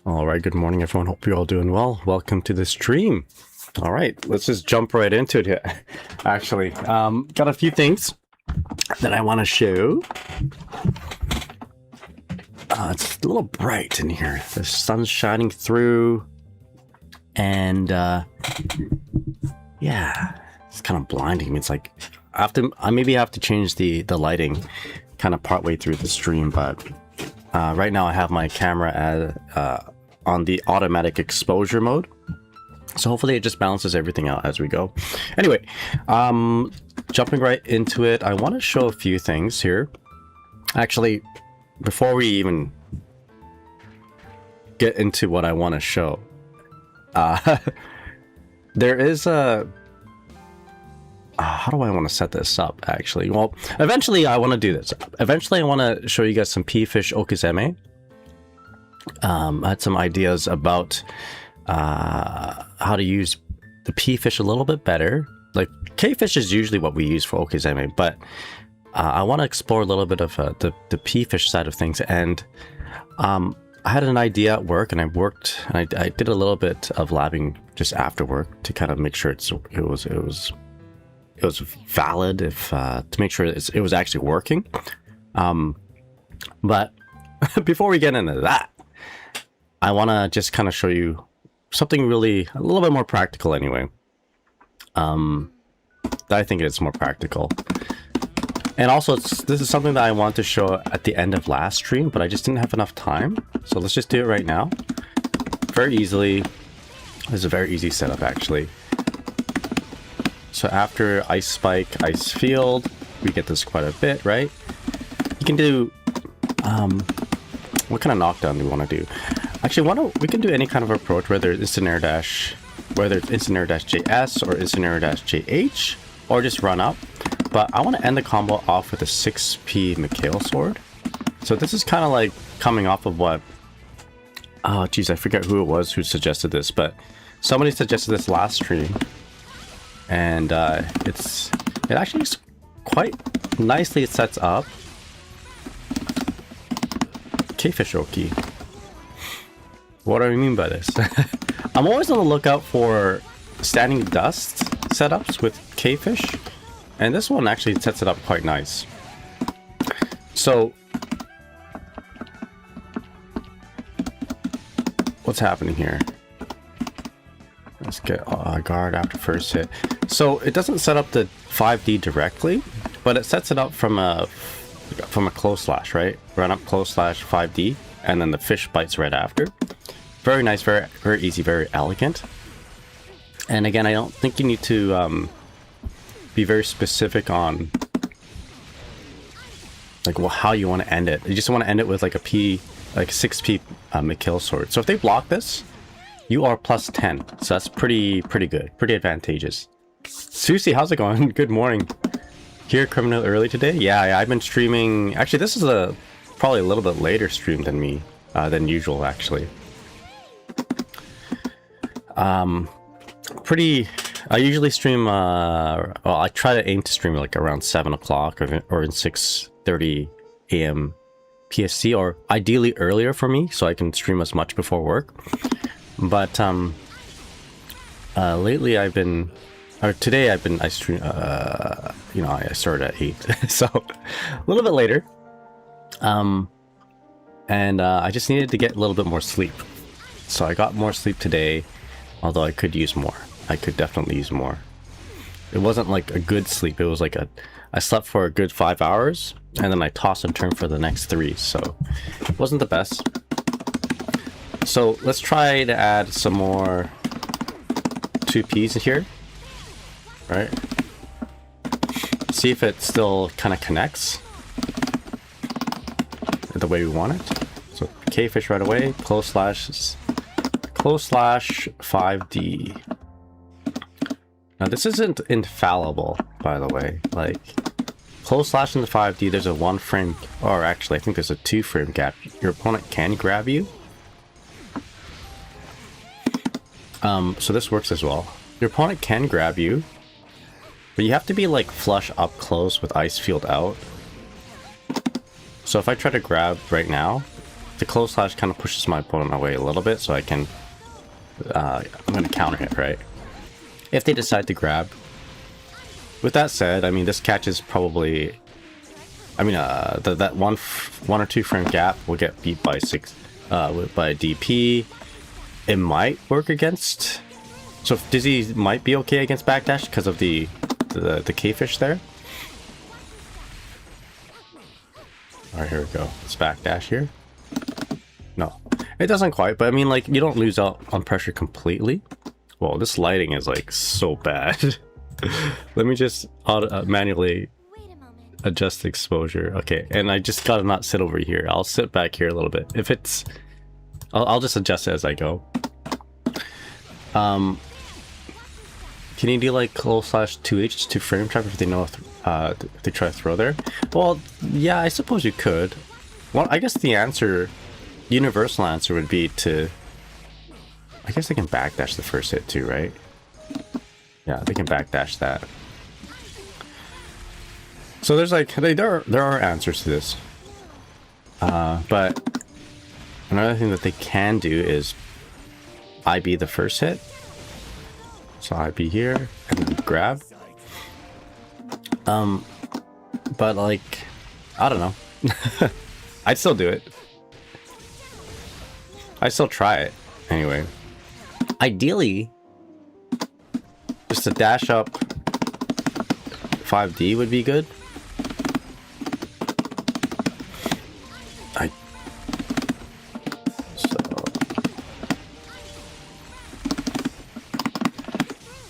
All right, good morning, everyone. Hope you're all doing well. Welcome to the stream. All right, let's just jump right into it here. Actually, got a few things that I want to show. It's a little bright in here. The sun's shining through, and yeah, it's kind of blinding me. It's like I maybe have to change the lighting kind of partway through the stream, but right now I have my camera on the automatic exposure mode, so hopefully it just balances everything out as we go. Anyway, jumping right into it, I want to show a few things here. Actually, before we even get into what I want to show, there is a how do I want to set this up, actually? Well, eventually I want to do this. Eventually I want to show you guys some pea-fish okizeme. I had some ideas about how to use the pea-fish a little bit better. Like, K-fish is usually what we use for okizeme, but I want to explore a little bit of the pea-fish side of things. And I had an idea at work, and I did a little bit of labbing just after work to kind of make sure it was valid, to make sure it was actually working. But before we get into that, I want to just kind of show you something really a little bit more practical anyway. I think it's more practical. And also, this is something that I want to show at the end of last stream, but I just didn't have enough time. So let's just do it right now. Very easily. This is a very easy setup, actually. So after ice spike, ice field, we get this quite a bit, right? You can do, what kind of knockdown do we want to do? Actually, we can do any kind of approach, whether it's instant air dash JS or instant air dash JH, or just run up. But I want to end the combo off with a 6p McHale sword. So this is kind of like coming off of what, oh geez, I forget who it was who suggested this, but somebody suggested this last stream. And it actually quite nicely sets up K-fish oki. What do I mean by this? I'm always on the lookout for standing dust setups with K-fish, and this one actually sets it up quite nice. So what's happening here? Let's get a guard after first hit. So it doesn't set up the 5D directly, but it sets it up from a close slash, right? Run up close slash 5D, and then the fish bites right after. Very nice, very very easy, very elegant. And again, I don't think you need to be very specific on like how you want to end it. You just want to end it with like a 6p McHale sword. So if they block this, you are plus 10, so that's pretty good, pretty advantageous. Susie, how's it going? Good morning. Here, criminal early today? Yeah, I've been streaming. Actually, this is probably a little bit later stream than me, than usual, actually. I usually stream, well, I try to aim to stream like around 7 o'clock or in 6:30 a.m. PST, or ideally earlier for me, so I can stream as much before work. But lately today I stream, you know, I started at 8, so a little bit later. And I just needed to get a little bit more sleep, so I got more sleep today. Although I could use more, I could definitely use more. It wasn't like a good sleep. It was like I slept for a good 5 hours, and then I tossed and turned for the next 3, so it wasn't the best. So let's try to add some more 2Ps here, right? See if it still kind of connects the way we want it. So K-fish right away, close slash 5D. Now this isn't infallible, by the way. Like, close slash in the 5D, there's a 1 frame, or actually I think there's a 2 frame gap. Your opponent can grab you. So this works as well. Your opponent can grab you, but you have to be like flush up close with ice field out. So if I try to grab right now, the close slash kind of pushes my opponent away a little bit, so I can I'm gonna counter hit, right? If they decide to grab. With that said, I mean, this catch is probably, I mean, that one or two frame gap will get beat by by DP. It might work against, so Dizzy might be okay against backdash because of the K-fish there. All right, here we go. Let's backdash here. No, it doesn't quite, but I mean, like, you don't lose out on pressure completely. Whoa, this lighting is like so bad. Let me just manually adjust the exposure. Okay, and I just gotta not sit over here. I'll sit back here a little bit. If it's, I'll just adjust it as I go. Can you do like close slash 2H to frame trap if they know if they try to throw there? Well, yeah, I suppose you could. Well, I guess the answer, universal answer would be to, I guess they can backdash the first hit too, right? Yeah, they can backdash that. So there's like, there are answers to this. But another thing that they can do is IB the first hit. So IB here and then grab. But like, I don't know. I'd still do it. I'd still try it anyway. Ideally, just a dash up 5D would be good.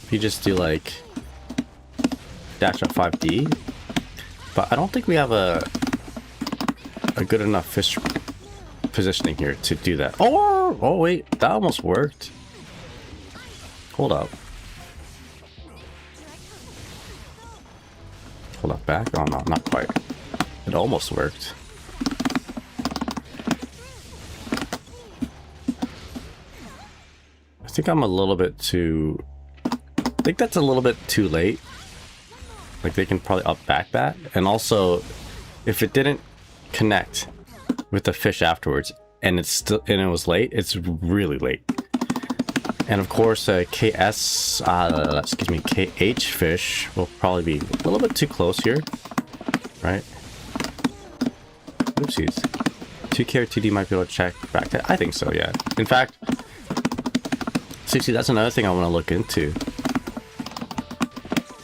If you just do like dash up 5D, but I don't think we have a good enough fish positioning here to do that. Oh wait, that almost worked. Hold up. Hold up back. Oh no, not quite. It almost worked. I think I'm a little bit too, I think that's a little bit too late. Like they can probably up back that. And also, if it didn't connect with the fish afterwards and it's still, and it was late, it's really late. And of course, KH fish will probably be a little bit too close here, right? Oopsies. 2K or 2D might be able to check back. I think so, yeah. In fact, see, that's another thing I want to look into.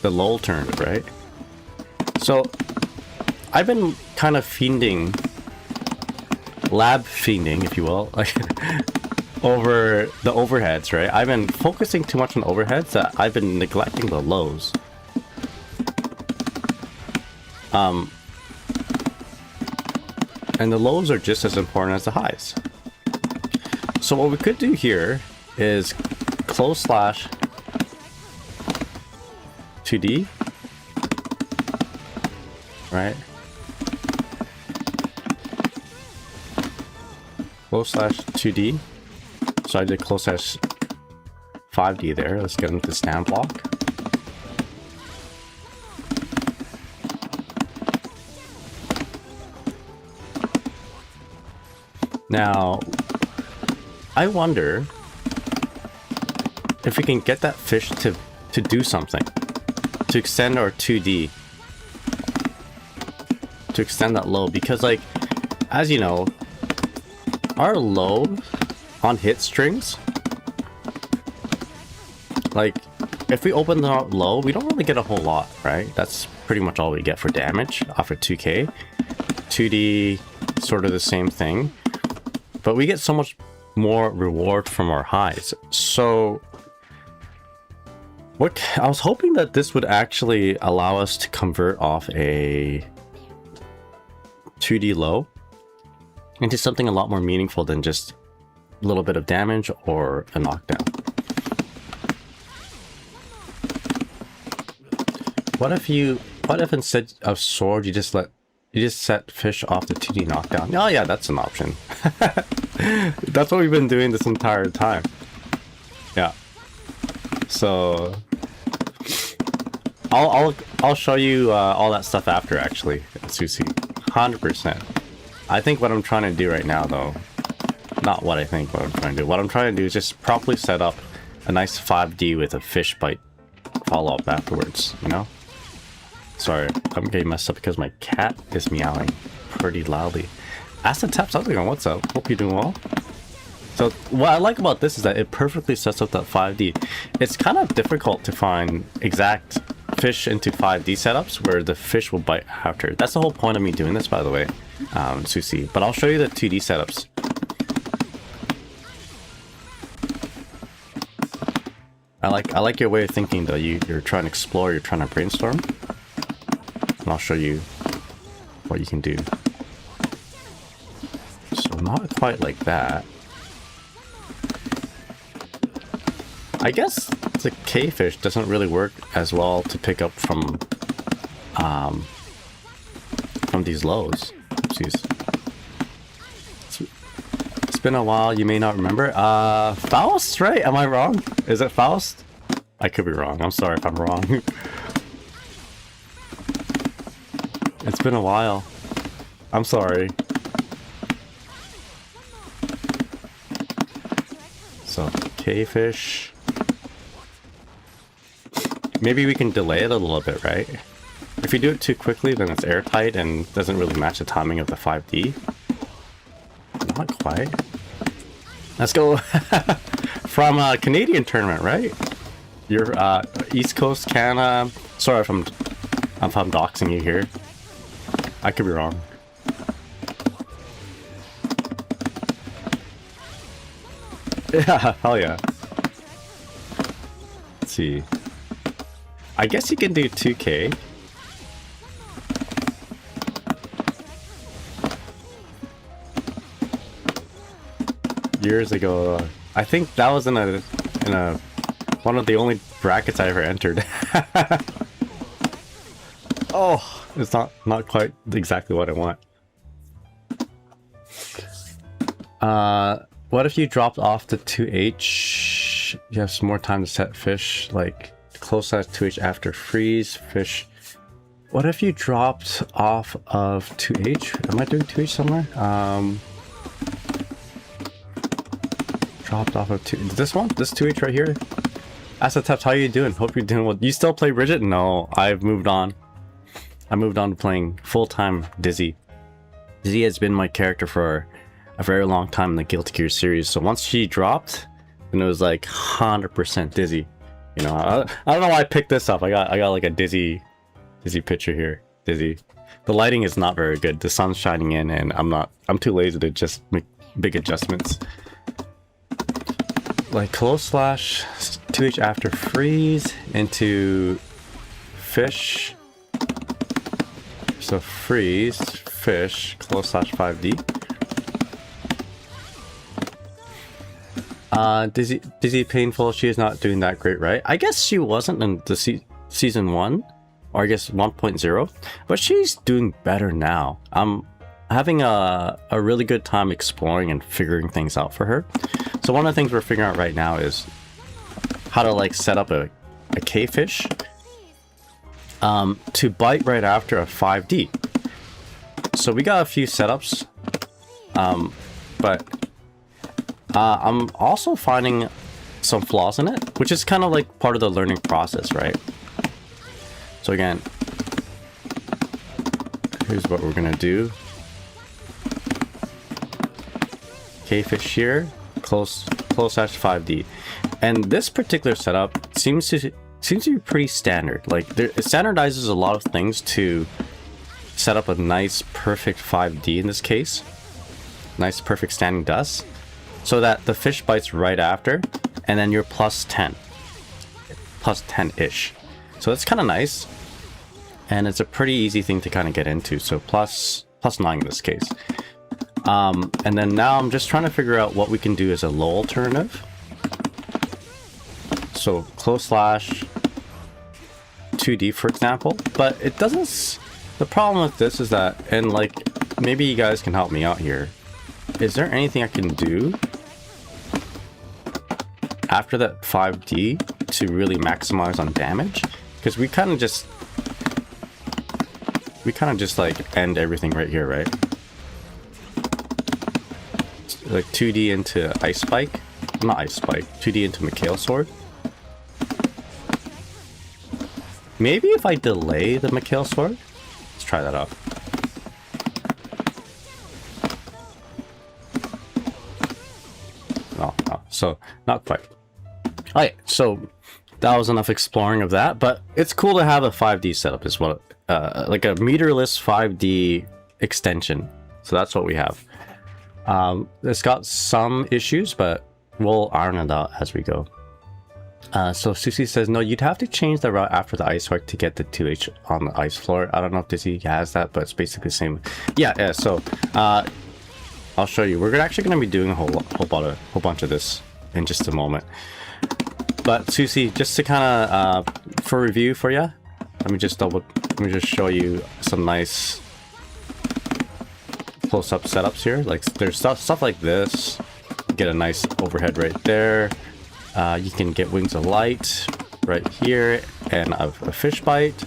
The lull turn, right? So, I've been kind of lab fiending, if you will, like over the overheads, right? I've been focusing too much on overheads that I've been neglecting the lows. And the lows are just as important as the highs. So what we could do here is close slash 2D, right? Close slash 2D. So I did close slash 5D there. Let's get into the stand block. Now, I wonder if we can get that fish to do something. To extend our 2D. To extend that low. Because, like, as you know, our low on hit strings, like, if we open them out low, we don't really get a whole lot, right? That's pretty much all we get for damage off of 2K. 2D, sort of the same thing. But we get so much more reward from our highs. So what I was hoping that this would actually allow us to convert off a 2D low into something a lot more meaningful than just a little bit of damage or a knockdown. What if instead of sword you just set fish off the 2D knockdown? Oh yeah, that's an option. That's what we've been doing this entire time. Yeah. So I'll show you all that stuff after, actually, Susie. 100%. I think what I'm trying to do right now, though, not what I think what I'm trying to do. What I'm trying to do is just properly set up a nice 5D with a fish bite follow-up afterwards, you know? Sorry, I'm getting messed up because my cat is meowing pretty loudly. Acid Taps, how's it going? What's up? Hope you're doing well. So what I like about this is that it perfectly sets up that 5D. It's kind of difficult to find exact fish into 5D setups where the fish will bite after. That's the whole point of me doing this, by the way, Susie. But I'll show you the 2D setups. I like your way of thinking though. You're trying to explore, you're trying to brainstorm. And I'll show you what you can do. So not quite like that. I guess the K-fish doesn't really work as well to pick up from these lows. Jeez. It's been a while, you may not remember. Faust, right? Am I wrong? Is it Faust? I could be wrong. I'm sorry if I'm wrong. It's been a while. I'm sorry. So, K-fish. Maybe we can delay it a little bit, right? If you do it too quickly, then it's airtight and doesn't really match the timing of the 5D. Not quite. Let's go from a Canadian tournament, right? You're East Coast Canada. Sorry if I'm doxing you here. I could be wrong. Yeah, hell yeah. Let's see. I guess you can do 2K. Years ago, I think that was in a one of the only brackets I ever entered. Oh, it's not quite exactly what I want. What if you dropped off to 2H? You have some more time to set fish, like close size 2H after freeze fish. What if you dropped off of 2H? Am I doing 2H somewhere? Dropped off of 2. This one? This 2H right here? Acid Taps, how you doing? Hope you're doing well. You still play Bridget? No, I've moved on. I moved on to playing full-time Dizzy. Dizzy has been my character for a very long time in the Guilty Gear series. So once she dropped, then it was like 100% Dizzy. You know, I don't know why I picked this up. I got like a Dizzy picture here. Dizzy. The lighting is not very good. The sun's shining in, and I'm too lazy to just make big adjustments. Like close slash 2H after freeze into fish. So freeze fish close slash 5D. Dizzy painful. She is not doing that great, right? I guess she wasn't in the season 1, or I guess 1.0, but she's doing better now. I'm having a really good time exploring and figuring things out for her. So one of the things we're figuring out right now is how to like set up a K-fish to bite right after a 5D. So we got a few setups, but I'm also finding some flaws in it, which is kind of like part of the learning process, right? So again, here's what we're gonna do. K-fish here, close slash 5D, and this particular setup seems to be pretty standard. Like it standardizes a lot of things to set up a nice perfect 5D in this case, nice perfect standing dust, so that the fish bites right after, and then you're plus 10-ish. So that's kind of nice, and it's a pretty easy thing to kind of get into. So plus 9 in this case. And then now I'm just trying to figure out what we can do as a low alternative. So close slash 2D, for example. But it doesn't... The problem with this is that, and like, maybe you guys can help me out here. Is there anything I can do after that 5D to really maximize on damage? Because we kind of just like end everything right here, right? like 2D into Ice Spike. Not Ice Spike. 2D into Mikhail Sword. Maybe if I delay the Mikhail Sword? Let's try that out. No, so not quite. Alright, so that was enough exploring of that, but it's cool to have a 5D setup as well. Like a meterless 5D extension. So that's what we have. It's got some issues, but we'll iron it out as we go. So Susie says, no, you'd have to change the route after the ice work to get the 2H on the ice floor. I don't know if Dizzy has that, but it's basically the same. Yeah, so I'll show you. We're actually going to be doing a whole bunch of this in just a moment. But Susie, just to kind of for review for you, let me just show you some nice close-up setups here. Like there's stuff like this. Get a nice overhead right there. You can get Wings of Light right here and a fish bite.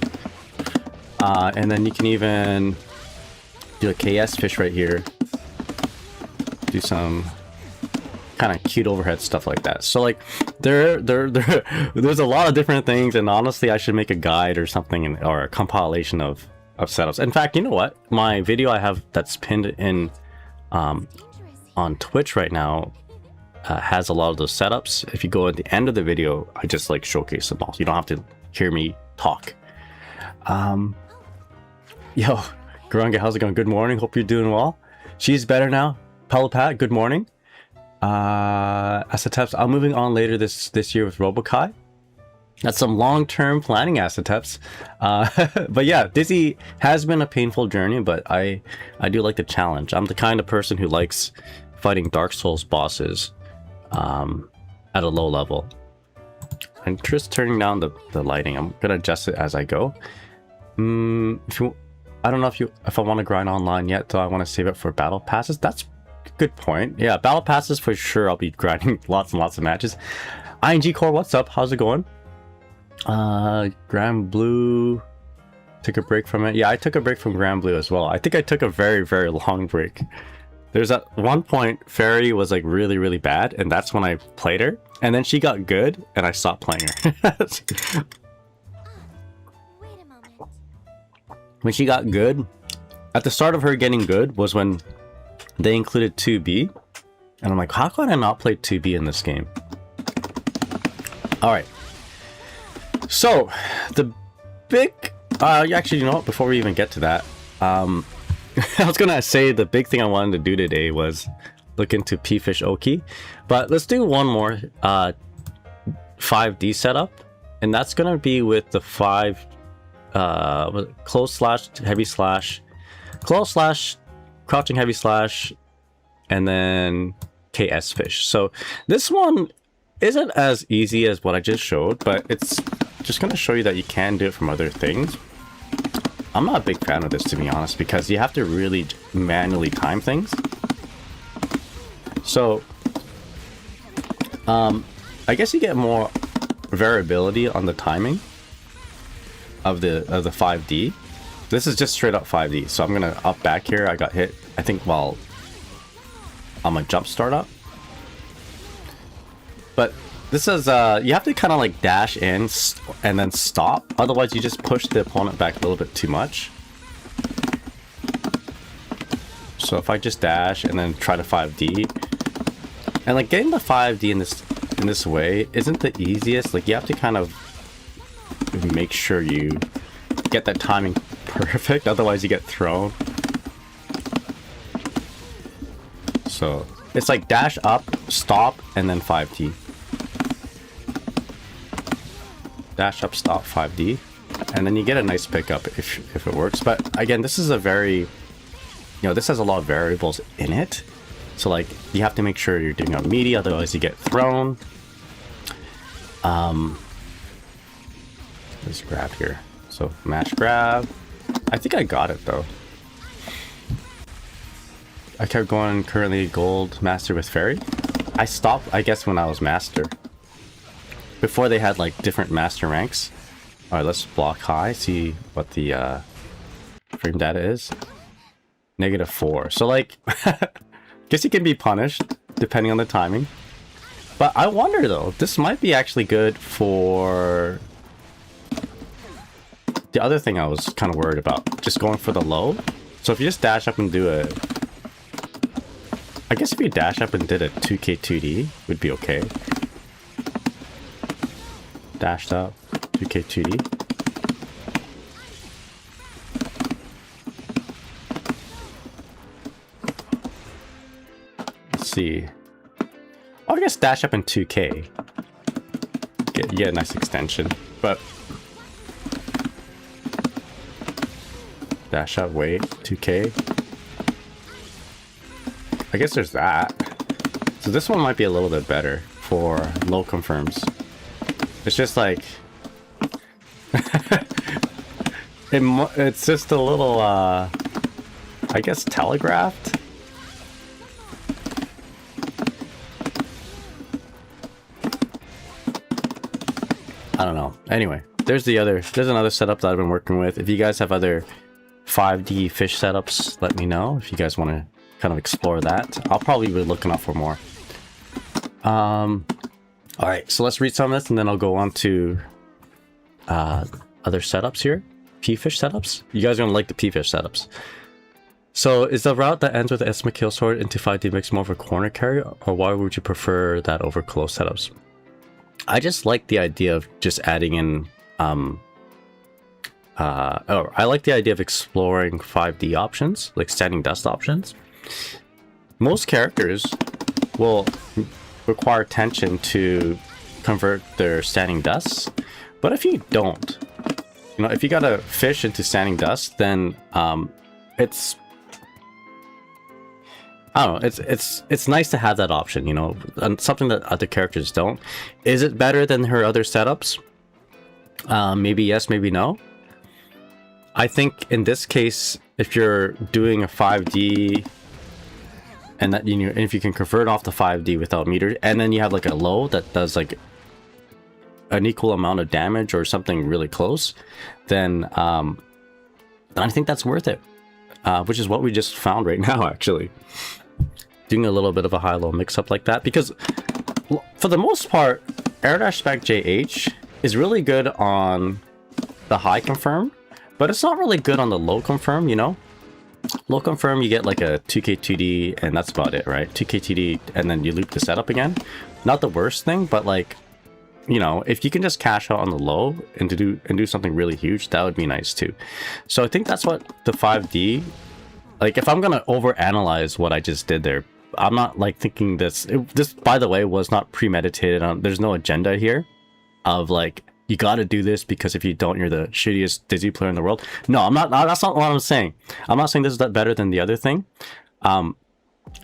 And then you can even do a KS fish right here. Do some kind of cute overhead stuff like that. So like there's a lot of different things, and honestly I should make a guide or something or a compilation of setups. In fact, you know what? My video I have that's pinned in on Twitch right now has a lot of those setups. If you go at the end of the video, I just like showcase them all. You don't have to hear me talk. Yo, Garanga, how's it going? Good morning. Hope you're doing well. She's better now. Pelopat, good morning. Aceteps, I'm moving on later this year with Robokai. That's some long-term planning, Aceteps. But yeah, Dizzy has been a painful journey, but I do like the challenge. I'm the kind of person who likes fighting Dark Souls bosses at a low level. I'm just turning down the lighting. I'm gonna adjust it as I go. I don't know if I want to grind online yet, though. I want to save it for battle passes. That's a good point. Yeah, battle passes for sure. I'll be grinding lots and lots of matches. ING Core, what's up? How's it going? Grand Blue, took a break from it. Yeah, I took a break from Grand Blue as well. I think I took a very, very long break. There's at one point Fairy was like really, really bad, and that's when I played her, and then she got good and I stopped playing her. When she got good, at the start of her getting good was when they included 2B, and I'm like, how can I not play 2B in this game? All right. So the big, actually, you know what? Before we even get to that, I was gonna say the big thing I wanted to do today was look into P-Fish Oki, but let's do one more 5D setup, and that's gonna be with the 5 close slash heavy slash, close slash crouching heavy slash, and then KS fish. So this one isn't as easy as what I just showed, but it's just going to show you that you can do it from other things. I'm not a big fan of this, to be honest, because you have to really manually time things. So I guess you get more variability on the timing of the 5D. This is just straight up 5D, so I'm gonna up back here. I got hit, I think, while I'm a jump start up. But this is you have to kind of like dash in and then stop, otherwise you just push the opponent back a little bit too much. So if I just dash and then try to 5D, and like getting the 5D in this way isn't the easiest. Like you have to kind of make sure you get that timing perfect, otherwise you get thrown. So it's like dash up, stop, and then 5D. Dash up, stop, 5D, and then you get a nice pickup if it works. But again, this is a very, you know, this has a lot of variables in it. So like you have to make sure you're doing a meaty, otherwise you get thrown. Let's grab here. So mash grab. I think I got it though. I kept going, currently gold master with fairy. I stopped, I guess, when I was master. Before they had like different master ranks. All right, let's block high, see what the frame data is. -4. So like Guess he can be punished depending on the timing. But I wonder though, this might be actually good for the other thing I was kind of worried about, just going for the low. So if you just dash up and do it, I guess if you dash up and did a 2k 2d, would be okay. Dashed up, 2k 2d. Let's see. Oh, I guess dash up in 2k. You get a nice extension, but dash up, wait, 2k. I guess there's that. So this one might be a little bit better for low confirms. It's just like it's just a little I guess telegraphed. I don't know. Anyway, there's another setup that I've been working with. If you guys have other 5D fish setups, let me know if you guys want to kind of explore that. I'll probably be looking out for more. All right, so let's read some of this and then I'll go on to other setups here. P-fish setups. You guys are gonna like the P-fish setups. So is the route that ends with the Esma kill sword into 5D mix more of a corner carry, or why would you prefer that over close setups? I just like the idea of just adding in I like the idea of exploring 5D options, like standing dust options. Most characters will require tension to convert their standing dust, but if you don't, you know, if you got a fish into standing dust, then it's, I don't know, it's nice to have that option, you know, and something that other characters don't. Is it better than her other setups? Maybe yes, maybe no. I think in this case, if you're doing a 5D and that, you know, if you can convert off the 5D without meter, and then you have like a low that does like an equal amount of damage or something really close, then I think that's worth it. Which is what we just found right now, actually. Doing a little bit of a high-low mix-up like that, because for the most part, Air-Spec JH is really good on the high confirm, but it's not really good on the low confirm, you know? Low confirm, you get like a 2k 2d, and that's about it, right? 2k 2d, and then you loop the setup again. Not the worst thing, but like, you know, if you can just cash out on the low and do something really huge, that would be nice too. So I think that's what the 5D, like if I'm gonna overanalyze what I just did there, I'm not like thinking this, this by the way was not premeditated. There's no agenda here of like, you got to do this because if you don't, you're the shittiest Dizzy player in the world. No, I'm not. That's not what I'm saying. I'm not saying this is better than the other thing.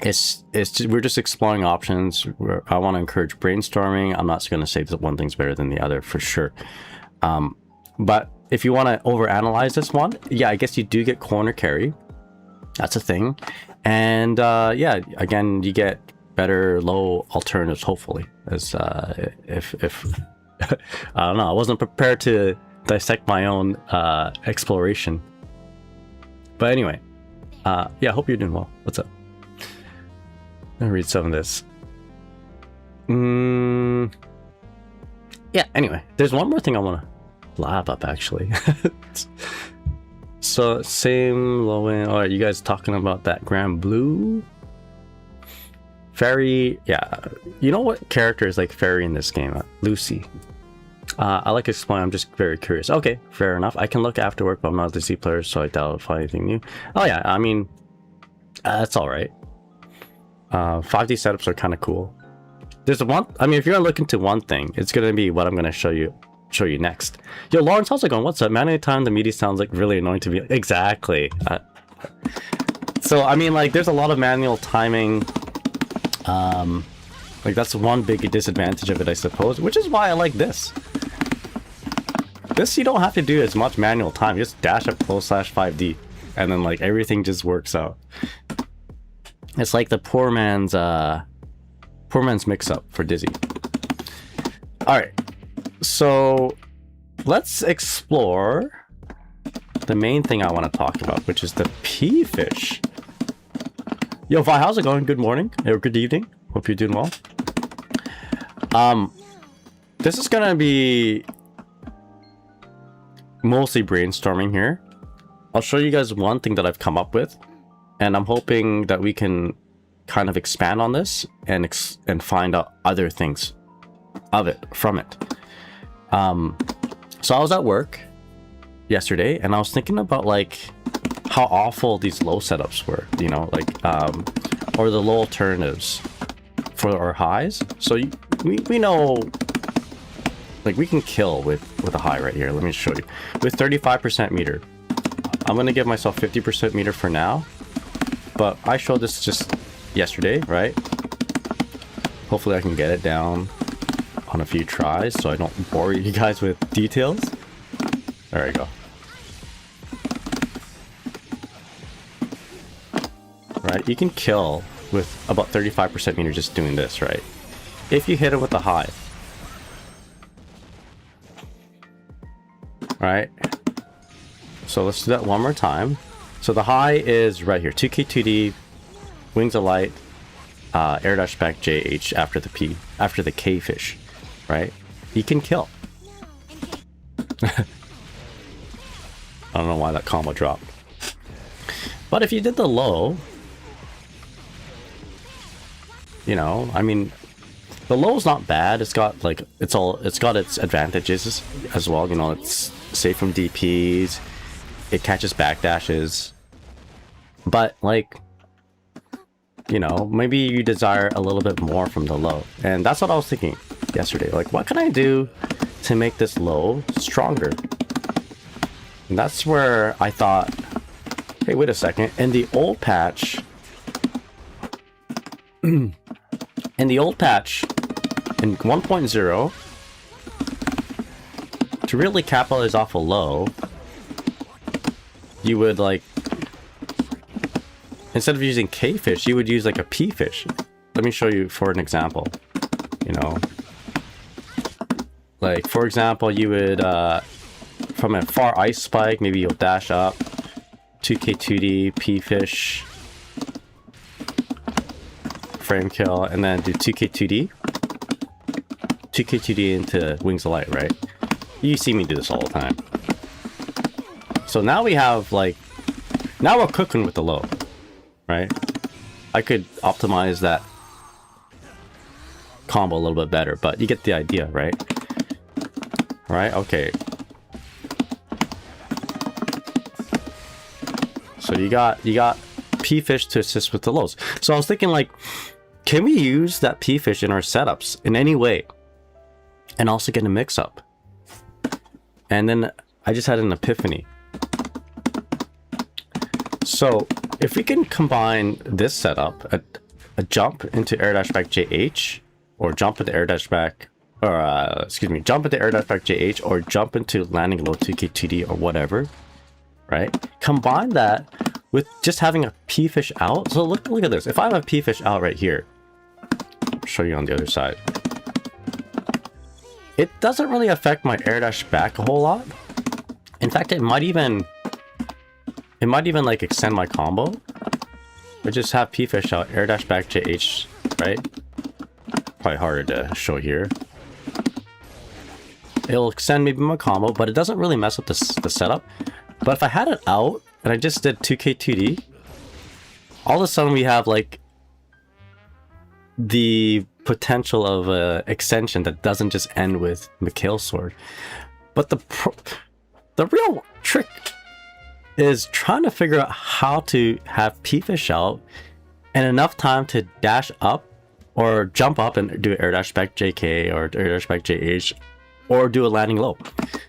It's just, we're just exploring options. I want to encourage brainstorming. I'm not going to say that one thing's better than the other for sure. But if you want to overanalyze this one, yeah, I guess you do get corner carry. That's a thing. And yeah, again, you get better low alternatives, hopefully, as if I don't know, I wasn't prepared to dissect my own exploration. But anyway, yeah, I hope you're doing well. What's up? Let me read some of this. Yeah, anyway, there's one more thing I want to lab up, actually. So, same low end. Alright, you guys talking about that Grand Blue? Fairy, yeah. You know what character is like Fairy in this game? Lucy. I like exploring, I'm just very curious. Okay, fair enough. I can look after work, but I'm not a DC player, so I doubt I'll find anything new. Oh yeah, I mean, that's alright. 5D setups are kind of cool. There's one, I mean, if you're gonna look into one thing, it's gonna be what I'm gonna show you next. Yo, Lawrence, how's it going? What's up? Manual time, the media sounds like really annoying to me. Exactly. So, I mean, like, there's a lot of manual timing. Like, that's one big disadvantage of it, I suppose, which is why I like this. This, you don't have to do as much manual time. You just dash up close / 5D, and then, like, everything just works out. It's like the poor man's mix-up for Dizzy. Alright. So, let's explore the main thing I want to talk about, which is the P-fish Yo, Vi, how's it going? Good morning or good evening. Hope you're doing well. This is gonna be mostly brainstorming here. I'll show you guys one thing that I've come up with, and I'm hoping that we can kind of expand on this and find out other things from it. So I was at work yesterday, and I was thinking about like how awful these low setups were, you know, like or the low alternatives for our highs. So we know, like, we can kill with a high right here. Let me show you with 35% meter. I'm gonna give myself 50% meter for now, but I showed this just yesterday, right? Hopefully I can get it down on a few tries so I don't bore you guys with details. There we go. Right, you can kill with about 35% meter just doing this, right? If you hit it with a high. Right? So let's do that one more time. So the high is right here, 2K2D, Wings of Light, air dash back JH after the K fish, right? You can kill. I don't know why that combo dropped. But if you did the low, you know, I mean, the low is not bad. It's got like, it's got its advantages as well. You know, it's safe from DPs. It catches backdashes. But like, you know, maybe you desire a little bit more from the low. And that's what I was thinking yesterday. Like, what can I do to make this low stronger? And that's where I thought, hey, wait a second. In the old patch, in 1.0, to really capitalize off a low, you would like, instead of using K fish, you would use like a P fish. Let me show you for an example. You know, like for example, you would from a far ice spike, maybe you'll dash up 2K2D P fish, frame kill, and then do 2K2D into Wings of Light, right? You see me do this all the time. So now we have like, now we're cooking with the low, right? I could optimize that combo a little bit better, but you get the idea, right? Right? Okay. So you got P fish to assist with the lows. So I was thinking, like, can we use that P fish in our setups in any way and also get a mix up? And then I just had an epiphany. So if we can combine this setup, a jump into air dash back JH, or jump into air dash back, or jump into air dash back JH, or jump into landing low 2K2D or whatever, right? Combine that with just having a P fish out. So look at this. If I have a P fish out right here, I'll show you on the other side. It doesn't really affect my air dash back a whole lot. In fact, it might even like extend my combo. Or just have P fish out, air dash back JH, right? Probably harder to show here. It'll extend maybe my combo, but it doesn't really mess up the setup. But if I had it out and I just did 2K2D, all of a sudden we have like the potential of a extension that doesn't just end with Mikhail's sword. But the real trick is trying to figure out how to have P-Fish out and enough time to dash up or jump up and do air dash back JK or air dash back JH or do a landing low.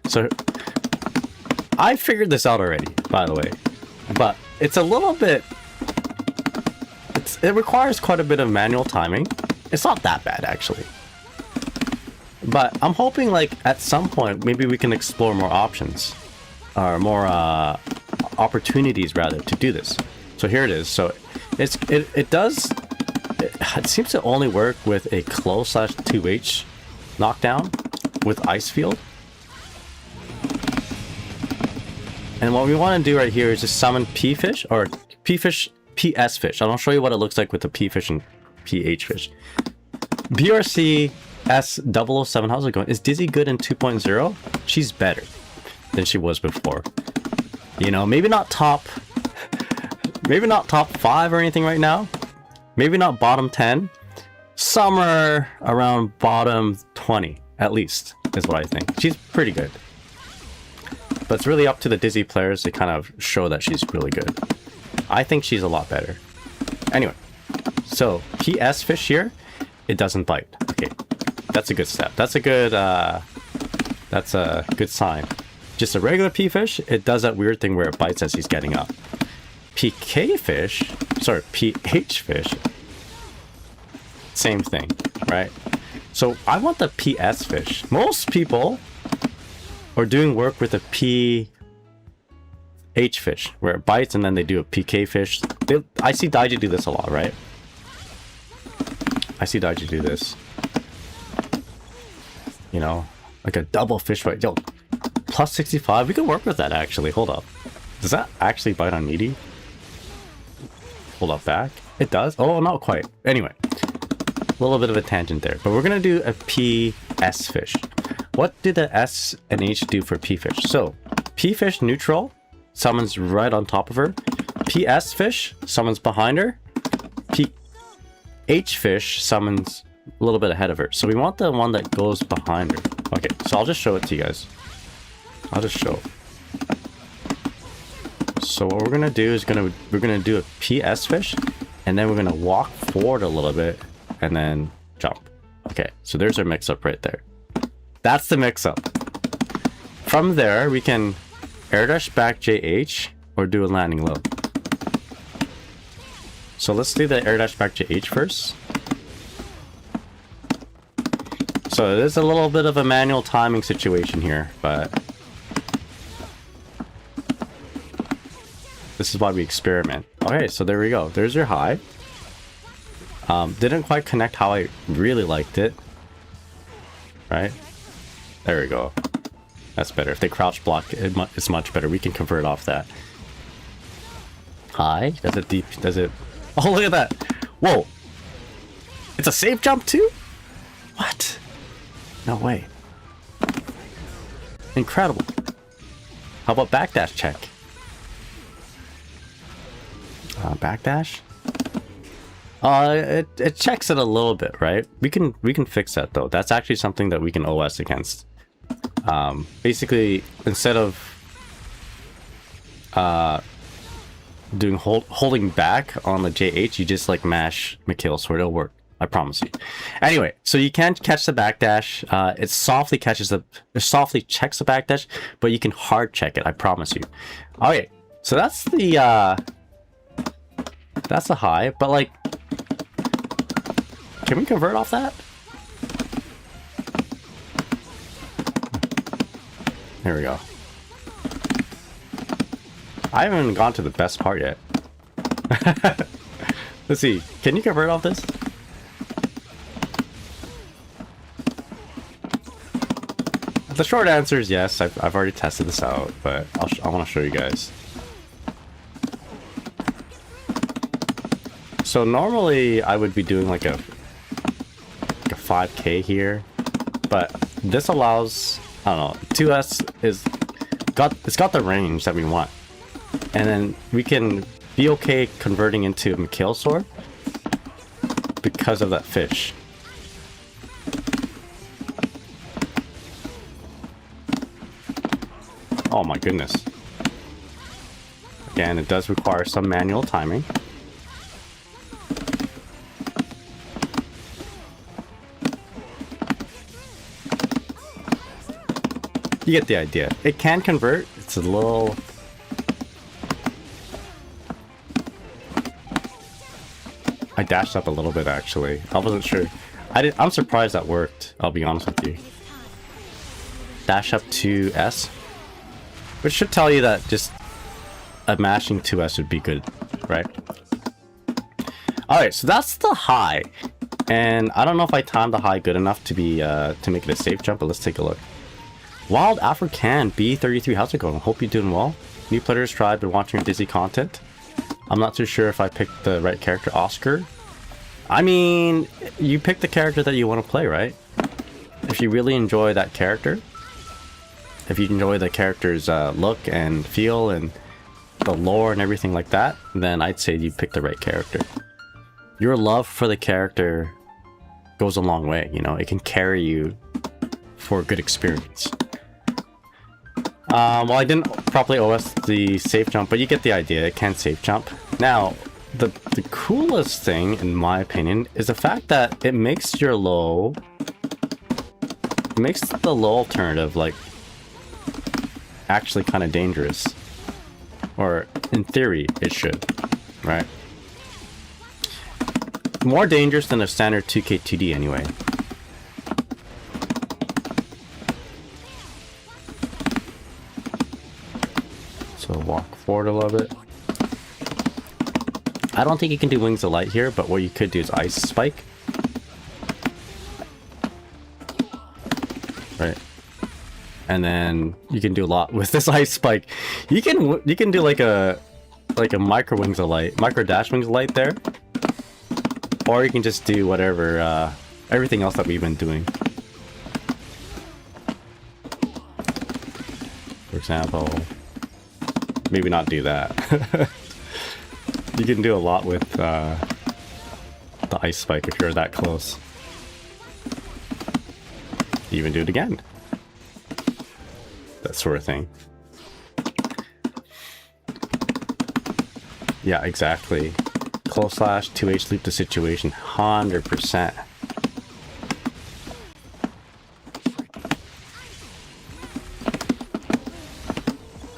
So I figured this out already, by the way, but it's a little bit, it requires quite a bit of manual timing. It's not that bad actually, but I'm hoping like at some point maybe we can explore more options or more opportunities rather to do this. So here it is. So it seems to only work with a close / 2H knockdown with ice field. And what we want to do right here is just summon P-Fish or P-Fish PS fish. I'll show you what it looks like with the P fish and PH fish. BRC S007, how's it going? Is Dizzy good in 2.0? She's better than she was before. You know, maybe not top 5 or anything right now. Maybe not bottom 10. Somewhere around bottom 20, at least, is what I think. She's pretty good. But it's really up to the Dizzy players to kind of show that she's really good. I think she's a lot better. Anyway, so PS fish here, it doesn't bite. Okay, that's a good step. That's a good sign. Just a regular P fish, it does that weird thing where it bites as he's getting up. PH fish, same thing, right? So I want the PS fish. Most people are doing work with a PH fish, where it bites and then they do a PK fish. I see Daiji do this a lot, right? I see Daiji do this. You know, like a double fish bite. Yo, plus 65, we can work with that actually. Hold up. Does that actually bite on meaty? Hold up, back. It does? Oh, not quite. Anyway, a little bit of a tangent there. But we're going to do a PS fish. What do the S and H do for P fish? So, P fish neutral, someone's right on top of her. PS fish, someone's behind her. PH fish, someone's a little bit ahead of her. So we want the one that goes behind her. Okay, so I'll just show it to you guys. I'll just show. So what we're gonna do is we're gonna do a PS fish, and then we're gonna walk forward a little bit and then jump. Okay, so there's our mix-up right there. That's the mix-up. From there, we can air dash back JH or do a landing low. So let's do the air dash back JH first. So it is a little bit of a manual timing situation here, but this is why we experiment. Okay, so there we go. There's your high. Didn't quite connect how I really liked it. Right? There we go. That's better. If they crouch block, it's much better. We can convert off that. High? Does it deep? Does it? Oh, look at that. Whoa. It's a safe jump too? What? No way. Incredible. How about backdash check? Backdash? It checks it a little bit, right? We can fix that though. That's actually something that we can OS against. Basically, instead of doing holding back on the JH, you just like mash McKill sword. It'll work. I promise you. Anyway, so you can't catch the backdash. It softly checks the backdash, but you can hard check it. I promise you. Okay, so that's the high. But like, can we convert off that? There we go. I haven't even gone to the best part yet. Let's see. Can you convert off this? The short answer is yes. I've already tested this out, but I want to show you guys. So normally I would be doing like a 5K here, but this allows, I don't know, 2S it's got the range that we want, and then we can be okay converting into McKill sword because of that fish. Oh my goodness. Again, it does require some manual timing. You get the idea. It can convert. It's a little... I dashed up a little bit actually. I wasn't sure. I'm surprised that worked. I'll be honest with you. Dash up to S. Which should tell you that just a mashing 2S would be good, right? Alright, so that's the high. And I don't know if I timed the high good enough to be to make it a safe jump, but let's take a look. Wild African B33, how's it going? Hope you're doing well. New players tried, been watching your Dizzy content. I'm not too sure if I picked the right character. Oscar? I mean, you pick the character that you want to play, right? If you really enjoy that character, if you enjoy the character's look and feel and the lore and everything like that, then I'd say you pick the right character. Your love for the character goes a long way, you know? It can carry you for a good experience. Well, I didn't properly OS the safe jump, but you get the idea. It can safe jump. Now, the coolest thing, in my opinion, is the fact that it makes your low... It makes the low alternative, like, actually kind of dangerous. Or, in theory, it should. Right? More dangerous than a standard 2K 2D anyway. So walk forward a little bit. I don't think you can do Wings of Light here, but what you could do is Ice Spike. Right. And then you can do a lot with this Ice Spike. You can do like a micro Wings of Light, micro dash Wings of Light there. Or you can just do whatever, everything else that we've been doing. For example, maybe not do that. You can do a lot with the Ice Spike if you're that close. Even do it again. That sort of thing. Yeah, exactly. Close slash, 2H loop the situation, 100%.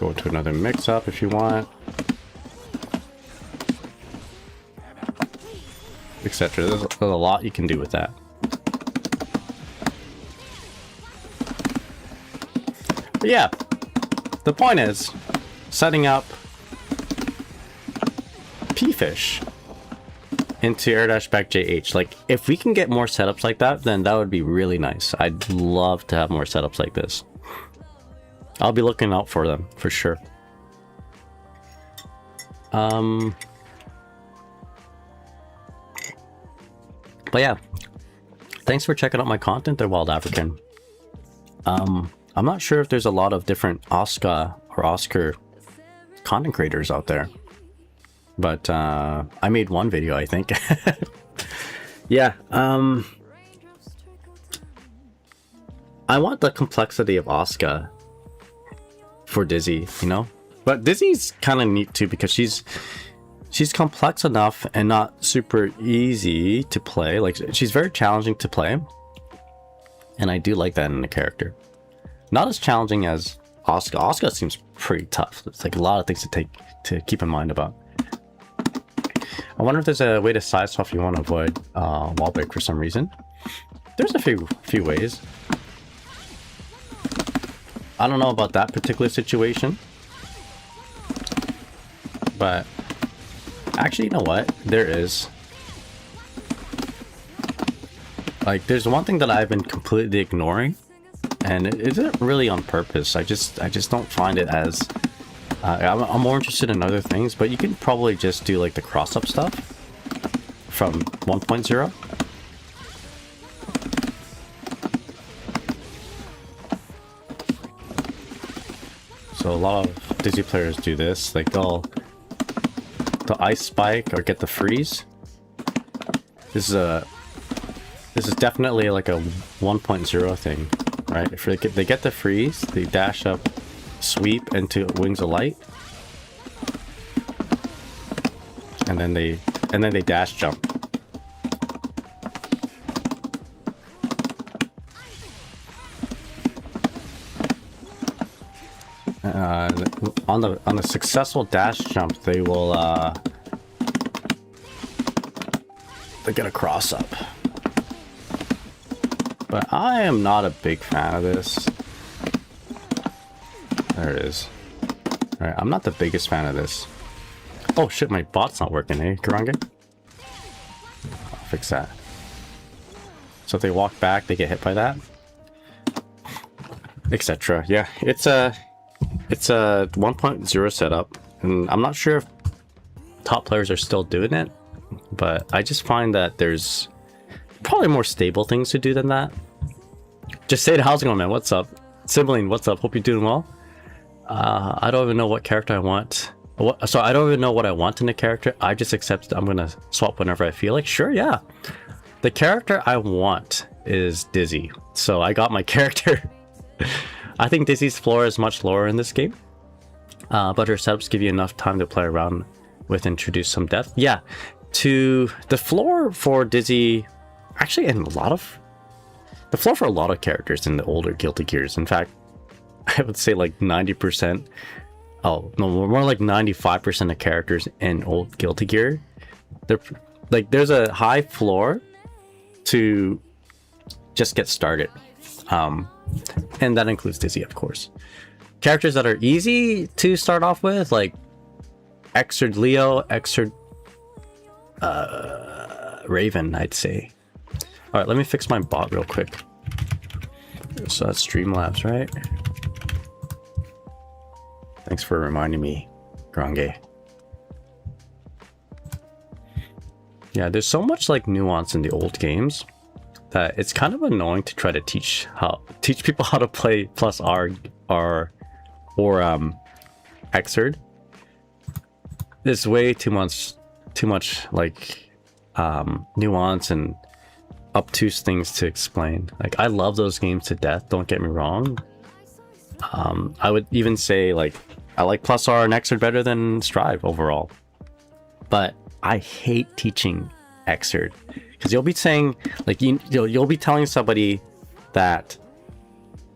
Go to another mix-up if you want. Etc. There's a lot you can do with that. But yeah, the point is setting up P-Fish into air-back JH. Like, if we can get more setups like that, then that would be really nice. I'd love to have more setups like this. I'll be looking out for them, for sure. But yeah, thanks for checking out my content there, Wild African. I'm not sure if there's a lot of different Oscar content creators out there. But I made one video, I think. Yeah, I want the complexity of Asuka for Dizzy, you know? But Dizzy's kind of neat too, because she's complex enough and not super easy to play. Like, she's very challenging to play. And I do like that in a character. Not as challenging as Asuka. Asuka seems pretty tough. It's like a lot of things to keep in mind about. I wonder if there's a way to side swap if you want to avoid wall break for some reason. There's a few ways. I don't know about that particular situation. But actually, you know what? There is. Like, there's one thing that I've been completely ignoring, and it isn't really on purpose. I just don't find it as. I'm more interested in other things, but you can probably just do like the cross-up stuff from 1.0. So a lot of Dizzy players do this. Like, they'll Ice Spike or get the freeze. This is definitely like a 1.0 thing, right? If they get the freeze, they dash up, sweep into Wings of Light, and then they dash jump. On the successful dash jump, they will they get a cross up. But I am not a big fan of this. There it is. Alright, I'm not the biggest fan of this. Oh shit, my bot's not working, eh, Karange? I'll fix that. So if they walk back, they get hit by that. Etc. Yeah, it's a 1.0 setup, and I'm not sure top players are still doing it, but I just find that there's probably more stable things to do than that. Just say, how's it going, man? What's up? Sibling, what's up? Hope you're doing well. I don't even know what character I want. So I don't even know what I want in a character. I just accept I'm gonna swap whenever I feel like. Sure, yeah. The character I want is Dizzy. So I got my character. I think Dizzy's floor is much lower in this game. But her setups give you enough time to play around with, introduce some depth. Yeah, to the floor for Dizzy, actually in a lot of, the floor for a lot of characters in the older Guilty Gears. In fact, I would say like 90%, oh no, more like 95% of characters in old Guilty Gear, they're like, there's a high floor to just get started. And that includes Dizzy, of course. Characters that are easy to start off with, like Xrd Leo, Xrd Raven, I'd say. All right, let me fix my bot real quick. So that's Streamlabs, right? Thanks for reminding me, Grange. Yeah, there's so much like nuance in the old games that it's kind of annoying to try to teach people how to play plus R or Xrd. There's way too much like nuance and obtuse things to explain. Like, I love those games to death, don't get me wrong. I would even say like I like plus R and Xrd better than Strive overall, but I hate teaching Xrd because you'll be saying like you'll be telling somebody that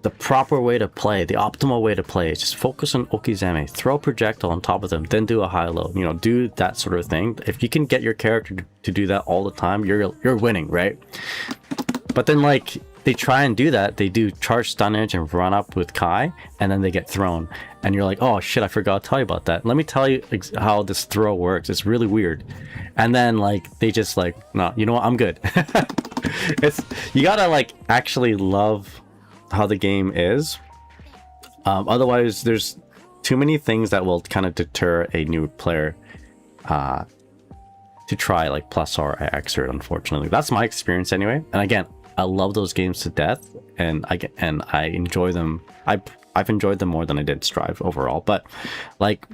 the proper way to play, the optimal way to play is just focus on okizeme, throw a projectile on top of them, then do a high-low, you know, do that sort of thing. If you can get your character to do that all the time, you're winning, right? But then like they try and do that, they do charge stunnage and run up with Kai, and then they get thrown, and you're like, oh shit, I forgot to tell you about that. Let me tell you how this throw works. It's really weird. And then like they just like, no, you know what, I'm good. It's, you gotta like actually love how the game is. Otherwise there's too many things that will kind of deter a new player to try like plus R Xrd, unfortunately. That's my experience anyway. And again, I love those games to death, and I enjoy them. I've enjoyed them more than I did Strive overall. But like,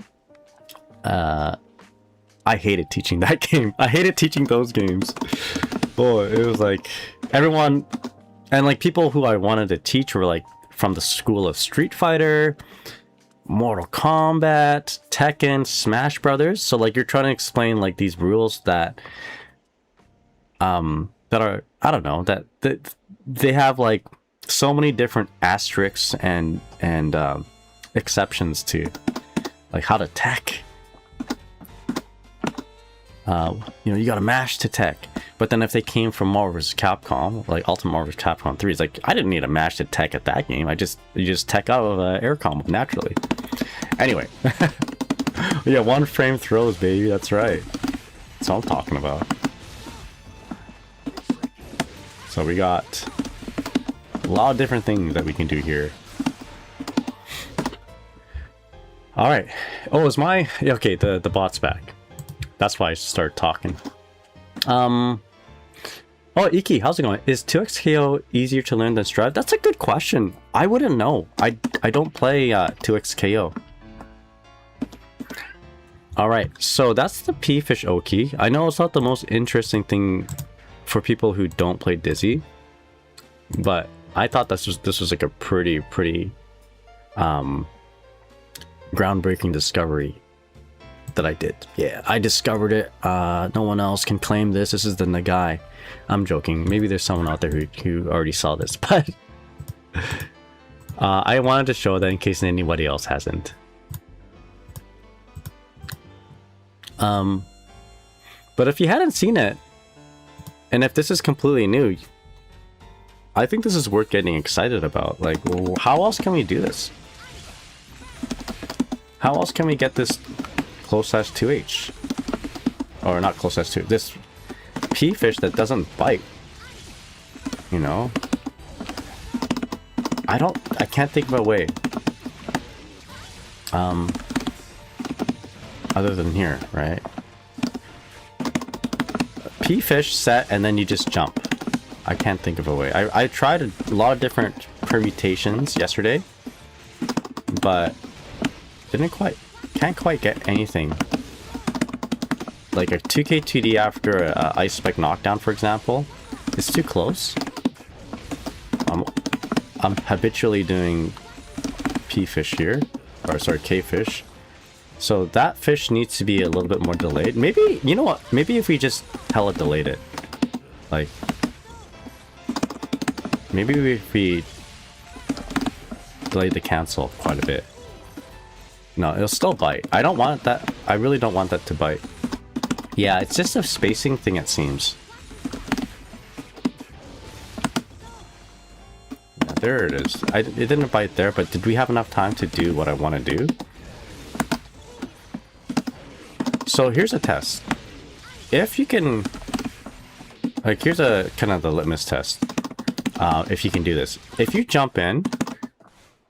I hated teaching that game. I hated teaching those games. Boy, it was like everyone, and like people who I wanted to teach were like from the school of Street Fighter, Mortal Kombat, Tekken, Smash Brothers. So like you're trying to explain like these rules that that are, I don't know, that they have like so many different asterisks and exceptions to like how to tech. You know, you gotta mash to tech. But then if they came from Marvel vs. Capcom, like Ultimate Marvel vs. Capcom 3, it's like, I didn't need a mash to tech at that game. You just tech out of air combo naturally. Anyway. Yeah, one frame throws, baby. That's right. That's what I'm talking about. So we got a lot of different things that we can do here. All right. Oh, is my... Okay, the bot's back. That's why I started talking. Oh, Iki, how's it going? Is 2xKO easier to learn than Strive? That's a good question. I wouldn't know. I don't play 2xKO. Alright, so that's the P-Fish Oki. I know it's not the most interesting thing for people who don't play Dizzy, but I thought this was like a pretty groundbreaking discovery that I did. Yeah, I discovered it. No one else can claim this. This is the Nagai. I'm joking. Maybe there's someone out there who already saw this, but I wanted to show that in case anybody else hasn't. But if you hadn't seen it, and if this is completely new, I think this is worth getting excited about. Like, how else can we do this? How else can we get this close-2H? Or not close-2, this P-Fish that doesn't bite, you know? I can't think of a way other than here, right? P fish set, and then you just jump. I can't think of a way. I tried a lot of different permutations yesterday, but can't quite get anything. Like a 2K 2D after a ice spike knockdown, for example, it's too close. I'm habitually doing P fish here, or sorry, K fish. So that fish needs to be a little bit more delayed. Maybe, you know what? Maybe if we just hella delayed it. Like, maybe if we delayed the cancel quite a bit. No, it'll still bite. I don't want that. I really don't want that to bite. Yeah, it's just a spacing thing, it seems. Yeah, there it is. It didn't bite there, but did we have enough time to do what I want to do? So here's a test. If you can, like, here's a kind of the litmus test. If you can do this, if you jump in,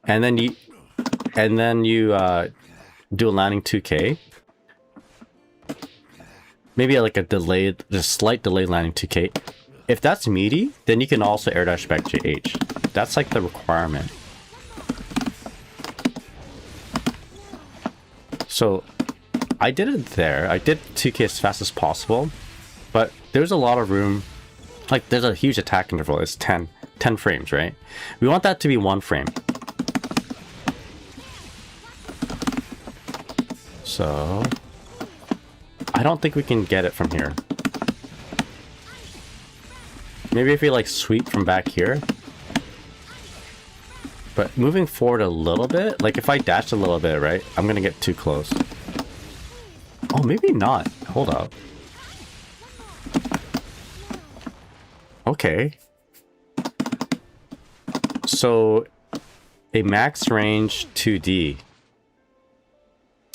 and then you do a landing 2K, maybe like a slight delayed landing 2K. If that's meaty, then you can also air dash back JH. That's like the requirement. So I did it there. I did 2K as fast as possible, but there's a lot of room. Like, there's a huge attack interval. It's 10 frames, right? We want that to be 1 frame. So I don't think we can get it from here. Maybe if we like sweep from back here. But moving forward a little bit, like if I dash a little bit, right? I'm gonna get too close. Oh, maybe not. Hold up. Okay. So a max range 2D.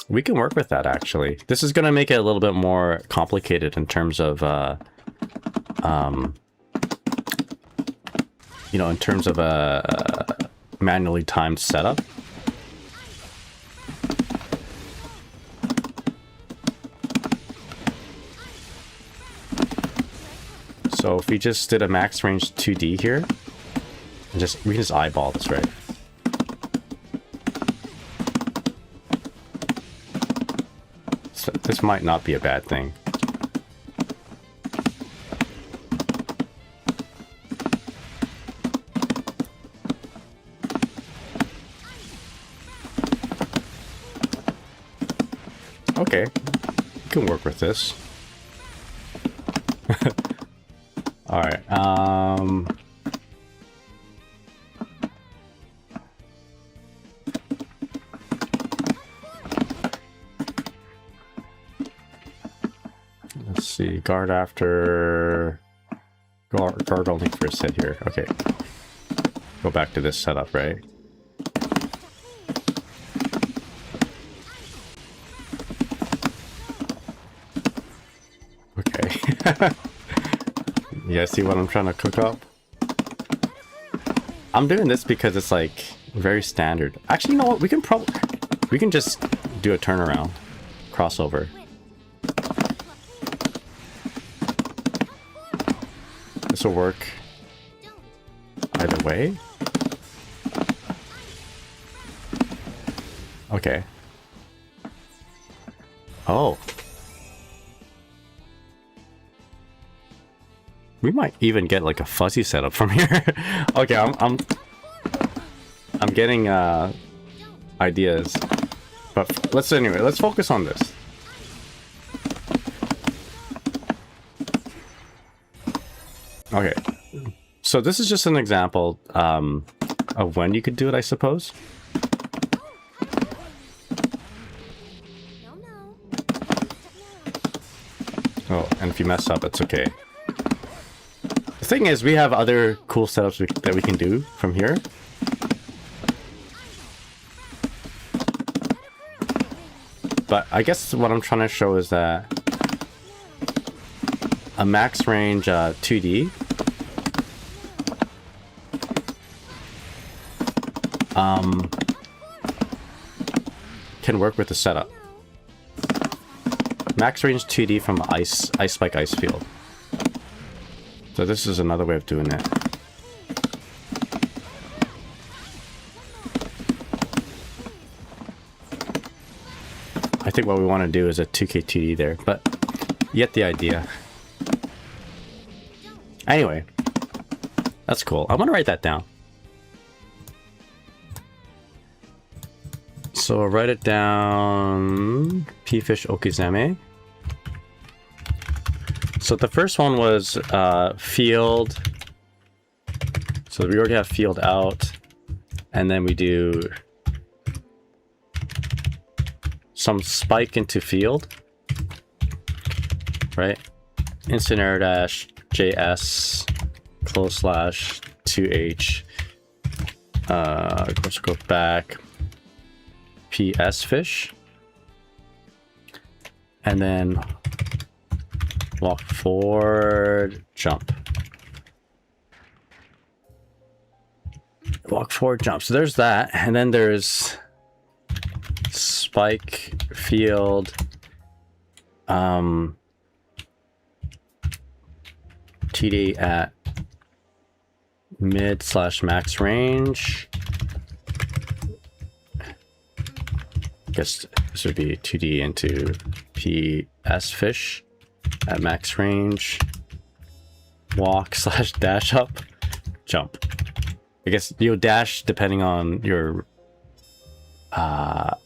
We can work with that, actually. This is going to make it a little bit more complicated in terms of, you know, in terms of a manually timed setup. So if we just did a max range 2D here, and we can just eyeball this, right? So this might not be a bad thing. Okay, we can work with this. All right. Let's see. Guard after. Guard only first hit here. Okay. Go back to this setup, right? Okay. You guys see what I'm trying to cook up? I'm doing this because it's like very standard. Actually, you know what? We can just do a turnaround, crossover. This will work either way. Okay. Oh. We might even get like a fuzzy setup from here. Okay, I'm getting ideas, but let's focus on this. Okay, so this is just an example of when you could do it, I suppose. Oh, and if you mess up, it's okay. The thing is, we have other cool setups that we can do from here. But I guess what I'm trying to show is that a max range 2D can work with the setup. Max range 2D from ice spike ice field. So this is another way of doing it. I think what we want to do is a 2K2D there, but you get the idea. Anyway, that's cool. I'm gonna write that down. So I'll write it down. P-fish okizeme. So the first one was field. So we already have field out, and then we do some spike into field, right? Instant error dash JS close slash 2H. Of course, go back. PS fish, and then walk forward, jump. Walk forward, jump. So there's that, and then there's spike field, TD at mid slash max range. I guess this would be 2D into PS fish at max range. Walk slash dash up, jump. I guess you'll dash depending on your how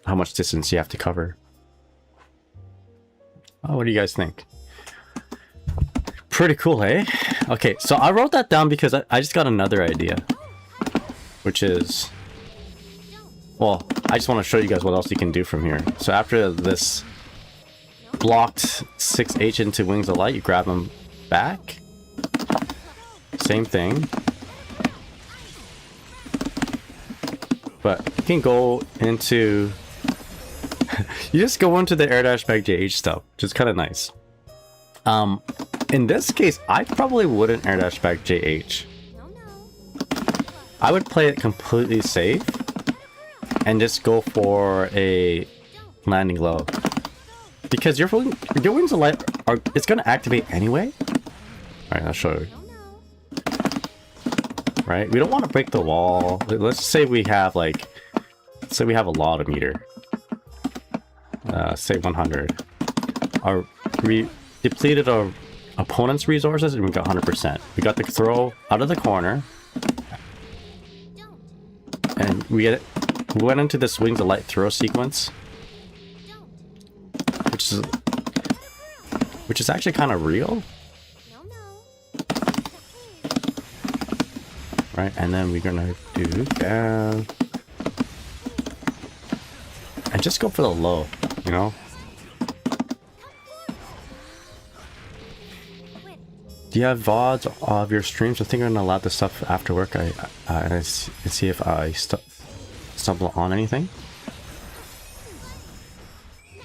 much distance you have to cover. Oh, what do you guys think? Pretty cool, eh? Okay, so I wrote that down because I just got another idea, which is, well, I just want to show you guys what else you can do from here. So after this blocked 6H into Wings of Light, you grab them back. Same thing. But you can go into... you just go into the air dash back JH stuff, which is kind of nice. In this case, I probably wouldn't air dash back JH. I would play it completely safe and just go for a landing low, because your Wings of Light are, it's going to activate anyway. All right, I'll show you. Right, we don't want to break the wall. Let's say we have like, say we have a lot of meter. Say 100. We depleted our opponent's resources and we got 100%. We got the throw out of the corner, and we went into this Wings of Light throw sequence, which is actually kind of real. Right, and then we're gonna do down and just go for the low, you know. Do you have VODs of your streams? I think I'm gonna allow this stuff after work. I see if I stumble on anything.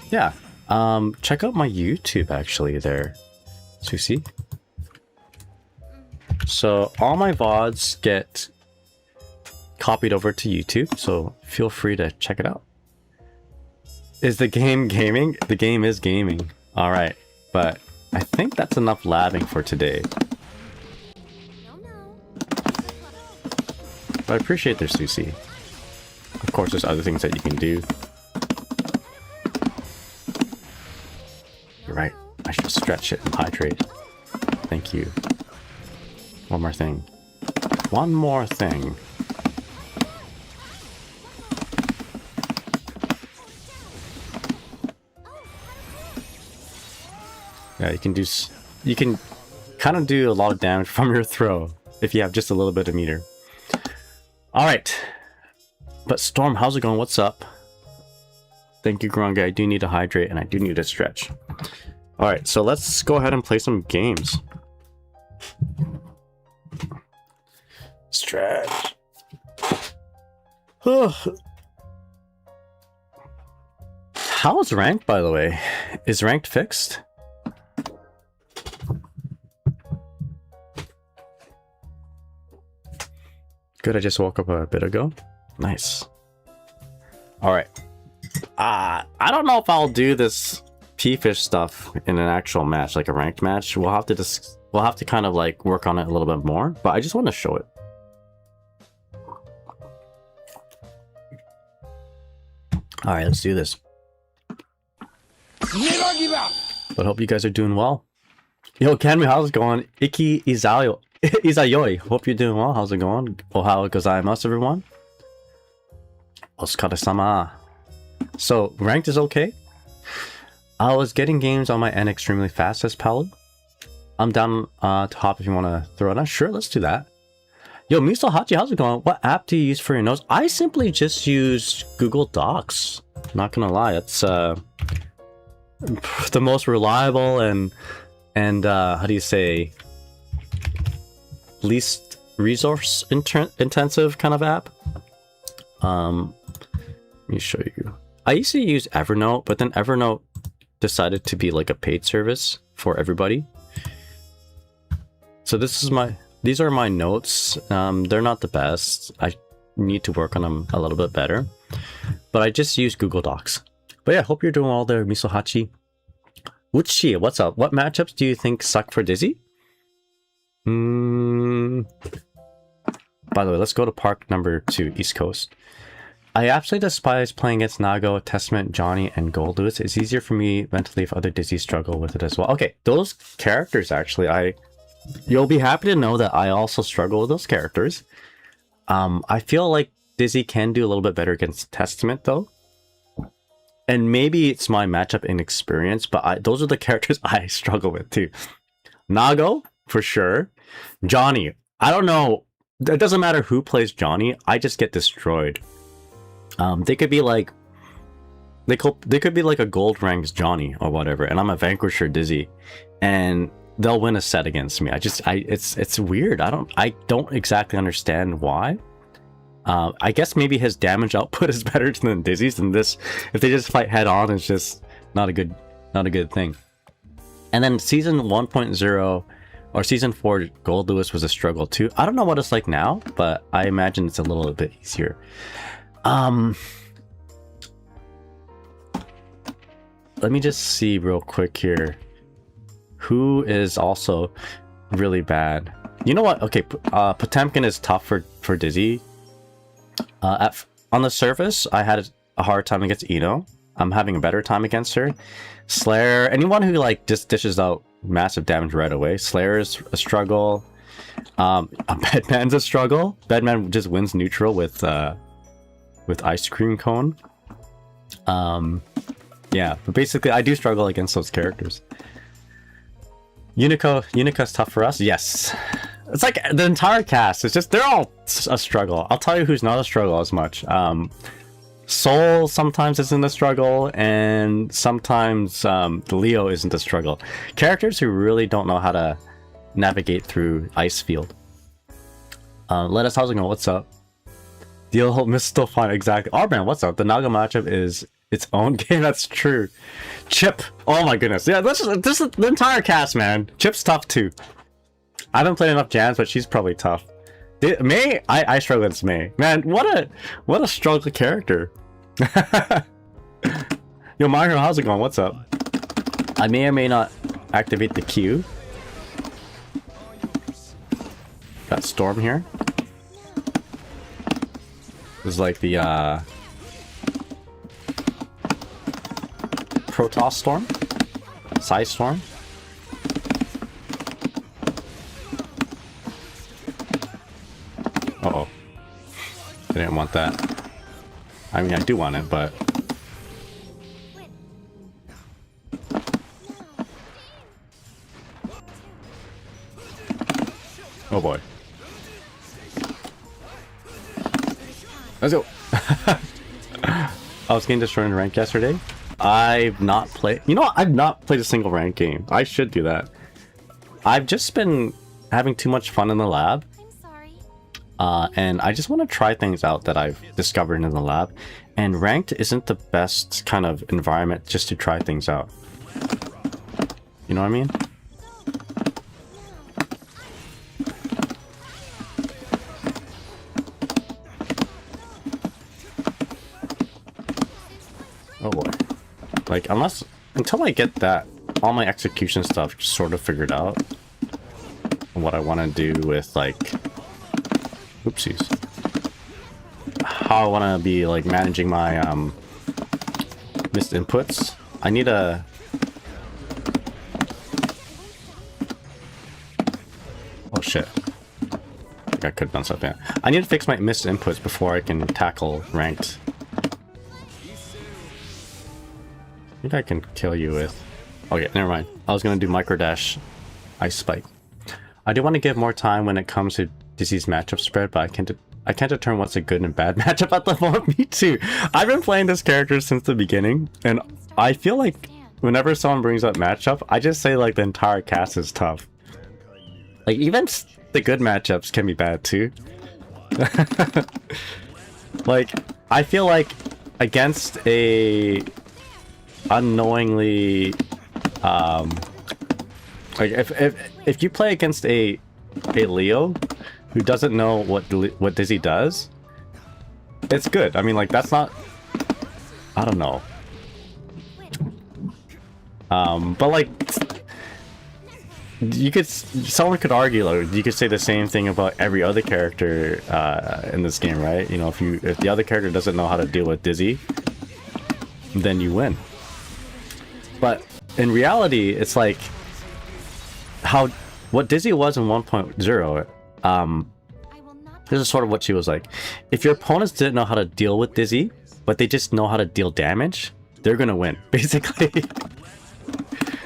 Yeah, check out my YouTube actually there, Susie. So all my VODs get copied over to YouTube, so feel free to check it out. Is the game gaming? The game is gaming. All right, but I think that's enough labbing for today. But I appreciate their Susie. Of course, there's other things that you can do. You're right. I should stretch it and hydrate. Thank you. One more thing. One more thing. Yeah, you can kind of do a lot of damage from your throw if you have just a little bit of meter. All right. But Storm, how's it going? What's up? Thank you, Grunga. I do need to hydrate and I do need to stretch. All right, so let's go ahead and play some games. Stretch. How's ranked, by the way? Is ranked fixed? Good, I just woke up a bit ago. Nice. All right. I don't know if I'll do this P-fish stuff in an actual match, like a ranked match, we'll have to kind of like work on it a little bit more, but I just want to show it. All right, let's do this. Never give up. But hope you guys are doing well. Yo, Kenmi, how's it going? Iki Izayoi. Hope you're doing well. How's it going? Ohio gozaimasu, everyone. Oskare-sama. So, ranked is okay. I was getting games on my end extremely fast, says Paolo. I'm down to hop if you want to throw it on. Sure, let's do that. Yo, Miso Hachi, how's it going? What app do you use for your notes? I simply just use Google Docs. Not gonna lie, it's the most reliable and how do you say, least resource intensive kind of app. Let me show you. I used to use Evernote, but then Evernote decided to be like a paid service for everybody. So these are my notes. They're not the best. I need to work on them a little bit better, but I just use Google Docs. But yeah, hope you're doing well there, Misohachi. Uchi, what's up? What matchups do you think suck for Dizzy? By the way, let's go to park number 2, East Coast. I absolutely despise playing against Nago, Testament, Johnny, and Gold Lewis. It's easier for me mentally if other Dizzy struggle with it as well. Okay, those characters actually, you'll be happy to know that I also struggle with those characters. I feel like Dizzy can do a little bit better against Testament though. And maybe it's my matchup inexperience, but those are the characters I struggle with too. Nago, for sure. Johnny, I don't know. It doesn't matter who plays Johnny. I just get destroyed. They could be like... They could be like a gold ranks Johnny or whatever, and I'm a Vanquisher Dizzy. And they'll win a set against me. It's weird. I don't exactly understand why. I guess maybe his damage output is better than Dizzy's, and this, if they just fight head on, it's just not a good thing. And then season 1.0 or season 4 Gold Lewis was a struggle too. I don't know what it's like now, but I imagine it's a little bit easier. Let me just see real quick here. Who is also really bad? You know what? Okay, Potemkin is tough for Dizzy. On the surface, I had a hard time against Ino. I'm having a better time against her. Slayer, anyone who like just dishes out massive damage right away. Slayer's a struggle. Bedman's a struggle. Bedman just wins neutral with ice cream cone. Yeah, but basically I do struggle against those characters. Unica's tough for us. Yes. It's like the entire cast. It's just, they're all a struggle. I'll tell you who's not a struggle as much. Soul sometimes isn't a struggle, and sometimes Leo isn't a struggle. Characters who really don't know how to navigate through Icefield. Let us, how's it going? What's up? Deal miss still fine, exactly. Arban, what's up? The Naga matchup is its own game. That's true. Chip, oh my goodness. Yeah, this is the entire cast, man. Chip's tough too. I haven't played enough jams, but she's probably tough. May, I struggle against May. Man, what a struggle character. Yo, Mario, how's it going? What's up? I may or may not activate the Q. Got Storm here. This is like the Protoss Storm, Psy Storm. Uh-oh. I didn't want that. I mean, I do want it, but... Oh boy. Let's go! I was getting destroyed in rank yesterday. I've not played... You know what? I've not played a single rank game. I should do that. I've just been having too much fun in the lab. And I just want to try things out that I've discovered in the lab. And ranked isn't the best kind of environment just to try things out. You know what I mean? Oh boy. Like, unless until I get that all my execution stuff sort of figured out, what I want to do with like, oopsies, how I want to be like managing my missed inputs. I need a oh shit, I think I could have done something. I need to fix my missed inputs before I can tackle ranked. I think I can kill you with... Okay, never mind. I was gonna do micro dash ice spike. I do want to give more time when it comes to Dizzy's matchup spread, but I can't determine what's a good and bad matchup at the moment. Me too. I've been playing this character since the beginning, and I feel like whenever someone brings up matchup, I just say like the entire cast is tough. Like even the good matchups can be bad too. Like I feel like against a unknowingly like if you play against a Leo who doesn't know what Dizzy does, it's good. I mean, like that's not, I don't know, but like someone could argue, like you could say the same thing about every other character in this game, right? You know, if the other character doesn't know how to deal with Dizzy, then you win. But in reality, it's like what Dizzy was in 1.0. This is sort of what she was like. If your opponents didn't know how to deal with Dizzy, but they just know how to deal damage, they're gonna win, basically.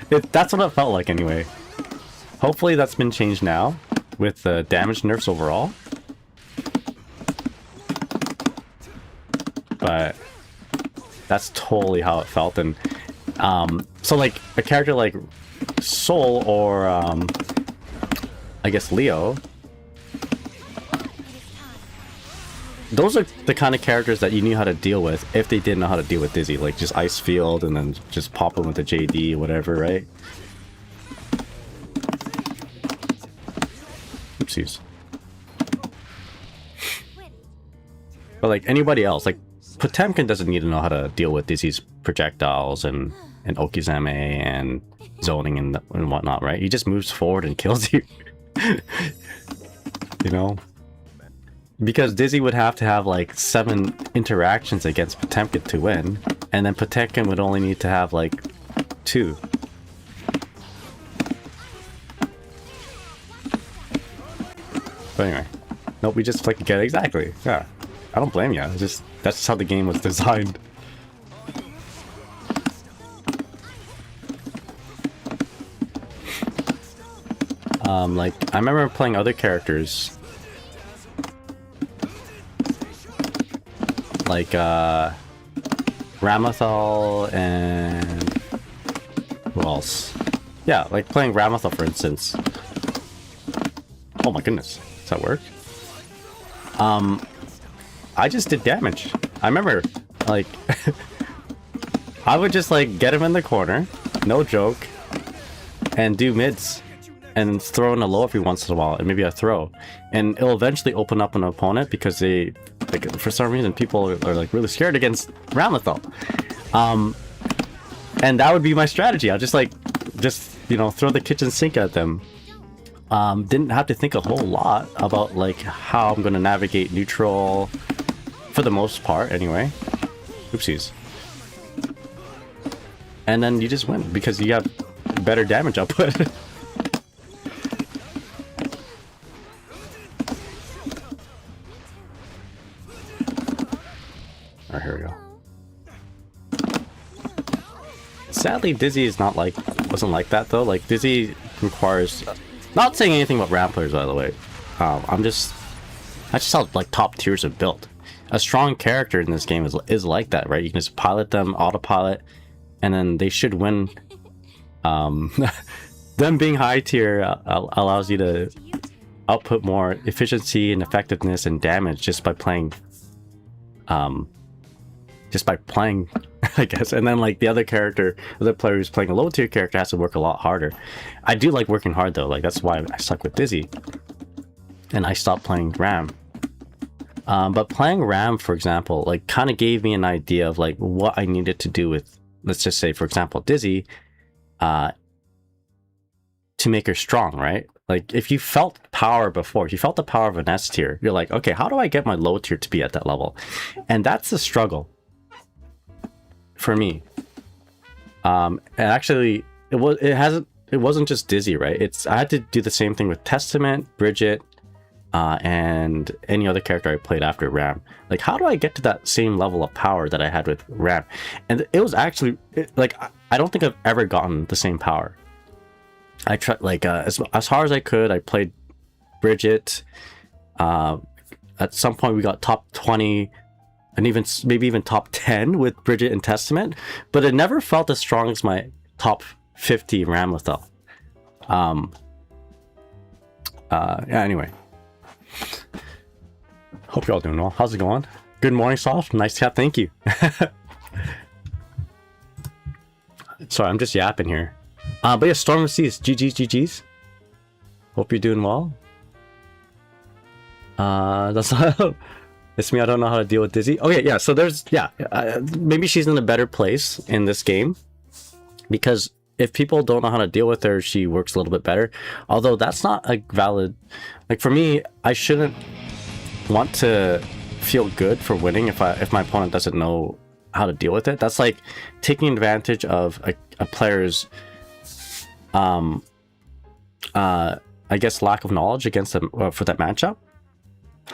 That's what it felt like anyway. Hopefully that's been changed now with the damage nerfs overall. But that's totally how it felt. And so like a character like Soul or I guess Leo, those are the kind of characters that you knew how to deal with if they didn't know how to deal with Dizzy, like just ice field and then just pop them with the JD or whatever, right? Oopsies. But like anybody else, like Potemkin doesn't need to know how to deal with Dizzy's projectiles and okizeme and zoning and whatnot, right? He just moves forward and kills you. You know? Because Dizzy would have to have like 7 interactions against Potemkin to win, and then Potemkin would only need to have like 2. But anyway, nope, we just like get exactly. Yeah, I don't blame you. It's just that's just how the game was designed. Like I remember playing other characters. Like Ramathal and who else? Yeah, like playing Ramathal for instance. Oh my goodness, does that work? I just did damage. I remember like I would just like get him in the corner, no joke, and do mids and throw in a low every once in a while and maybe a throw, and it'll eventually open up an opponent because they like for some reason people are like really scared against Ramathal. And that would be my strategy. I'll just you know throw the kitchen sink at them. Didn't have to think a whole lot about like how I'm gonna navigate neutral for the most part anyway. Oopsies. And then you just win because you have better damage output. Alright, here we go. Sadly, Dizzy is wasn't like that though. Like Dizzy requires, not saying anything about RAM players by the way. I just how like top tiers are built. A strong character in this game is like that, right? You can just pilot them, autopilot, and then they should win. Them being high tier allows you to output more efficiency and effectiveness and damage just by playing. I guess. And then like the other player who's playing a low tier character has to work a lot harder. I do like working hard though, like that's why I stuck with Dizzy and I stopped playing Ram. But playing Ram, for example, like kind of gave me an idea of like what I needed to do with let's just say, for example, Dizzy, to make her strong, right? Like, if you felt power before, if you felt the power of an S tier, you're like, okay, how do I get my low tier to be at that level? And that's the struggle for me. And actually, it wasn't just Dizzy, right? I had to do the same thing with Testament, Bridget, and any other character I played after Ram. Like, how do I get to that same level of power that I had with Ram? And it was actually like, I don't think I've ever gotten the same power. I tried, like, as hard as I could. I played Bridget. At some point we got top 20 and maybe even top 10 with Bridget and Testament, but it never felt as strong as my top 50 Ramlethal. Yeah, anyway. Hope you're all doing well. How's it going? Good morning, Soft. Nice chat. Thank you. Sorry, I'm just yapping here. But yeah, Storm of Seas. GG's. Hope you're doing well. That's it's me. I don't know how to deal with Dizzy. Okay, yeah. So there's, yeah. Maybe she's in a better place in this game, because if people don't know how to deal with her, she works a little bit better. Although that's not a valid, like, for me, I shouldn't want to feel good for winning if my opponent doesn't know how to deal with it. That's like taking advantage of a player's I guess lack of knowledge against them for that matchup.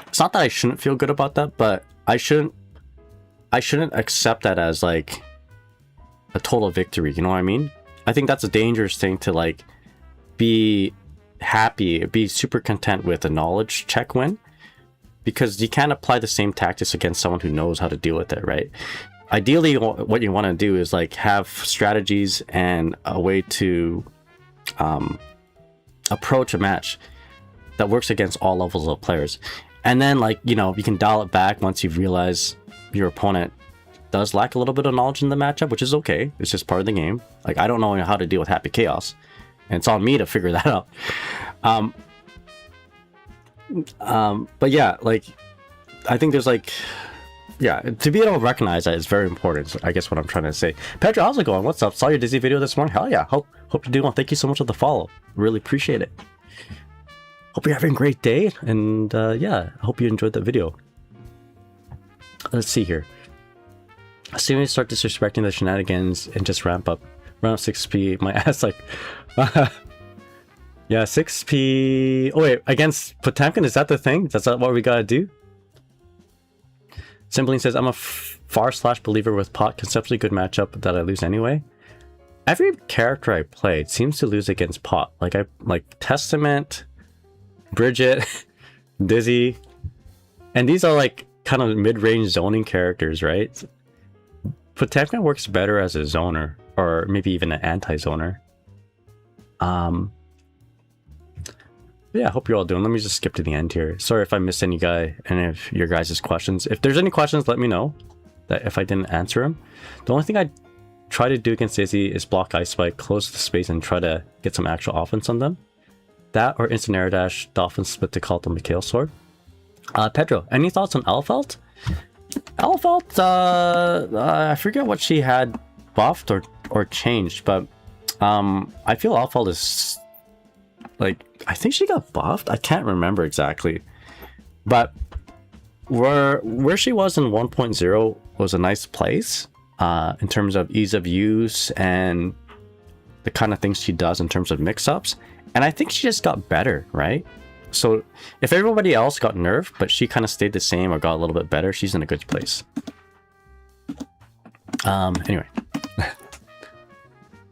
It's not that I shouldn't feel good about that, but I shouldn't accept that as like a total victory, you know what I mean? I think that's a dangerous thing to like be happy, be super content with a knowledge check win, because you can't apply the same tactics against someone who knows how to deal with it, right? Ideally, what you want to do is like have strategies and a way to approach a match that works against all levels of players. And then, like, you know, you can dial it back once you realize your opponent does lack a little bit of knowledge in the matchup, which is okay. It's just part of the game. Like, I don't know how to deal with Happy Chaos, and it's on me to figure that out. But yeah, like, I think there's like, yeah, to be able to recognize that is very important. So I guess what I'm trying to say. Pedro, how's it going? What's up? Saw your Dizzy video this morning. Hell yeah. Hope you're doing well. Thank you so much for the follow. Really appreciate it. Hope you're having a great day. And yeah, I hope you enjoyed the video. Let's see here. As soon as you start disrespecting the shenanigans and just ramp up 6p, my ass like... yeah, 6p... Oh wait, against Potemkin, is that the thing? That's not what we gotta do? Simply says, I'm a far/believer with Pot. Conceptually good matchup that I lose anyway. Every character I played seems to lose against Pot. Like Testament, Bridget, Dizzy, and these are like kind of mid-range zoning characters, right? Potemkin works better as a zoner, or maybe even an anti-zoner. Yeah, I hope you're all doing. Let me just skip to the end here. Sorry if I missed any of your guys' questions. If there's any questions, let me know. That if I didn't answer them. The only thing I try to do against Dizzy is block Ice Spike, close the space, and try to get some actual offense on them. That or instant air dash, dolphin split to call them Mikhail sword. Pedro, any thoughts on Elfelt? Elfelt, I forget what she had buffed or changed, but I feel Elfelt is like, I think she got buffed. I can't remember exactly, but where she was in 1.0 was a nice place in terms of ease of use and the kind of things she does in terms of mix-ups. And I think she just got better, right? So if everybody else got nerfed, but she kind of stayed the same or got a little bit better, she's in a good place. Anyway.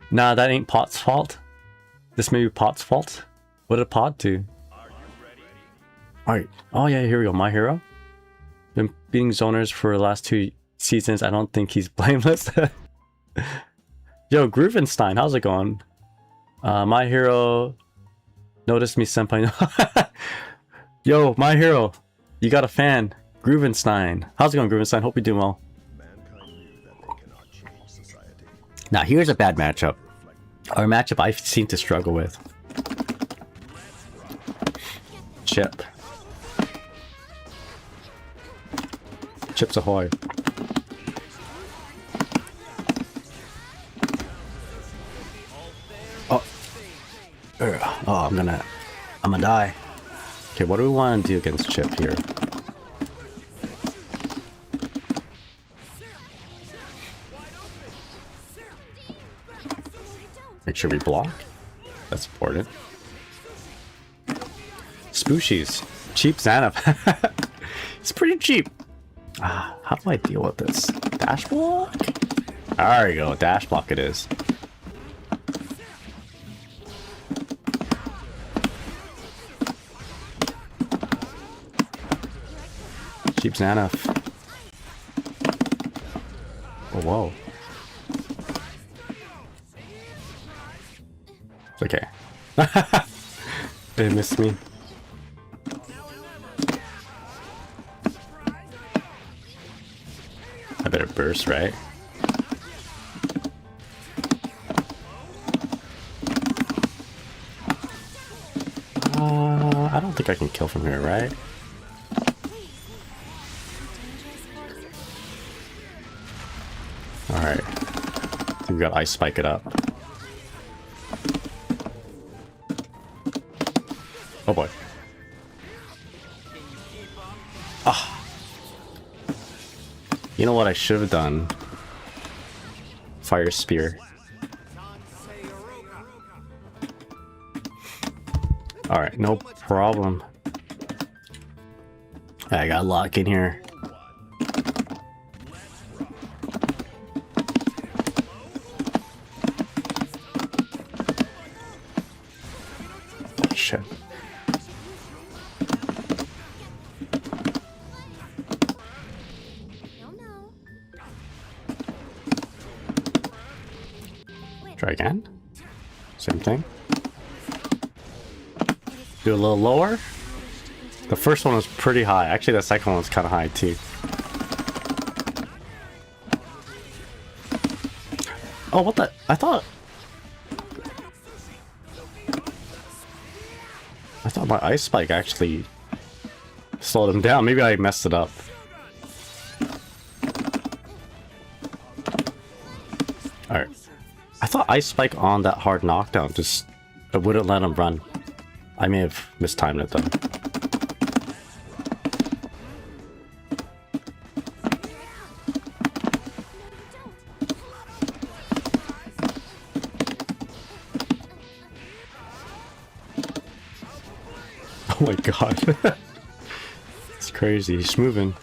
Nah, that ain't Pot's fault. This may be Pot's fault. What did Pot do? Alright. Oh yeah, here we go. My hero. Been beating zoners for the last 2 seasons. I don't think he's blameless. Yo, Groovenstein, how's it going? My hero noticed me, senpai. Yo, my hero, you got a fan. Groovenstein. How's it going, Groovenstein? Hope you're doing well. Now, here's a bad matchup. Or a matchup I seem to struggle with. Chip. Chips ahoy. Oh, I'm gonna die. Okay, what do we want to do against Chip here? Make sure we block. That's important. Spooshies. Cheap Xanath. It's pretty cheap. How do I deal with this? Dash block? There you go. Dash block it is. Cheap Xanath. Oh, whoa. It's okay. They missed me. I better burst, right? I don't think I can kill from here, right? Alright. I think we got Ice Spike it up. Oh boy. Ah. You know what I should have done? Fire Spear. Alright, no problem. I got lock in here. Oh, shit. Try again. Same thing. Do a little lower. The first one was pretty high. Actually, the second one was kind of high too. Oh, what the? I thought my Ice Spike actually slowed him down. Maybe I messed it up. Alright. I thought Ice Spike on that hard knockdown just it wouldn't let him run. I may have mistimed it though. Oh my god. It's crazy. He's moving.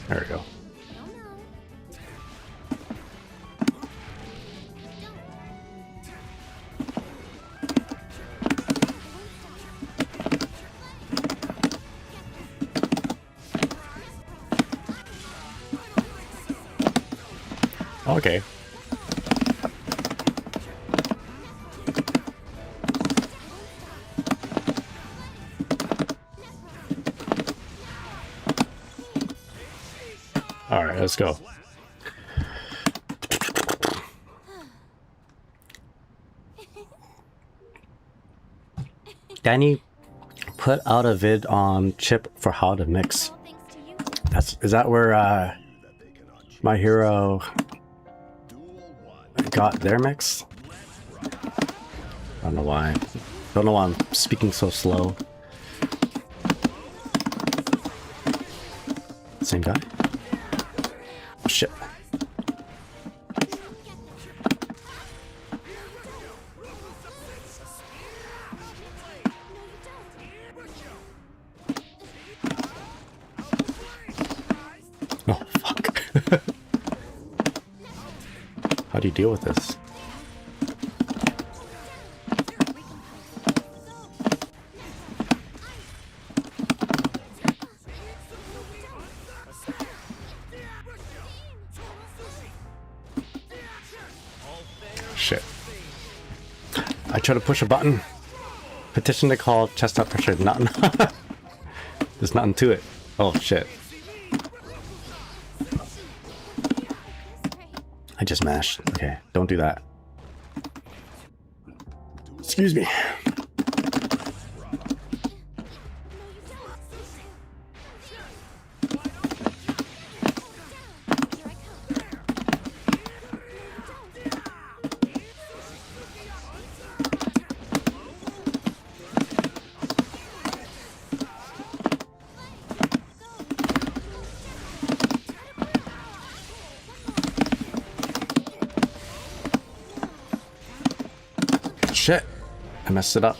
There we go. Okay. All right, let's go. Danny put out a vid on Chip for how to mix. Is that where my hero got their mix? I don't know why. Don't know why I'm speaking so slow. Same guy? Oh shit. Oh fuck. How do you deal with this? Shit. I try to push a button. Petition to call chest out pressure. Nothing. There's nothing to it. Oh shit. I just mashed. Okay, don't do that. Excuse me. shit. I messed it up.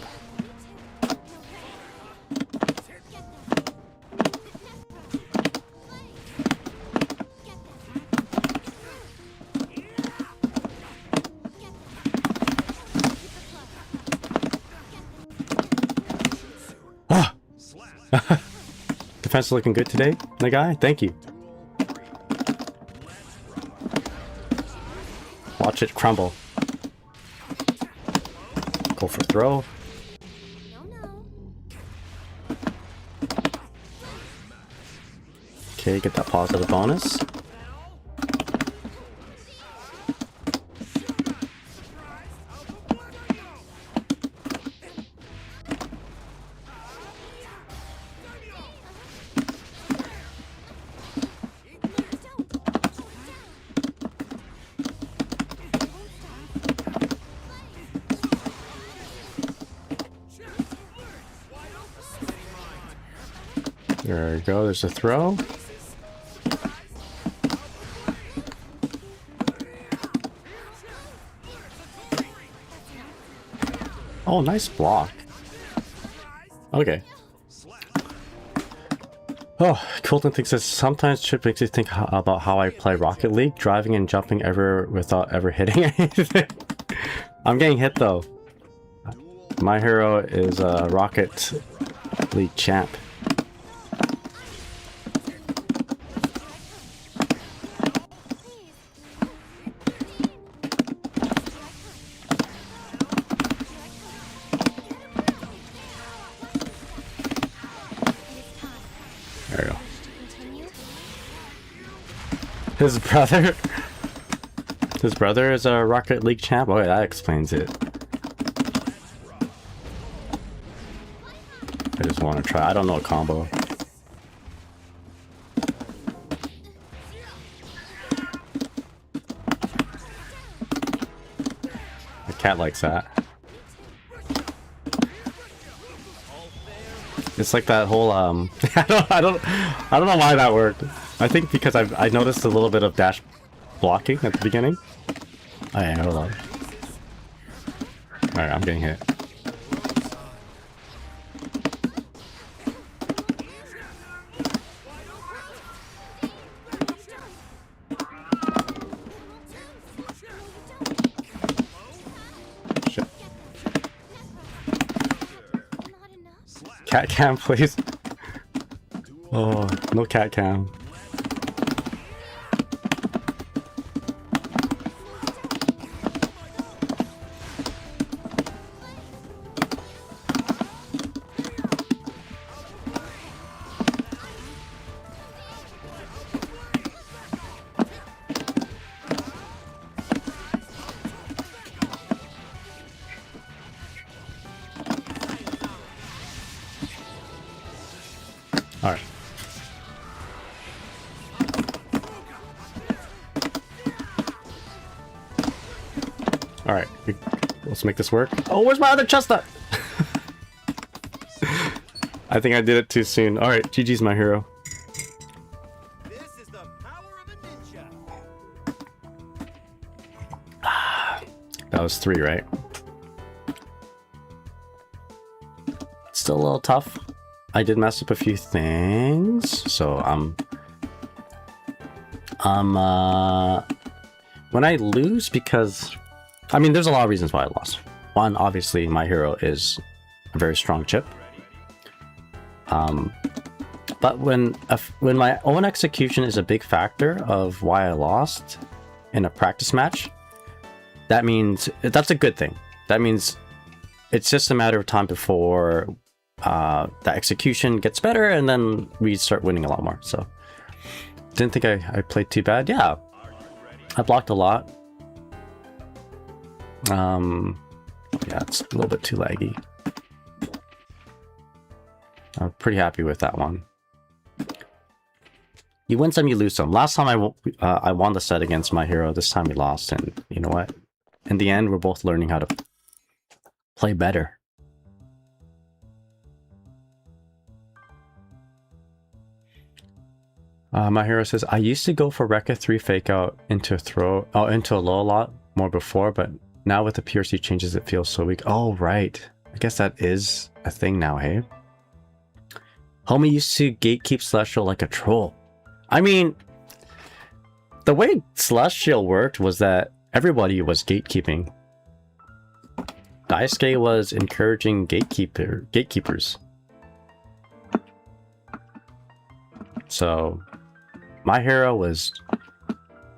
Ah! Defense looking good today, the guy. Thank you. Watch it crumble. Go for throw. Okay, get that positive bonus. There we go, there's a throw. Oh, nice block. Okay. Oh, Colton thinks that sometimes Chip makes me think about how I play Rocket League, driving and jumping ever without ever hitting anything. I'm getting hit though. My hero is a Rocket League champ. There we go. His brother is a Rocket League champ. Oh, yeah, that explains it. I just want to try. I don't know a combo. The cat likes that. It's like that whole I don't know why that worked. I think because I noticed a little bit of dash blocking at the beginning. Oh yeah, hold on. Alright, I'm getting hit. Shit. Cat cam, please. Oh, no cat cam. All right. All right. Let's make this work. Oh, where's my other chestnut? I think I did it too soon. All right, GG's my hero. This is the power of a ninja. That was 3, right? Still a little tough. I did mess up a few things, so when I lose, because I mean there's a lot of reasons why I lost. One, obviously my hero is a very strong chip. But when my own execution is a big factor of why I lost in a practice match, that means that's a good thing. That means it's just a matter of time before the execution gets better, and then we start winning a lot more. So didn't think I played too bad. Yeah, I blocked a lot. Yeah, it's a little bit too laggy. I'm pretty happy with that one. You win some, you lose some. Last time I won the set against my hero. This time we lost, and you know what? In the end, we're both learning how to play better. My hero says, I used to go for Rekka 3 fake out into a throw, into a low a lot more before, but Now with the PRC changes, it feels so weak. Oh, right. I guess that is a thing now, hey? Homie used to gatekeep Celestial like a troll. I mean, the way Celestial worked was that everybody was gatekeeping. Daisuke was encouraging gatekeepers. So, my hero was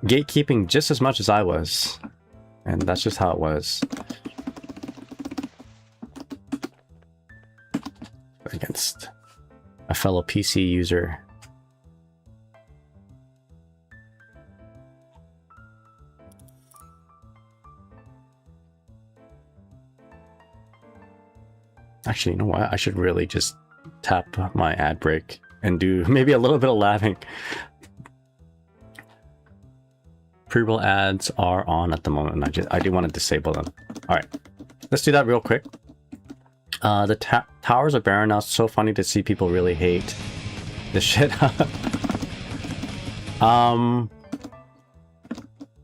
gatekeeping just as much as I was. And that's just how it was. Against a fellow PC user. Actually, you know what? I should really just tap my ad break and do maybe a little bit of laughing. Pre-roll ads are on at the moment, and I do want to disable them. All right, let's do that real quick. The towers are barren now. It's so funny to see people really hate this shit.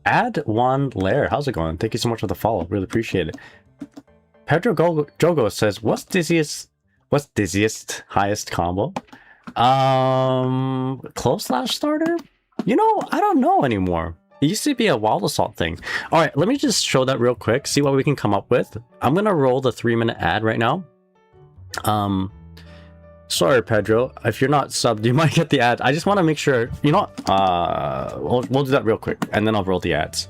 Add one layer. How's it going? Thank you so much for the follow. Really appreciate it. Pedro Jogo says, what's dizziest highest combo? Close slash starter? You know, I don't know anymore. It used to be a wild assault thing. All right, let me just show that real quick. See what we can come up with. I'm gonna roll the 3-minute ad right now. Sorry, Pedro. If you're not subbed, you might get the ad. I just want to make sure. You know what? We'll do that real quick, and then I'll roll the ads.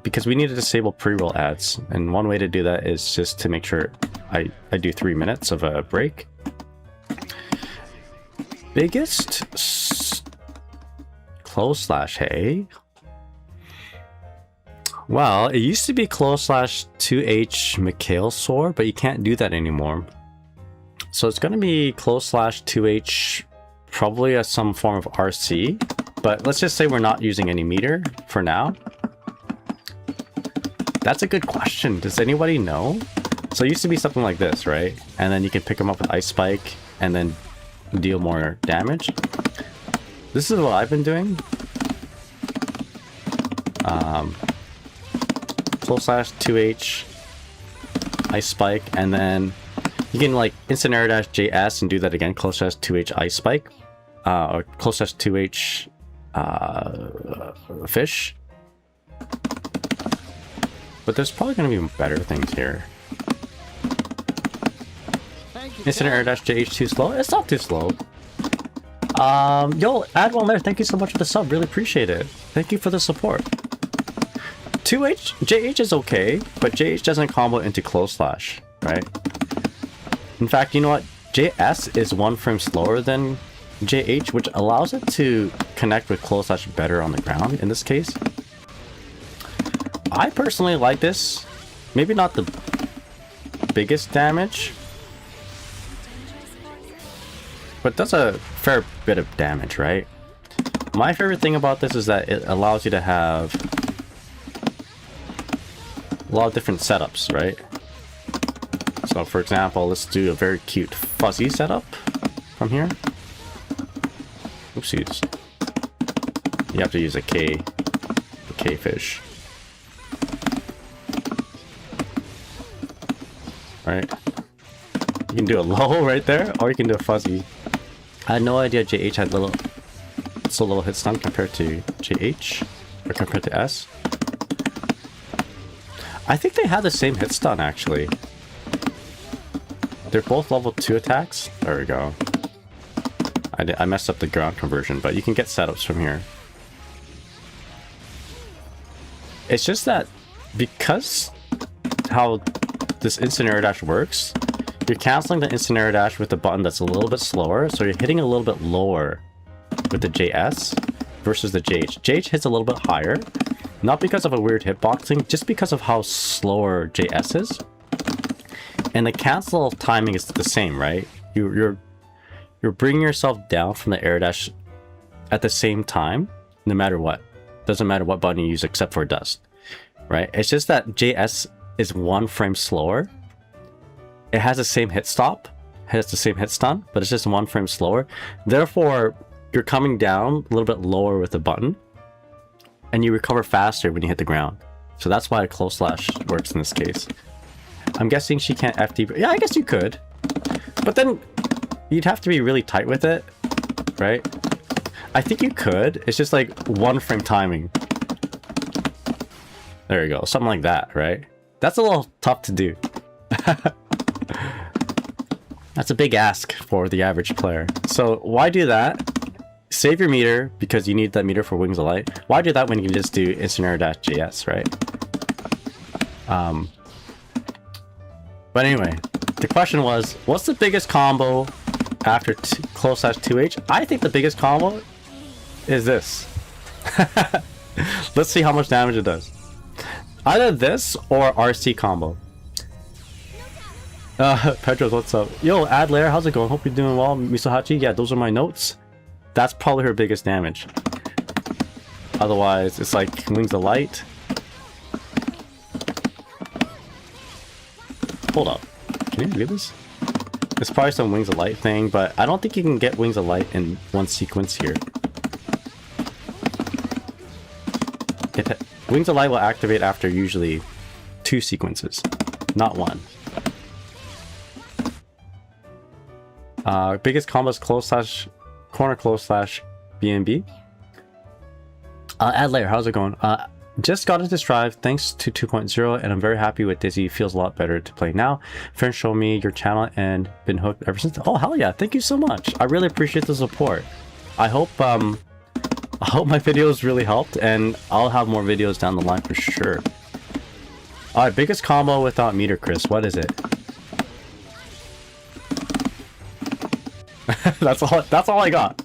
Because we need to disable pre-roll ads, and one way to do that is just to make sure I do 3 minutes of a break. Biggest close slash hey. Well, it used to be close slash 2H Mikhail Soar, but you can't do that anymore. So it's going to be close slash 2H, probably as some form of RC, but let's just say we're not using any meter for now. That's a good question. Does anybody know? So it used to be something like this, right? And then you can pick them up with Ice Spike and then deal more damage. This is what I've been doing. Close slash 2H Ice Spike, and then you can like instant air dash JS and do that again. Close slash 2H Ice Spike, or close slash 2H Fish. But there's probably going to be better things here. Instant air dash JH too slow? It's not too slow. Yo, add one there. Thank you so much for the sub. Really appreciate it. Thank you for the support. 2H, JH is okay, but JH doesn't combo into close slash, right? In fact, you know what? JS is 1 frame slower than JH, which allows it to connect with close slash better on the ground in this case. I personally like this. Maybe not the biggest damage, but does a fair bit of damage, right? My favorite thing about this is that it allows you to have a lot of different setups, right? So for example, let's do a very cute fuzzy setup from here. Oopsies. You have to use a K fish. Right? You can do a low right there, or you can do a fuzzy. I had no idea JH had so little hit stun compared to JH, or compared to S. I think they had the same hit stun actually. They're both level 2 attacks. There we go. I messed up the ground conversion, but you can get setups from here. It's just that because how this instant air dash works, you're canceling the instant air dash with a button that's a little bit slower, so you're hitting a little bit lower with the JS versus the JH. JH hits a little bit higher, not because of a weird hitboxing, just because of how slower JS is. And the cancel timing is the same, right? You're bringing yourself down from the air dash at the same time, no matter what. Doesn't matter what button you use except for dust, right? It's just that JS is 1 frame slower. It has the same hit stop, has the same hit stun, but it's just 1 frame slower. Therefore, you're coming down a little bit lower with the button, and you recover faster when you hit the ground. So that's why a close slash works in this case. I'm guessing she can't FD. Yeah, I guess you could. But then you'd have to be really tight with it, right? I think you could. It's just like 1 frame timing. There you go. Something like that, right? That's a little tough to do. That's a big ask for the average player. So why do that? Save your meter because you need that meter for Wings of Light. Why do that when you can just do instant-error-js, right? But anyway, the question was, what's the biggest combo after close slash 2H? I think the biggest combo is this. Let's see how much damage it does. Either this or RC combo. Petros, what's up? Yo, Adlair, how's it going? Hope you're doing well. Misohachi, yeah, those are my notes. That's probably her biggest damage. Otherwise, it's like Wings of Light. Hold up. Can you do this? It's probably some Wings of Light thing, but I don't think you can get Wings of Light in one sequence here. Wings of Light will activate after usually 2 sequences, not 1. Biggest combos close slash corner close slash BNB. Adlayer, how's it going? Just got into Strive thanks to 2.0 and I'm very happy with Dizzy. Feels a lot better to play now. Friends show me your channel and been hooked ever since. Oh hell yeah, thank you so much. I really appreciate the support. I hope my videos really helped and I'll have more videos down the line for sure. Alright, biggest combo without meter, Chris. What is it? That's all I got.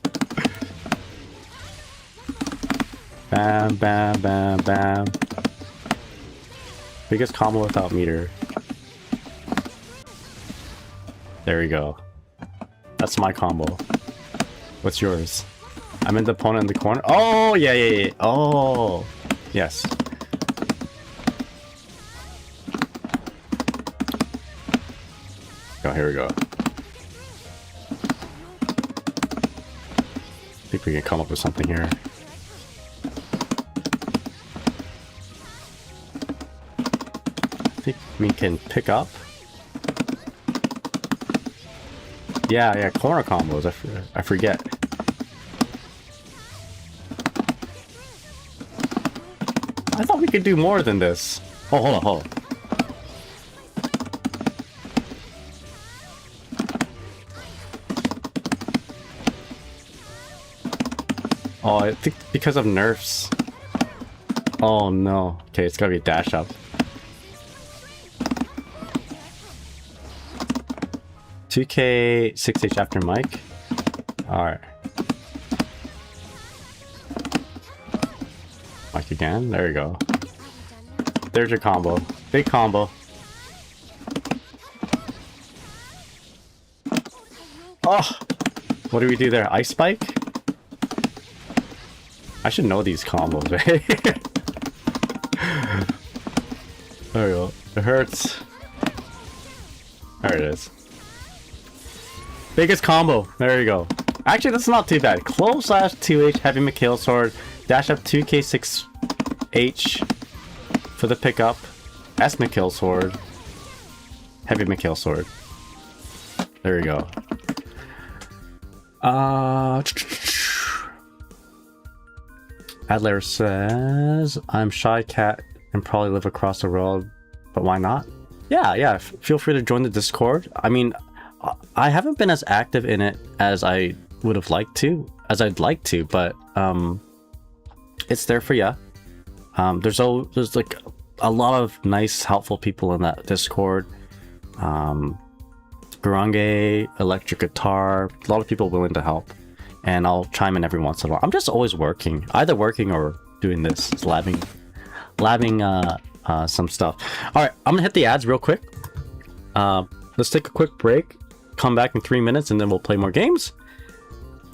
Bam, bam, bam, bam. Biggest combo without meter. There we go. That's my combo. What's yours? I'm in the opponent in the corner. Oh, yeah. Oh, yes. Oh, here we go. I think we can come up with something here. I think we can pick up. Yeah, corner combos. I forget. I thought we could do more than this. Oh, hold on. Oh, I think because of nerfs. Oh no. Okay, it's gotta be a dash up. 2K 6H after Mike. Alright. Mike again. There you go. There's your combo. Big combo. Oh! What do we do there? Ice Spike? I should know these combos, right? There we go. It hurts. There it is. Biggest combo. There you go. Actually, that's not too bad. Close slash 2H heavy McHale sword. Dash up 2K6H for the pickup. S McHale sword. Heavy McHale sword. There we go. Adler says, I'm shy cat and probably live across the world, but why not? Yeah, feel free to join the Discord. I mean, I haven't been as active in it as I would have liked to, but it's there for ya. There's like a lot of nice, helpful people in that Discord. Garange, electric guitar, a lot of people willing to help. And I'll chime in every once in a while. I'm just always working, either working or doing this, labbing some stuff. All right, I'm gonna hit the ads real quick. Let's take a quick break, come back in 3 minutes, and then we'll play more games.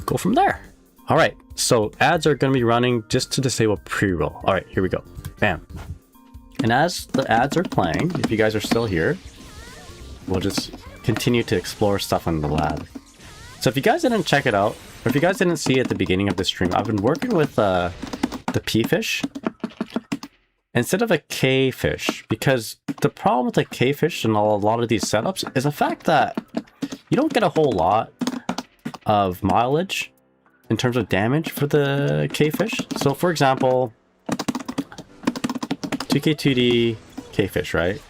Go from there. All right, so ads are gonna be running just to disable pre-roll. All right, here we go. Bam. And as the ads are playing, if you guys are still here, we'll just continue to explore stuff in the lab. So if you guys didn't check it out, or if you guys didn't see at the beginning of the stream, I've been working with the P-Fish. instead of a K fish, because the problem with the K fish and a lot of these setups is the fact that you don't get a whole lot of mileage in terms of damage for the K fish. So for example, 2K2D K fish, right?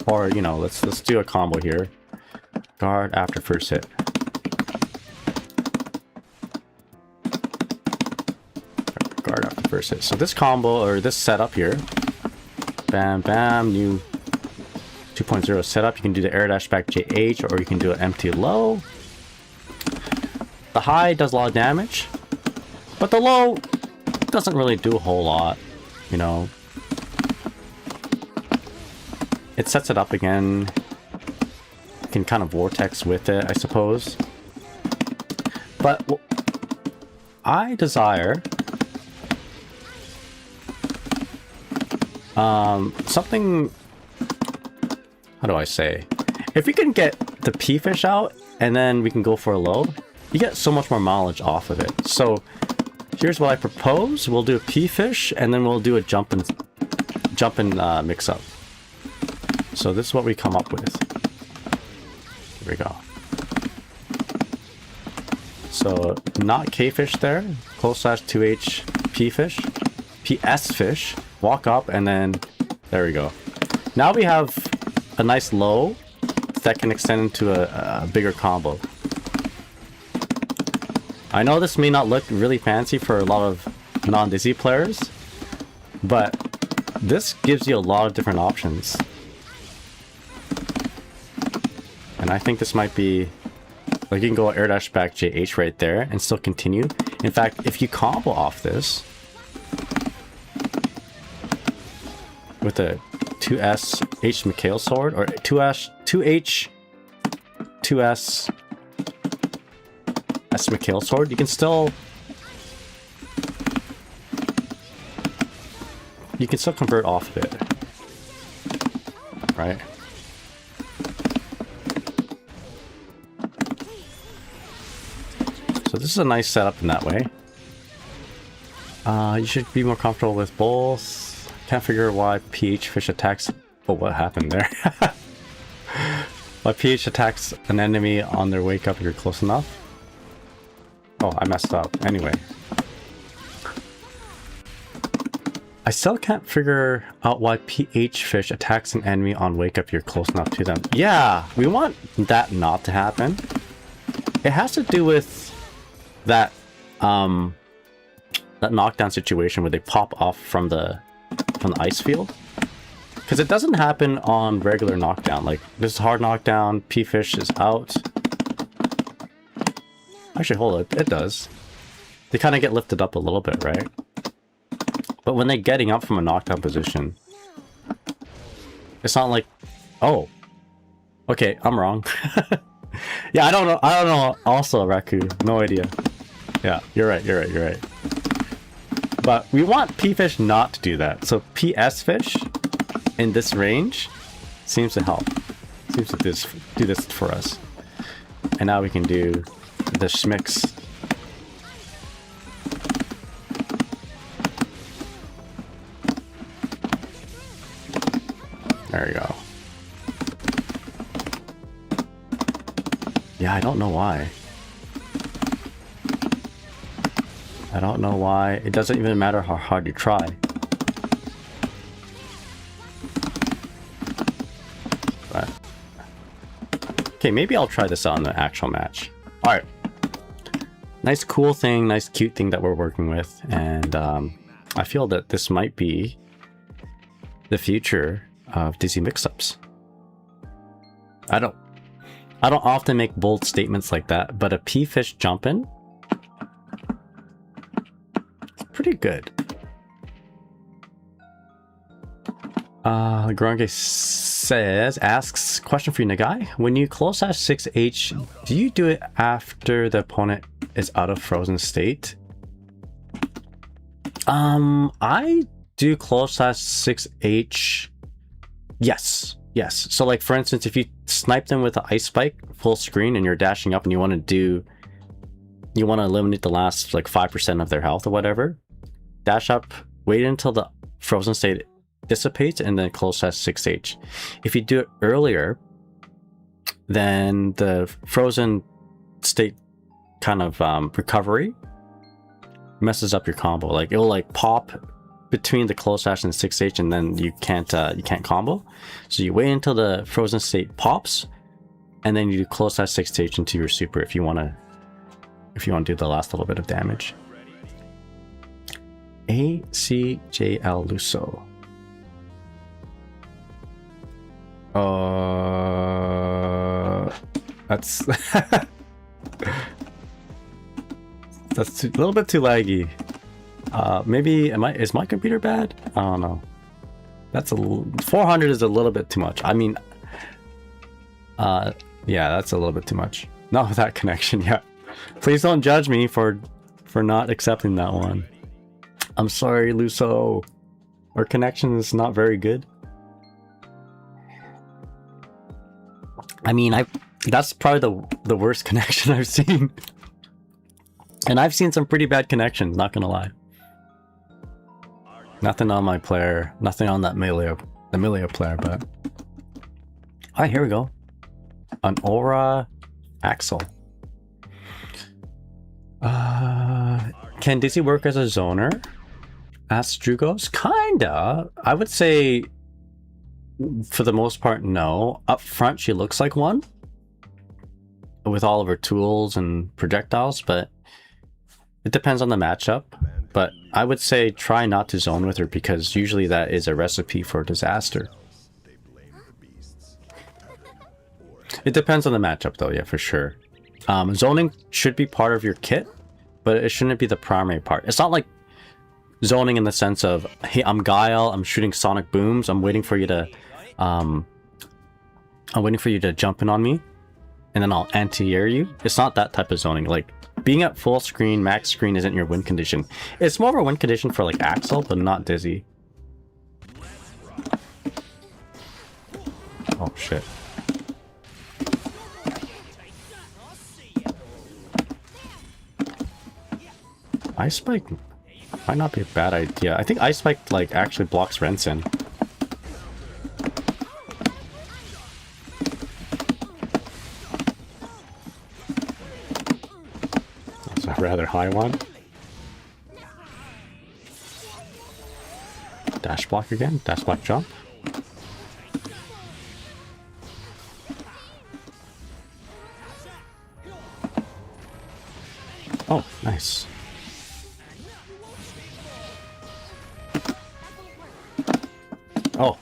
Or you know, let's do a combo here. Guard after first hit. Guard after first hit. So this combo or this setup here, bam bam, new 2.0 setup. You can do the air dash back JH, or you can do an empty low. The high does a lot of damage, but the low doesn't really do a whole lot, you know. It sets it up again. You can kind of vortex with it, I suppose. But I desire something, how do I say? If we can get the P fish out and then we can go for a low, you get so much more mileage off of it. So here's what I propose. We'll do a P fish and then we'll do a jump and mix up. So this is what we come up with. Here we go. So not K fish there, close slash 2H P fish, PS fish, walk up, and then there we go. Now we have a nice low that can extend into a bigger combo. I know this may not look really fancy for a lot of non-Dizzy players, but this gives you a lot of different options. And I think this might be, like, you can go air dash back JH right there and still continue. In fact, if you combo off this with a 2S H Mikhail sword, or 2H 2S S Mikhail sword, you can still convert off of it, right? So this is a nice setup in that way. You should be more comfortable with both. Can't figure why PH fish attacks. Oh, what happened there? Why PH attacks an enemy on their wake up if you're close enough? Oh, I messed up. Anyway. I still can't figure out why PH fish attacks an enemy on wake up if you're close enough to them. Yeah, we want that not to happen. It has to do with that that knockdown situation where they pop off from the ice field, because it doesn't happen on regular knockdown. Like this is hard knockdown, P fish is out. Actually, hold it, it does. They kind of get lifted up a little bit, right? But when they're getting up from a knockdown position, it's not like, oh, okay, I'm wrong. Yeah, I don't know. Also, Raku, no idea. Yeah, you're right. But we want P fish not to do that. So PS fish in this range seems to help. Seems to do this for us. And now we can do the schmicks. There we go. Yeah, I don't know why. I don't know why. It doesn't even matter how hard you try. But okay, maybe I'll try this out in the actual match. Alright. Nice cool thing, nice cute thing that we're working with, and I feel that this might be the future of Dizzy mix-ups. I don't often make bold statements like that, but a P-fish jumpin', it's pretty good. Gronge asks, question for you, Nagai. When you close slash 6H, do you do it after the opponent is out of frozen state? I do close slash 6H. Yes. So like for instance, if you snipe them with an ice spike full screen and you're dashing up and you want to eliminate the last like 5% of their health or whatever, dash up, wait until the frozen state dissipates and then close at 6H. If you do it earlier, then the frozen state kind of recovery messes up your combo. Like it'll like pop between the close hash and 6H, and then you can't combo. So you wait until the frozen state pops, and then you do close hash 6H into your super if you want to do the last little bit of damage. ACJL Luso. That's that's a little bit too laggy. Maybe is my computer bad? I don't know. That's 400 is a little bit too much. I mean, yeah, that's a little bit too much. Not with that connection. Yeah, please don't judge me for not accepting that one. I'm sorry, Luso. Our connection is not very good. I mean, that's probably the worst connection I've seen. And I've seen some pretty bad connections, not gonna lie. Nothing on my player, nothing on that melee player, but... Alright, here we go. An Aura Axel. Can Dizzy work as a zoner? Asked Drugos. Kinda. I would say, for the most part, no. Up front, she looks like one. With all of her tools and projectiles, but... It depends on the matchup, but I would say try not to zone with her because usually that is a recipe for disaster. It depends on the matchup though, yeah, for sure. Zoning should be part of your kit, but it shouldn't be the primary part. It's not like zoning in the sense of, hey, I'm Guile, I'm shooting sonic booms, I'm waiting for you to jump in on me, and then I'll anti-air you. It's not that type of zoning. Like, being at full screen, max screen isn't your win condition. It's more of a win condition for like Axel, but not Dizzy. Oh shit. Ice Spike might not be a bad idea. I think Ice Spike like actually blocks Rensen. Rather high one. Dash block again. Dash block jump. Oh, nice. Oh.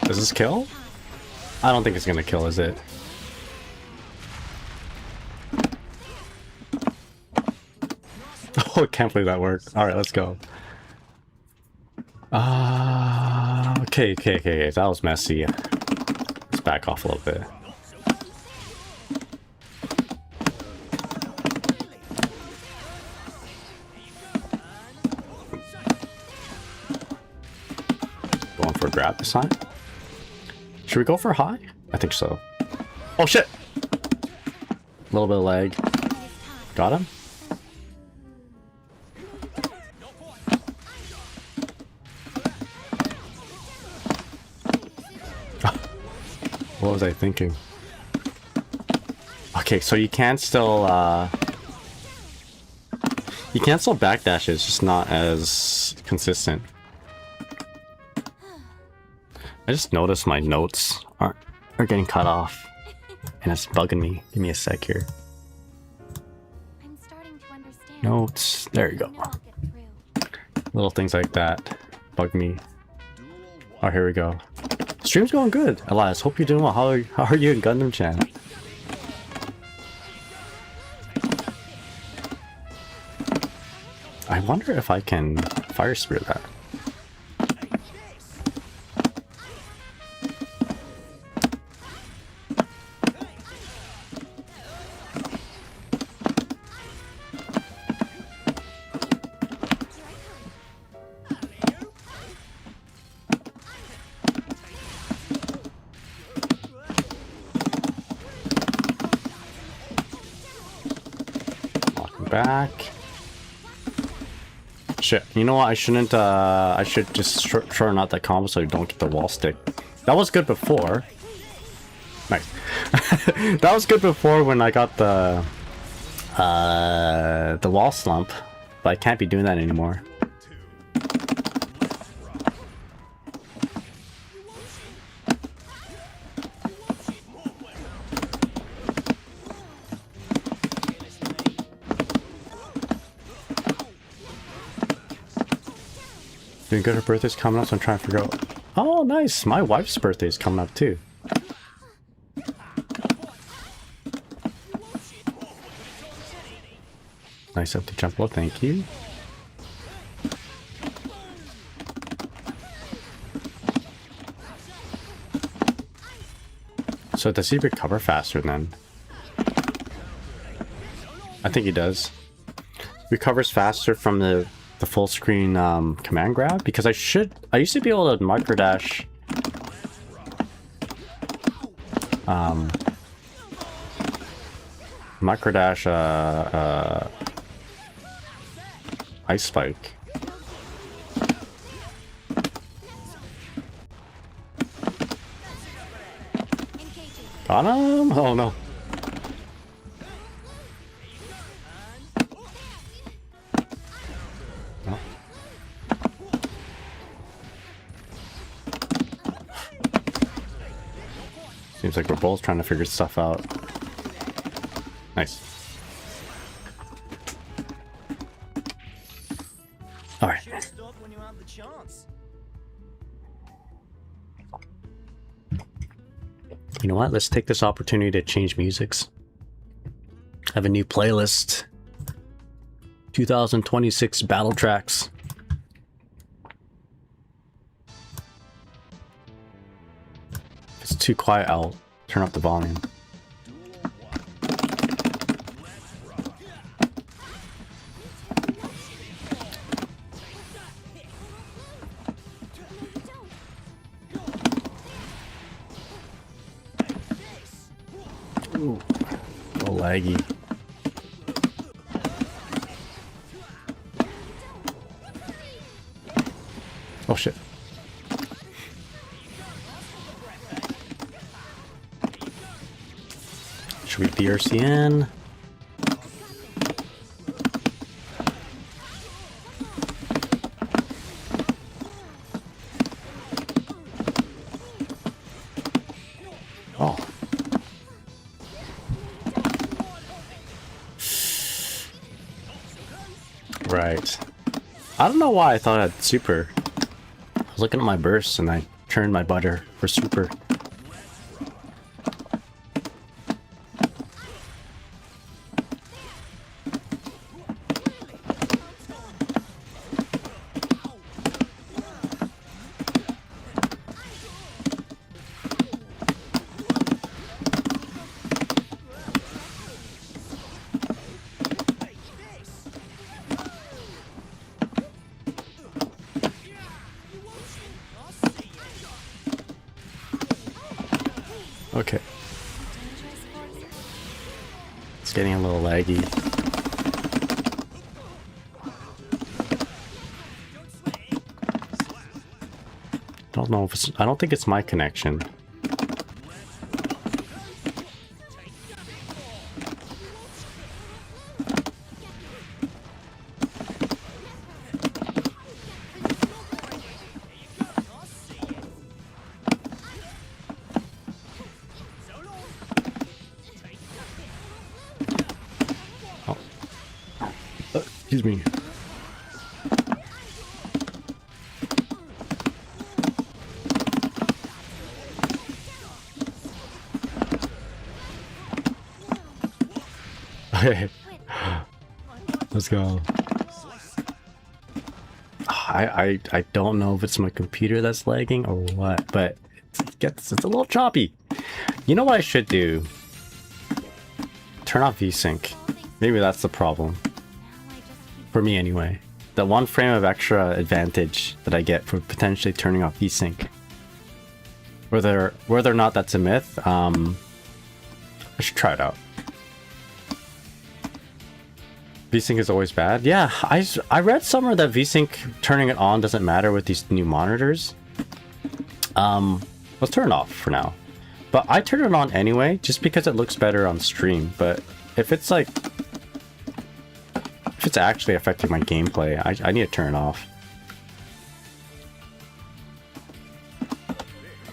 Does this kill? I don't think it's gonna kill, is it? Oh, I can't believe that worked. Alright, let's go. Okay. That was messy. Let's back off a little bit. Going for a grab this time. Should we go for high? I think so. Oh shit! A little bit of lag. Got him? What was I thinking? Okay, so you can still backdash it, it's just not as consistent. I just noticed my notes are getting cut off, and it's bugging me. Give me a sec here. I'm starting to understand. Notes. There you go. Little things like that bug me. Oh, here we go. Stream's going good, Elias. Hope you're doing well. How are you in Gundam Chan? I wonder if I can fire spear that. back. Shit, you know what? I shouldn't, I should just shorten out that combo so you don't get the wall stick. That was good before. Nice. That was good before when I got the wall slump, but I can't be doing that anymore. Doing good, her birthday's coming up, so I'm trying to figure out. Oh, nice! My wife's birthday's coming up too. Nice empty jump low, thank you. So does he recover faster then? I think he does. Recovers faster from the full screen command grab, because I used to be able to micro dash ice spike. Got him? Oh no. Seems like we're both trying to figure stuff out. Nice. Alright. You know what? Let's take this opportunity to change musics. I have a new playlist. 2026 battle tracks. If it's too quiet, I'll turn up the volume. Ooh, a little laggy. Oh shit. Should we DRCN? Oh. Right. I don't know why I thought I had super. I was looking at my bursts and I turned my butter for super. Okay. It's getting a little laggy. Don't know if it's, I don't think it's my connection. Excuse me. Okay. Let's go. I don't know if it's my computer that's lagging or what, but it's a little choppy. You know what I should do? Turn off VSync. Maybe that's the problem. For me anyway. The one frame of extra advantage that I get for potentially turning off VSync. Whether or not that's a myth, I should try it out. VSync is always bad. Yeah, I read somewhere that VSync turning it on doesn't matter with these new monitors. Let's turn it off for now. But I turn it on anyway, just because it looks better on stream. But if it's like, if it's actually affecting my gameplay, I need to turn it off.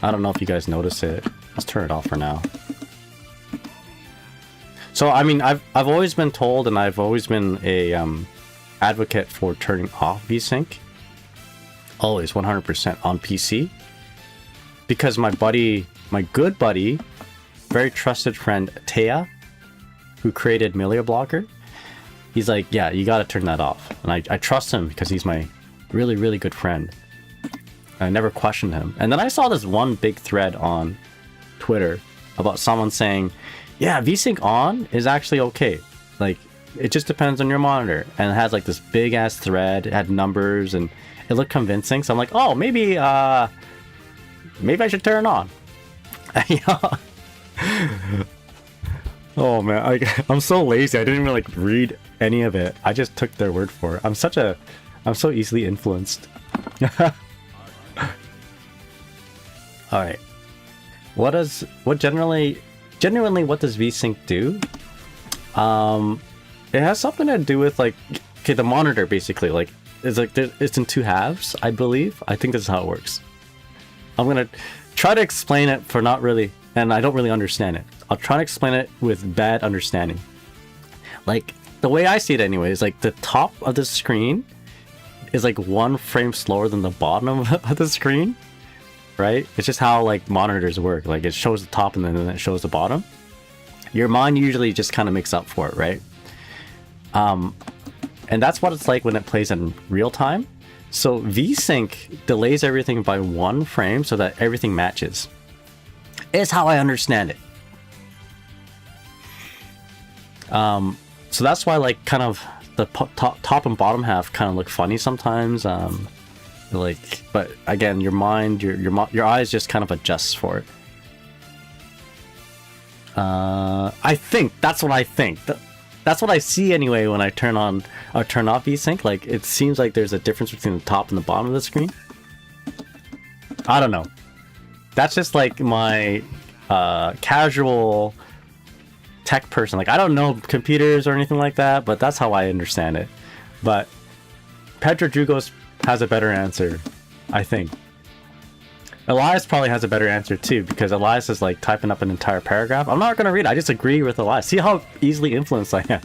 I don't know if you guys notice it. Let's turn it off for now. So I mean, I've always been told, and I've always been a advocate for turning off VSync. Always 100% on PC. Because my buddy, my good buddy, very trusted friend Taya, who created Milia Blocker, he's like, yeah, you gotta turn that off. And I trust him because he's my really, really good friend. I never questioned him. And then I saw this one big thread on Twitter about someone saying, yeah, VSync on is actually okay. Like, it just depends on your monitor. And it has like this big ass thread, it had numbers, and it looked convincing. So I'm like, oh, maybe I should turn it on. Oh man, I'm so lazy. I didn't even like read any of it. I just took their word for it. I'm so easily influenced. All right. Genuinely, what does VSync do? It has something to do with like, okay, the monitor basically, like, it's in two halves, I believe. I think this is how it works. I'm gonna try to explain it for not really, and I don't really understand it. I'll try to explain it with bad understanding. Like, the way I see it anyway is like the top of the screen is like one frame slower than the bottom of the screen. Right? It's just how like monitors work. Like, it shows the top and then it shows the bottom. Your mind usually just kind of makes up for it, right? And that's what it's like when it plays in real time. So VSync delays everything by one frame so that everything matches. Is how I understand it. So that's why like kind of the top and bottom half kind of look funny sometimes. Like, but again, your mind, your eyes just kind of adjusts for it. I think that's what I think. That's what I see anyway when I turn on or turn off VSync. Like, it seems like there's a difference between the top and the bottom of the screen. I don't know. That's just like my casual tech person. Like, I don't know computers or anything like that, but that's how I understand it. But Pedro Drugos has a better answer, I think. Elias probably has a better answer too, because Elias is like typing up an entire paragraph. I'm not going to read it. I just agree with Elias. See how easily influenced I am.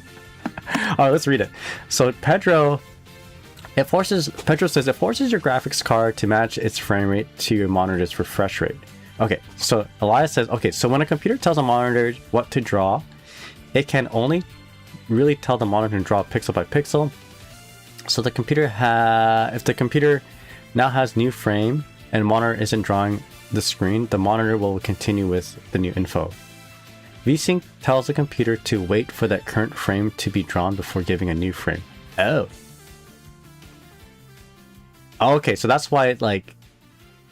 Alright, let's read it. So Pedro says it forces your graphics card to match its frame rate to your monitor's refresh rate. Okay, so Elias says, okay, so when a computer tells a monitor what to draw, it can only really tell the monitor to draw pixel by pixel. So the computer if the computer now has new frame and monitor isn't drawing the screen, the monitor will continue with the new info. VSync tells the computer to wait for that current frame to be drawn before giving a new frame. Oh. Okay, so that's why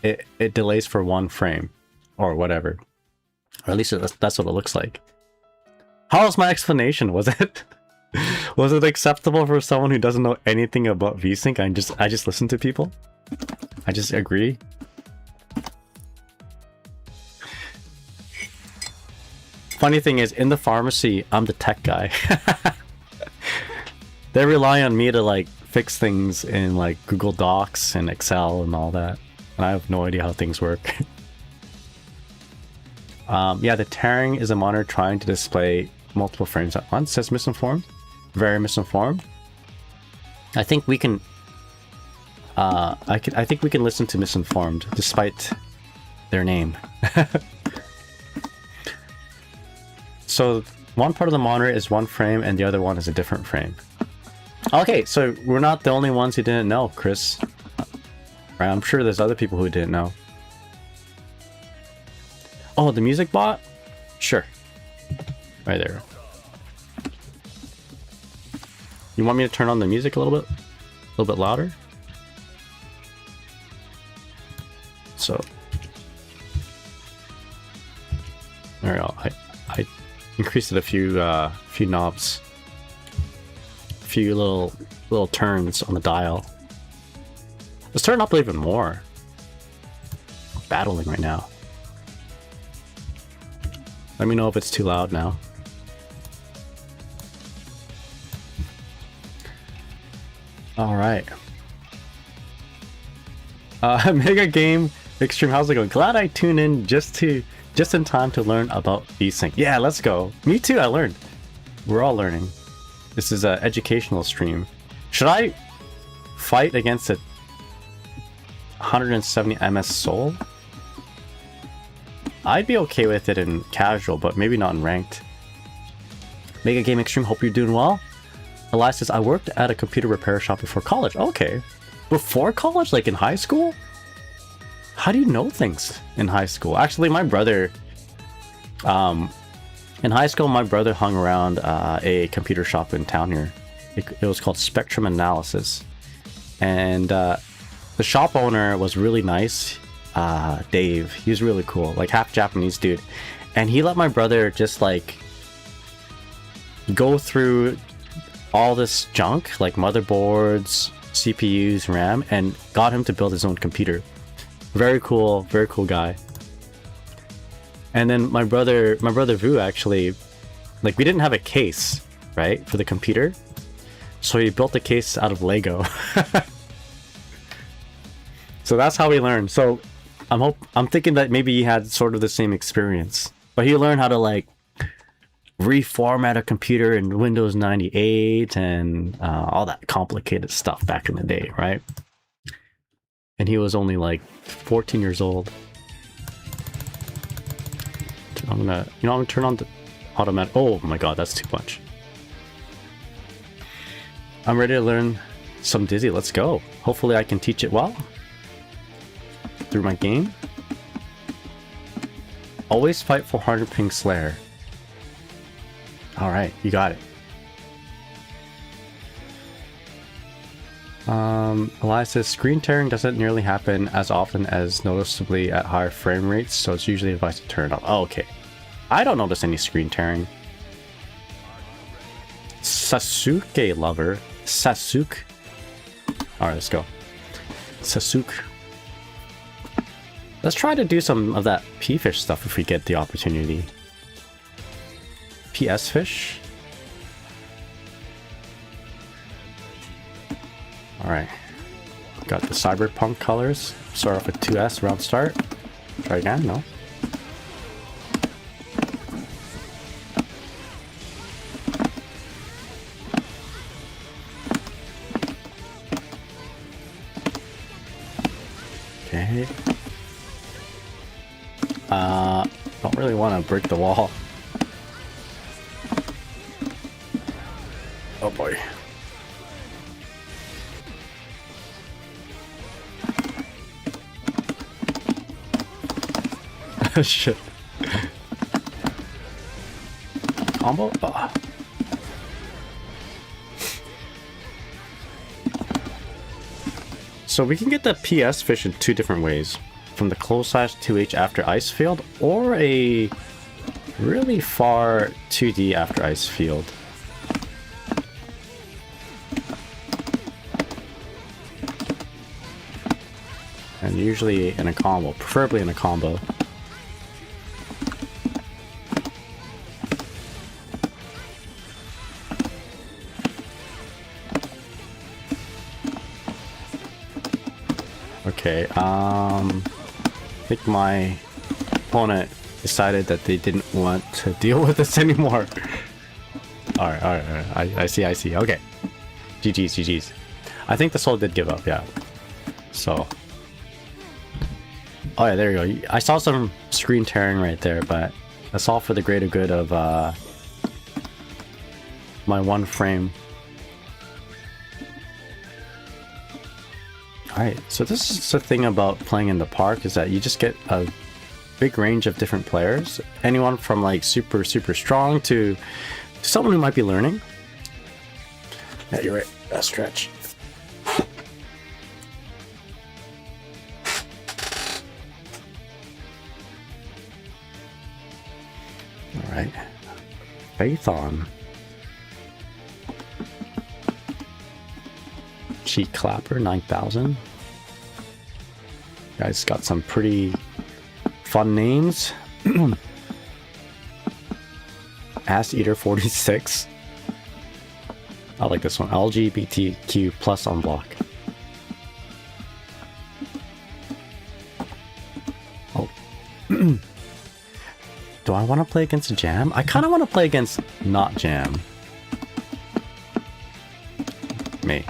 it delays for one frame or whatever. Or at least that's what it looks like. How was my explanation? Was it acceptable for someone who doesn't know anything about VSync? I just listen to people. I just agree. Funny thing is, in the pharmacy, I'm the tech guy. They rely on me to like fix things in like Google Docs and Excel and all that. And I have no idea how things work. Yeah, the tearing is a monitor trying to display multiple frames at once. Says misinformed. Very misinformed. I think we can I think we can listen to misinformed despite their name. So one part of the monitor is one frame and the other one is a different frame. Okay, so we're not the only ones who didn't know, Chris. Right, I'm sure there's other people who didn't know. Oh, the music bot? Sure. Right there. You want me to turn on the music a little bit louder? So there we go. I increased it a few knobs, few little turns on the dial. Let's turn it up even more. I'm battling right now. Let me know if it's too loud now. All right. Mega Game Extreme, how's it going? Glad I tuned in just in time to learn about VSync. Yeah, let's go. Me too, I learned. We're all learning. This is an educational stream. Should I fight against a 170 MS soul? I'd be okay with it in casual, but maybe not in ranked. Mega Game Extreme, hope you're doing well. Elias says, I worked at a computer repair shop before college. Okay. Before college? Like in high school? How do you know things in high school? Actually, my brother... in high school, my brother hung around a computer shop in town here. It was called Spectrum Analysis. And the shop owner was really nice. Dave. He was really cool. Like half Japanese dude. And he let my brother just like go through all this junk, like motherboards, CPUs, RAM, and got him to build his own computer. Very cool guy. And then my brother Vu actually, like we didn't have a case, right, for the computer. So he built the case out of Lego. So that's how we learned. So I'm thinking that maybe he had sort of the same experience. But he learned how to like reformat a computer in Windows 98 and all that complicated stuff back in the day, right? And he was only like 14 years old. I'm gonna turn on the automatic. Oh my god, that's too much. I'm ready to learn some Dizzy. Let's go. Hopefully I can teach it well through my game. Always fight for 100 ping Slayer. Alright, you got it. Elias says screen tearing doesn't nearly happen as often as noticeably at higher frame rates, so it's usually advised to turn it off. Oh, okay. I don't notice any screen tearing. Sasuke lover. Sasuke. Alright, let's go. Sasuke. Let's try to do some of that P-fish stuff if we get the opportunity. PS fish. Alright. Got the cyberpunk colors. Start off with 2S round start. Try again, no. Okay. Don't really want to break the wall. Oh boy. Shit. Combo? Oh. So we can get the PS fish in two different ways. From the close slash 2H after ice field, or a really far 2D after ice field. And usually in a combo, preferably in a combo. Okay, I think my opponent decided that they didn't want to deal with this anymore. Alright, I see, okay. GG's. I think the soul did give up, yeah. So. Oh yeah, there you go. I saw some screen tearing right there, but that's all for the greater good of my one frame. Alright, so this is the thing about playing in the park, is that you just get a big range of different players. Anyone from like super strong to someone who might be learning. Yeah, you're right. That stretch. Alright. Faith on. Cheek Clapper 9000. Guys got some pretty fun names. Ass Eater 46. I like this one. LGBTQ plus on block. Oh. Do I want to play against Jam? I kind of want to play against not Jam. Me.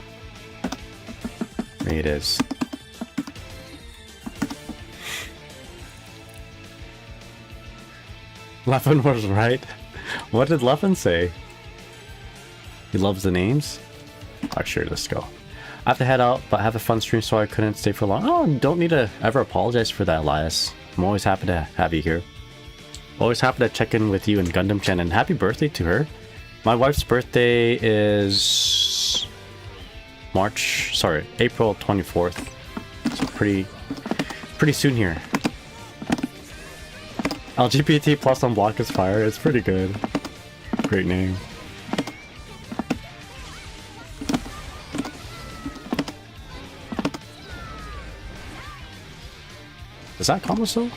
Me it is. Leffin was right. What did Leffin say? He loves the names? Alright, sure, let's go. I have to head out, but I have a fun stream, so I couldn't stay for long. Oh, don't need to ever apologize for that, Elias. I'm always happy to have you here. Always happy to check in with you and Gundam Chen, and happy birthday to her. My wife's birthday is April 24th. So pretty soon here. LGBT plus on block is fire. It's pretty good. Great name. Is that Kamoso?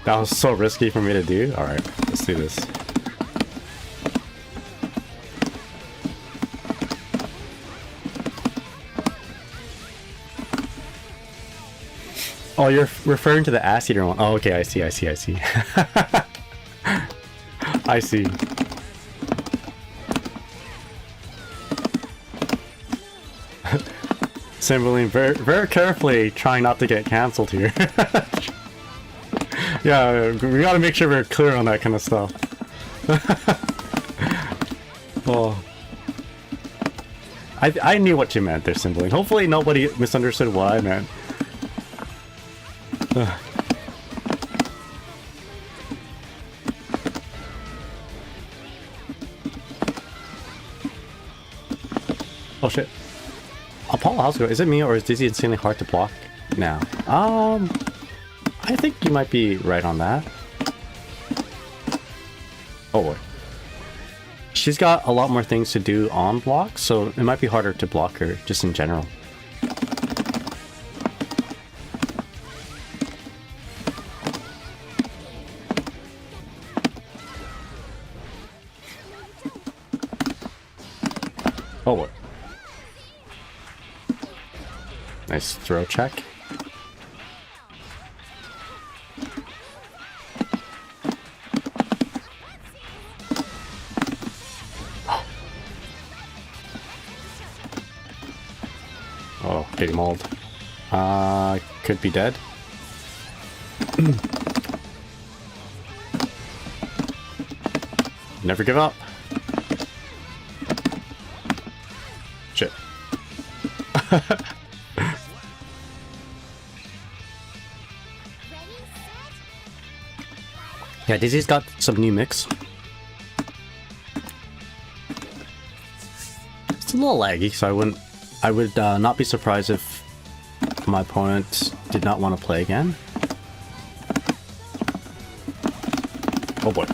That was so risky for me to do. Alright, let's do this. Oh, you're referring to the ass eater one. Oh, okay, I see. I see. Cymbeline, very carefully trying not to get cancelled here. Yeah, we gotta make sure we're clear on that kind of stuff. Oh. I knew what you meant there, Cymbeline. Hopefully nobody misunderstood what I meant. Oh shit. Apollo, how's it going? Is it me or is Dizzy insanely hard to block now? I think you might be right on that. Oh boy. She's got a lot more things to do on block, so it might be harder to block her just in general. Oh boy. Nice throw check. Oh, getting mauled. Could be dead. Never give up. Shit. Yeah, Dizzy's got some new mix. It's a little laggy, so I would not be surprised if my opponent did not want to play again. Oh boy.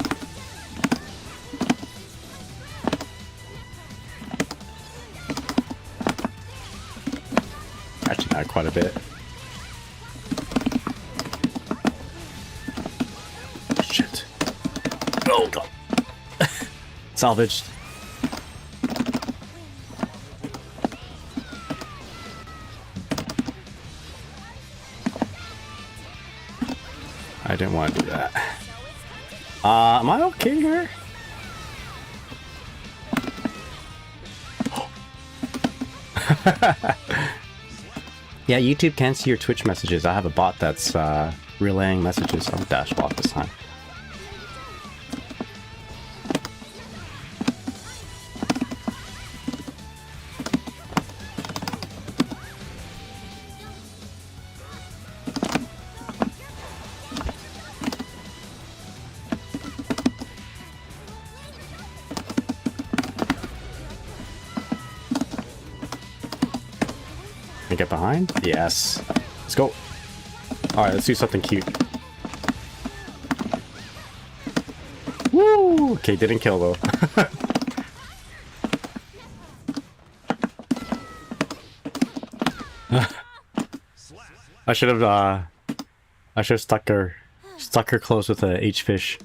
Catching that quite a bit. Shit. Oh god. Salvaged. I didn't want to do that. Am I okay here? Yeah, YouTube can't see your Twitch messages. I have a bot that's relaying messages on dash bot this time. Get behind? Yes. Let's go. Alright, let's do something cute. Woo! Okay, didn't kill though. I should have stuck her close with a H fish.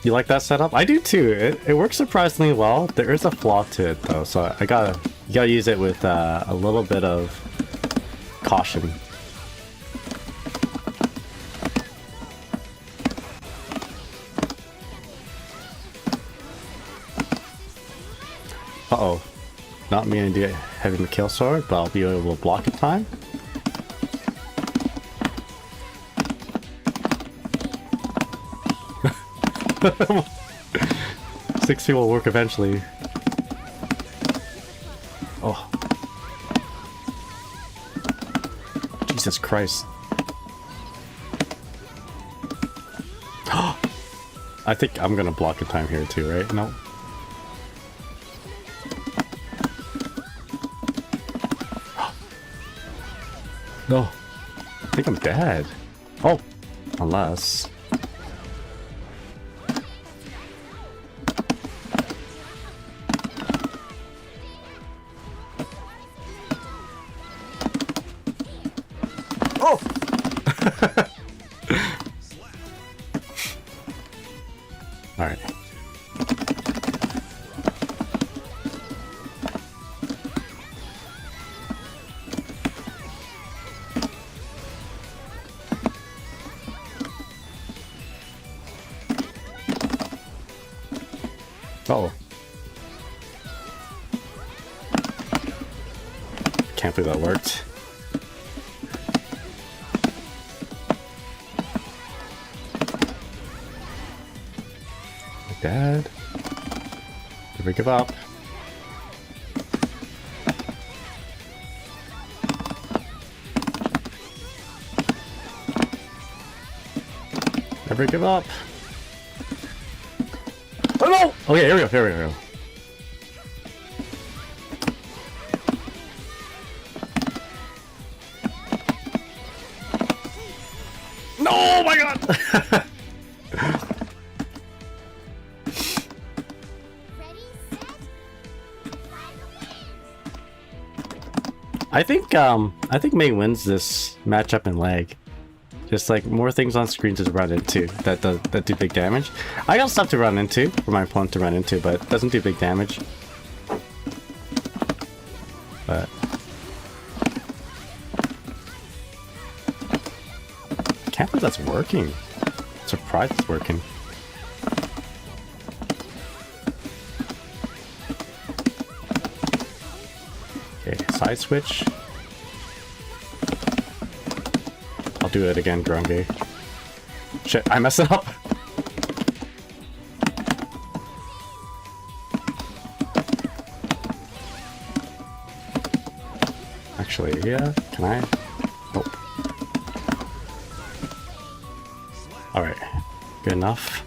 You like that setup? I do too. It works surprisingly well. There is a flaw to it though, so you gotta use it with a little bit of caution. Uh-oh. Not me having the kill sword, but I'll be able to block in time. Six will work eventually. Oh. Jesus Christ. I think I'm gonna block in time here too, right? No. No. I think I'm dead. Oh. Unless... Oh! Alright. Uh-oh. Can't believe that worked. Dad. Never give up. Never give up. Oh no! Okay, here we go, here we go. No, oh my god! I think Mei wins this matchup in lag. Just like more things on screen to run into that do big damage. I got stuff to run into for my opponent to run into, but it doesn't do big damage. But I can't believe that's working. I'm surprised it's working. Okay, side switch. I'll do it again, Grungy. Shit, I messed it up! Actually, yeah, can I? Nope. Alright, good enough.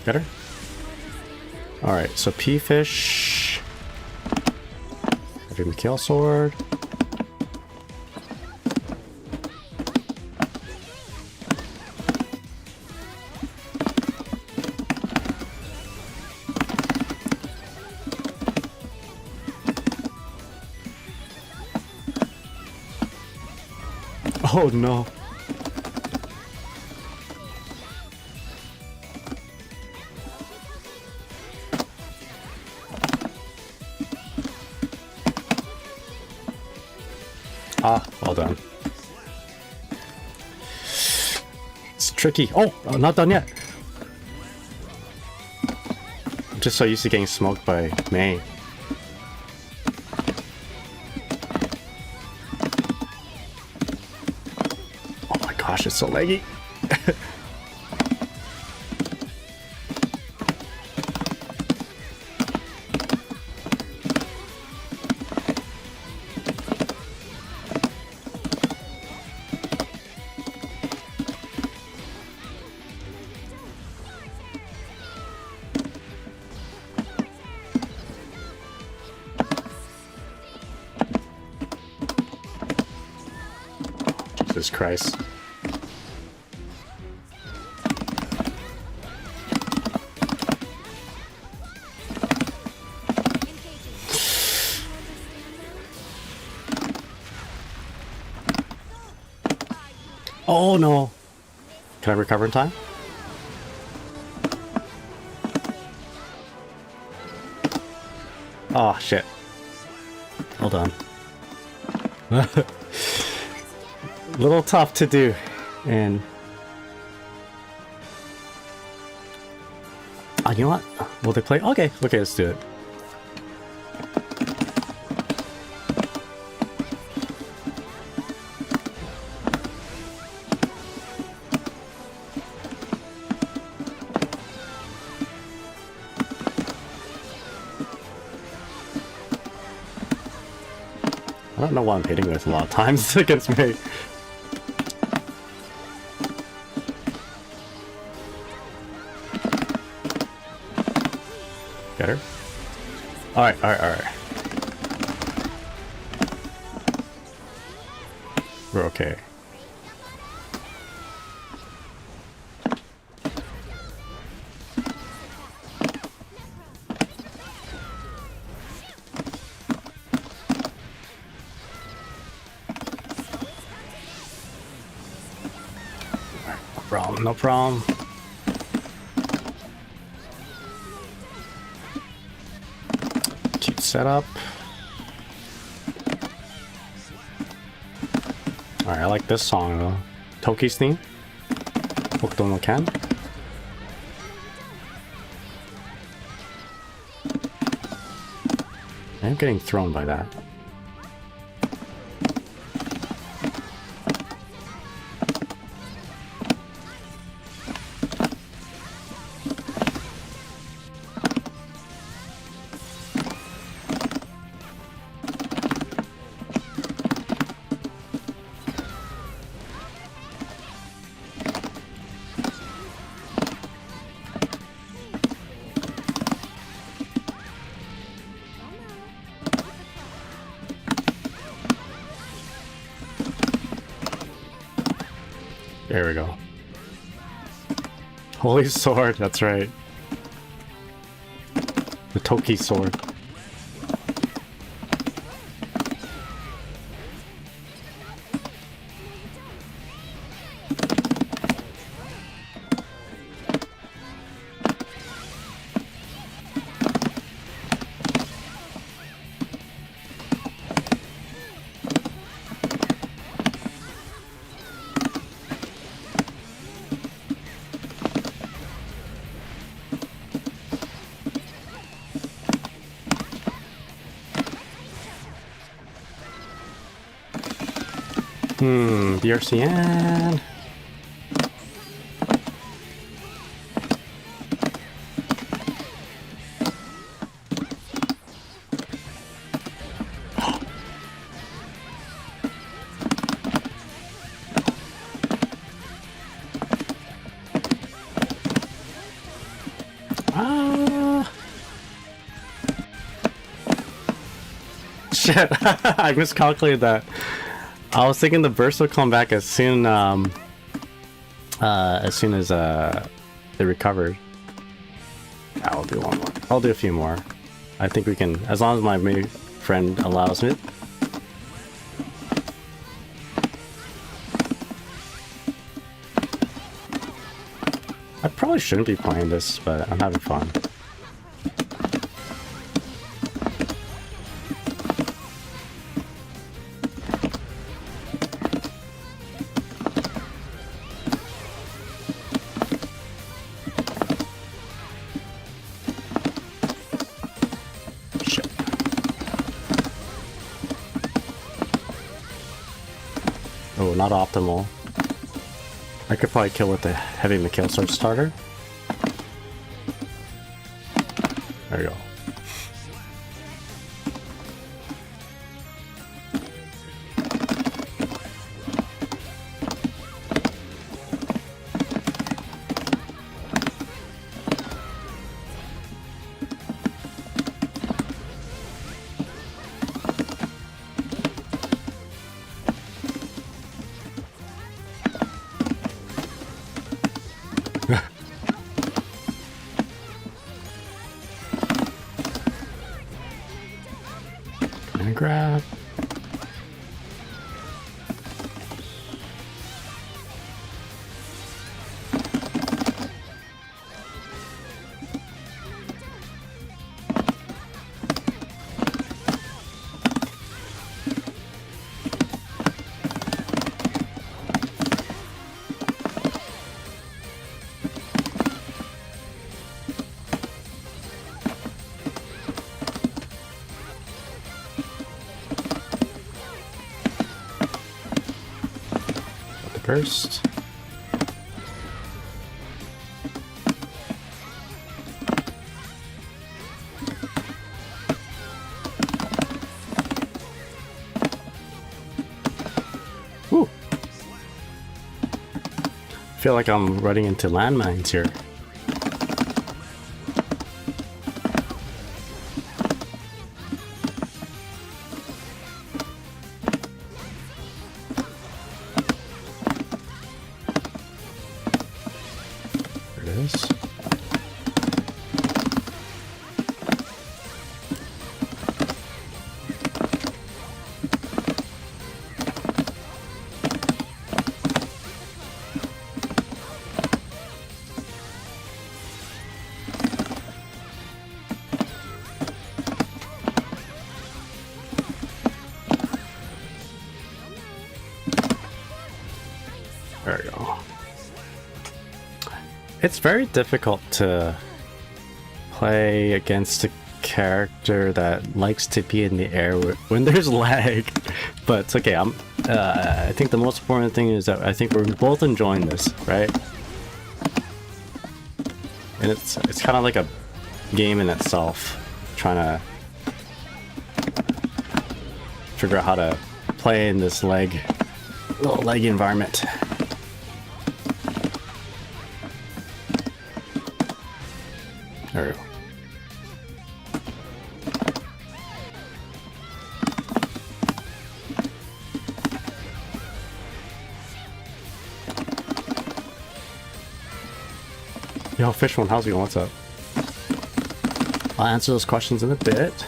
Get her? Alright, so P-Fish. Having the kill sword. Oh no. Ah, well done. It's tricky. Oh, not done yet. I'm just so used to getting smoked by Mei. Oh my gosh, it's so laggy. Jesus Christ. Oh no! Can I recover in time? Oh shit. Hold on. Little tough to do. And oh, you know what? Will they play? Okay, let's do it. I don't know what I'm hitting with a lot of times against me. Get her? Alright. We're okay. No problem. Cute setup. Alright, I like this song though. Toki's theme. Hokuto no Ken. I'm getting thrown by that. There we go. Holy sword, that's right. The Toki sword. BRCN. Shit, I miscalculated that. I was thinking the burst would come back as soon as they recovered. I'll do one more. I'll do a few more. I think we can, as long as my friend allows it. I probably shouldn't be playing this, but I'm having fun. Oh, not optimal. I could probably kill with the heavy Mikhail sword starter. There you go. burst. Ooh. I feel like I'm running into landmines here. There we go. It's very difficult to play against a character that likes to be in the air when there's lag, but it's okay. I think the most important thing is that I think we're both enjoying this, right? And it's kind of like a game in itself, trying to figure out how to play in this little leggy environment. There we go. Yo, Fish One, how's it going? What's up? I'll answer those questions in a bit.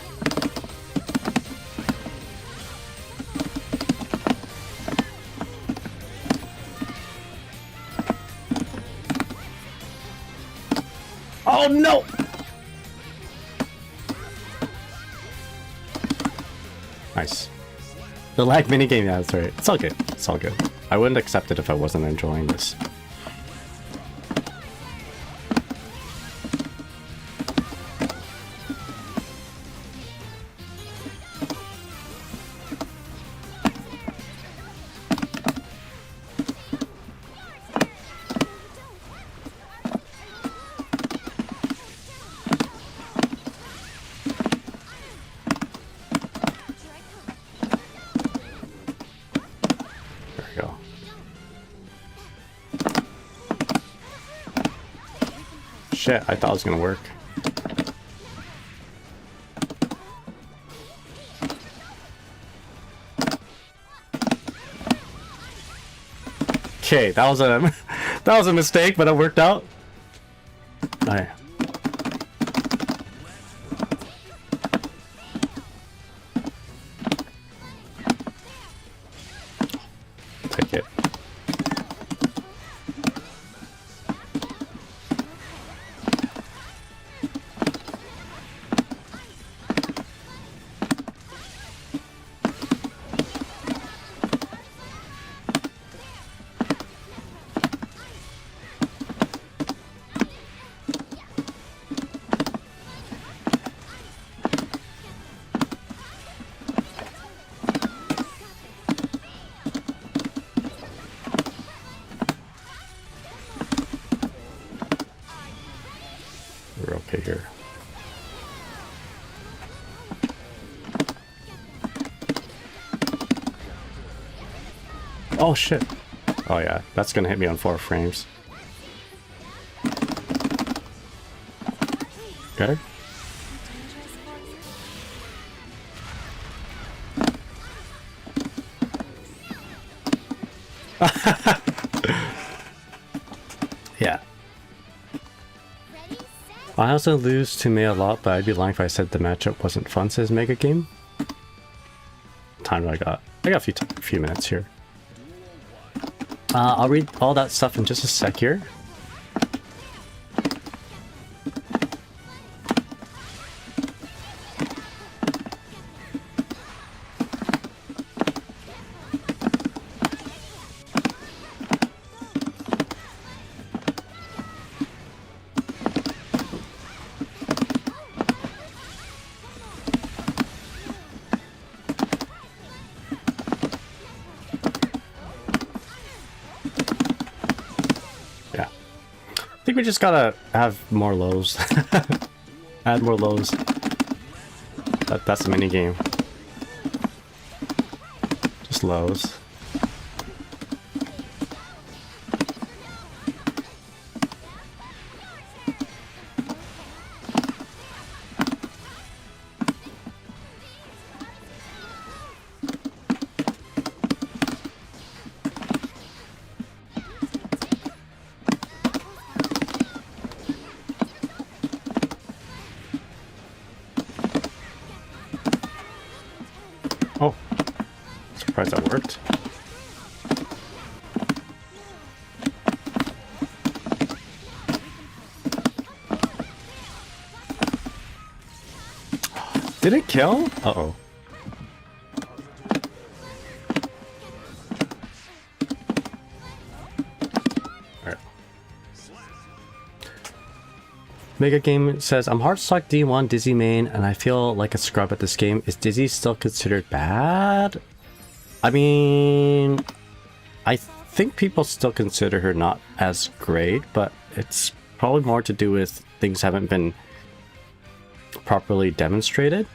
Oh no! Nice. The lag minigame, yeah, that's right. It's all good. It's all good. I wouldn't accept it if I wasn't enjoying this. Shit, I thought it was gonna work. Okay, that was a mistake, but it worked out. Alright. Take it. We're okay here. Oh shit. Oh yeah, that's gonna hit me on 4 frames. Okay. Yeah. I also lose to May a lot, but I'd be lying if I said the matchup wasn't fun, says Mega Game. Time do I got? I got a few minutes here. I'll read all that stuff in just a sec here. we just gotta have more lows. Add more lows. That's the mini game. Just lows. Oh, surprised that worked. Did it kill? Uh-oh. Alright. Mega Game says, I'm Heartstock D1 Dizzy main and I feel like a scrub at this game. Is Dizzy still considered bad? I mean, I think people still consider her not as great, but it's probably more to do with things haven't been properly demonstrated.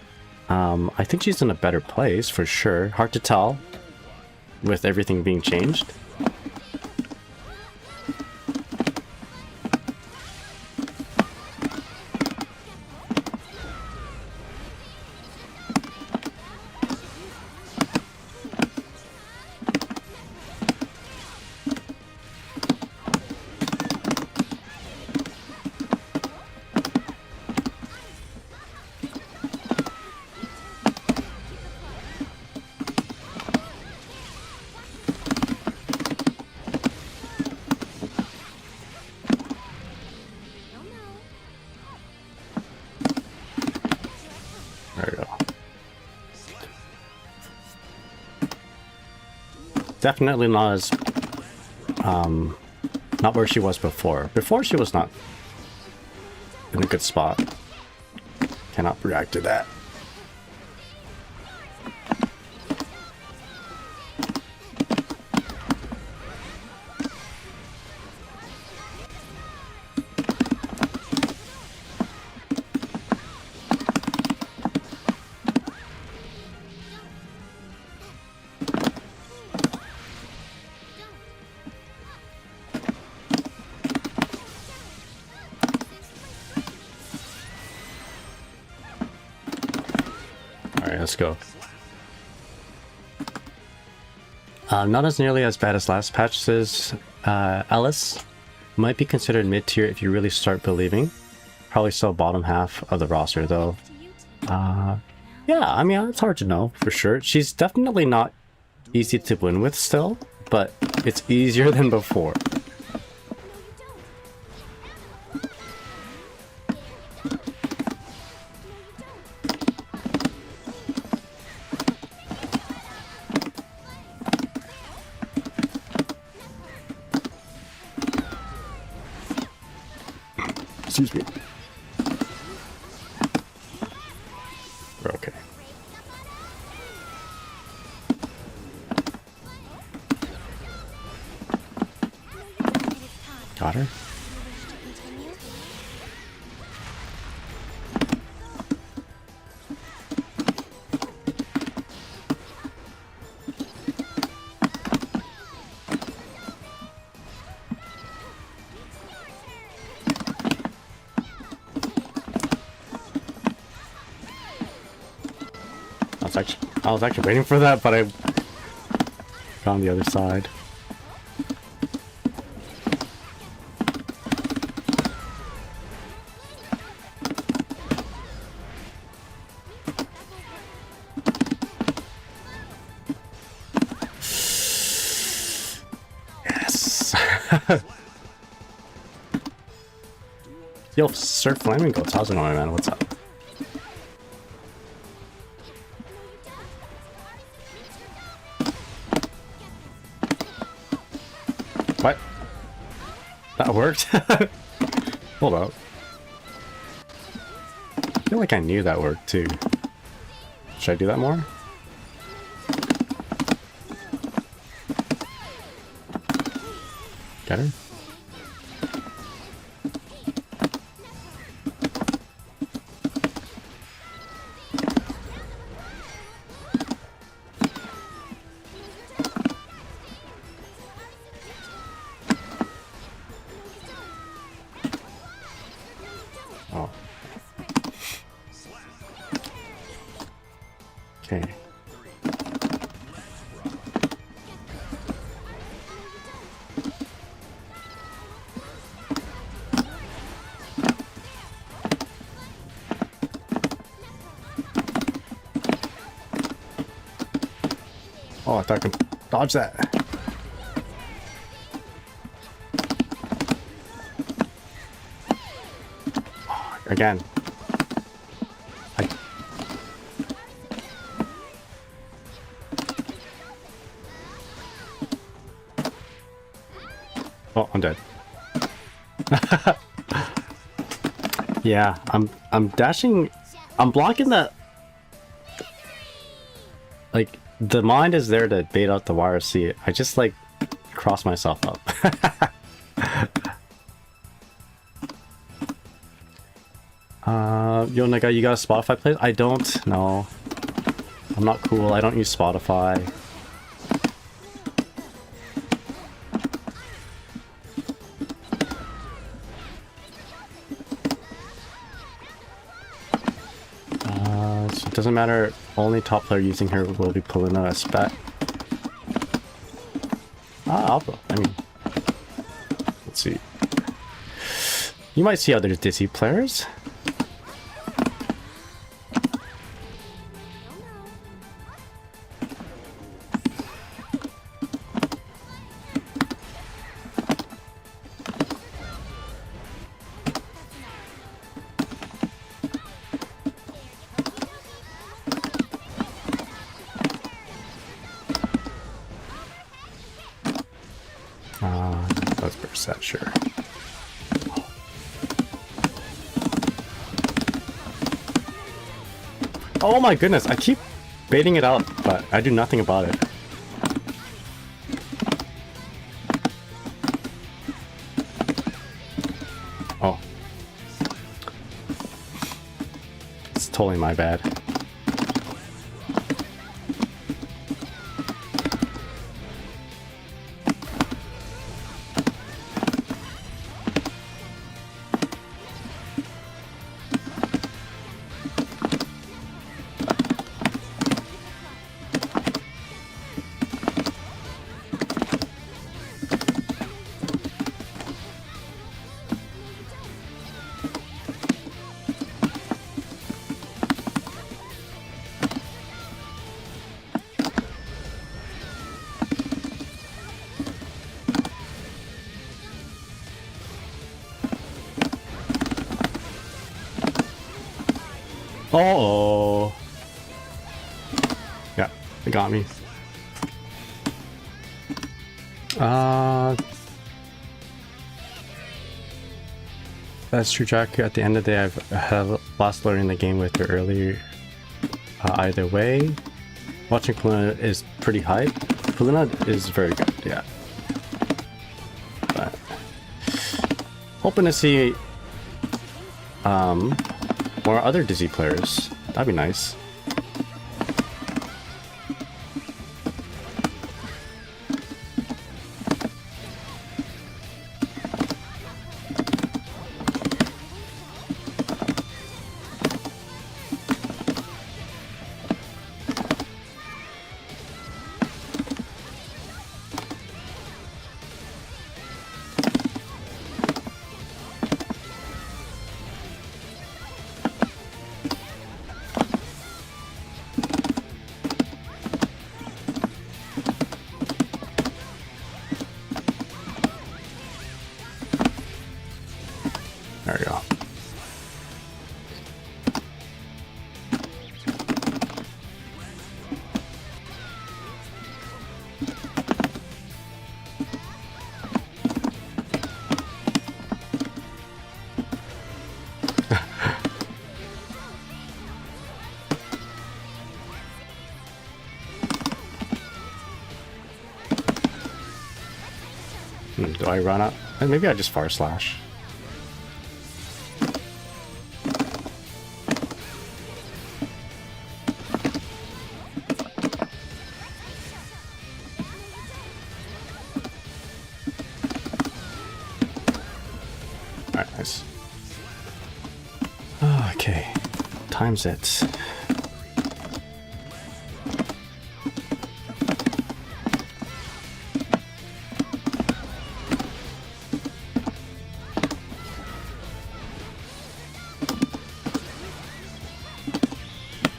I think she's in a better place for sure. Hard to tell with everything being changed. There we go. Definitely not as, not where she was before. Before she was not in a good spot. Cannot react to that. Alright, let's go. Not as nearly as bad as last patch, says Alice. Might be considered mid-tier if you really start believing. Probably still bottom half of the roster though. Yeah, I mean, it's hard to know for sure. She's definitely not easy to win with still, but it's easier than before. Excuse me. We're okay. Got her. I was actually waiting for that, but I found the other side. Yes. Yo, Sir Flamingos, how's it going, man? What's up? What? That worked? Hold up. I feel like I knew that worked too. Should I do that more? Get her? thought I can dodge that. Oh, again. Oh, I'm dead. Yeah, I'm dashing. I'm blocking that. Like, the mind is there to bait out the YRC. I just like cross myself up. Yo, Naga, you got a Spotify playlist? I don't. No, I'm not cool. I don't use Spotify. So it doesn't matter. Only top player using her will be pulling out a spec. Alpha. I mean, let's see. You might see other Dizzy players. Let's burst that, sure. Oh my goodness, I keep baiting it out, but I do nothing about it. Oh. It's totally my bad. Uh-oh. Yeah, they got me. That's true, Jack. At the end of the day, I have lost learning the game with her earlier. Either way, watching Polina is pretty hype. Polina is very good, yeah. But hoping to see more other Dizzy players. That'd be nice. There we go. Do I run up? Maybe I just far slash. Alright, nice. Okay, times it.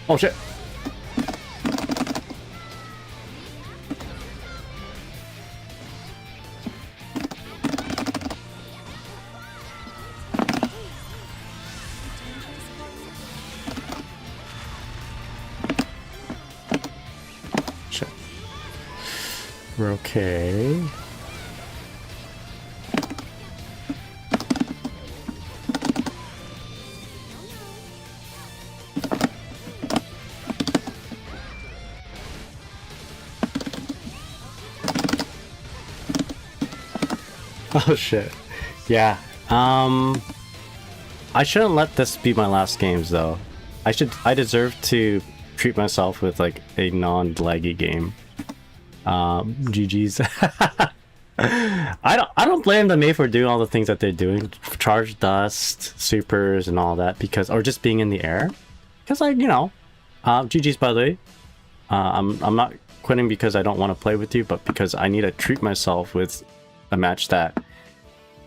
Oh shit! We're okay. Oh shit. Yeah. I shouldn't let this be my last games though. I deserve to treat myself with like a non-laggy game. GG's. I don't blame them for doing all the things that they're doing. Charge dust, supers and all that because or just being in the air. Because like, you know, GG's by the way. I'm not quitting because I don't want to play with you, but because I need to treat myself with a match that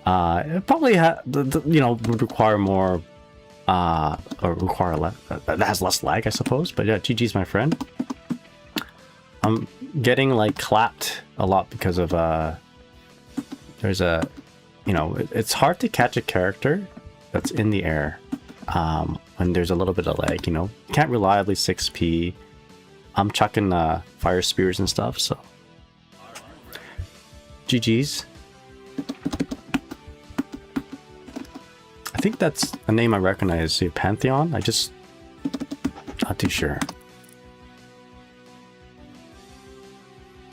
it probably you know would require more or require less that has less lag, I suppose. But yeah, GG's my friend. I'm getting like clapped a lot because of there's a, you know, it's hard to catch a character that's in the air when there's a little bit of lag, you know. Can't reliably 6p. I'm chucking fire spears and stuff, so GG's. I think that's a name I recognize, Pantheon. I just not too sure.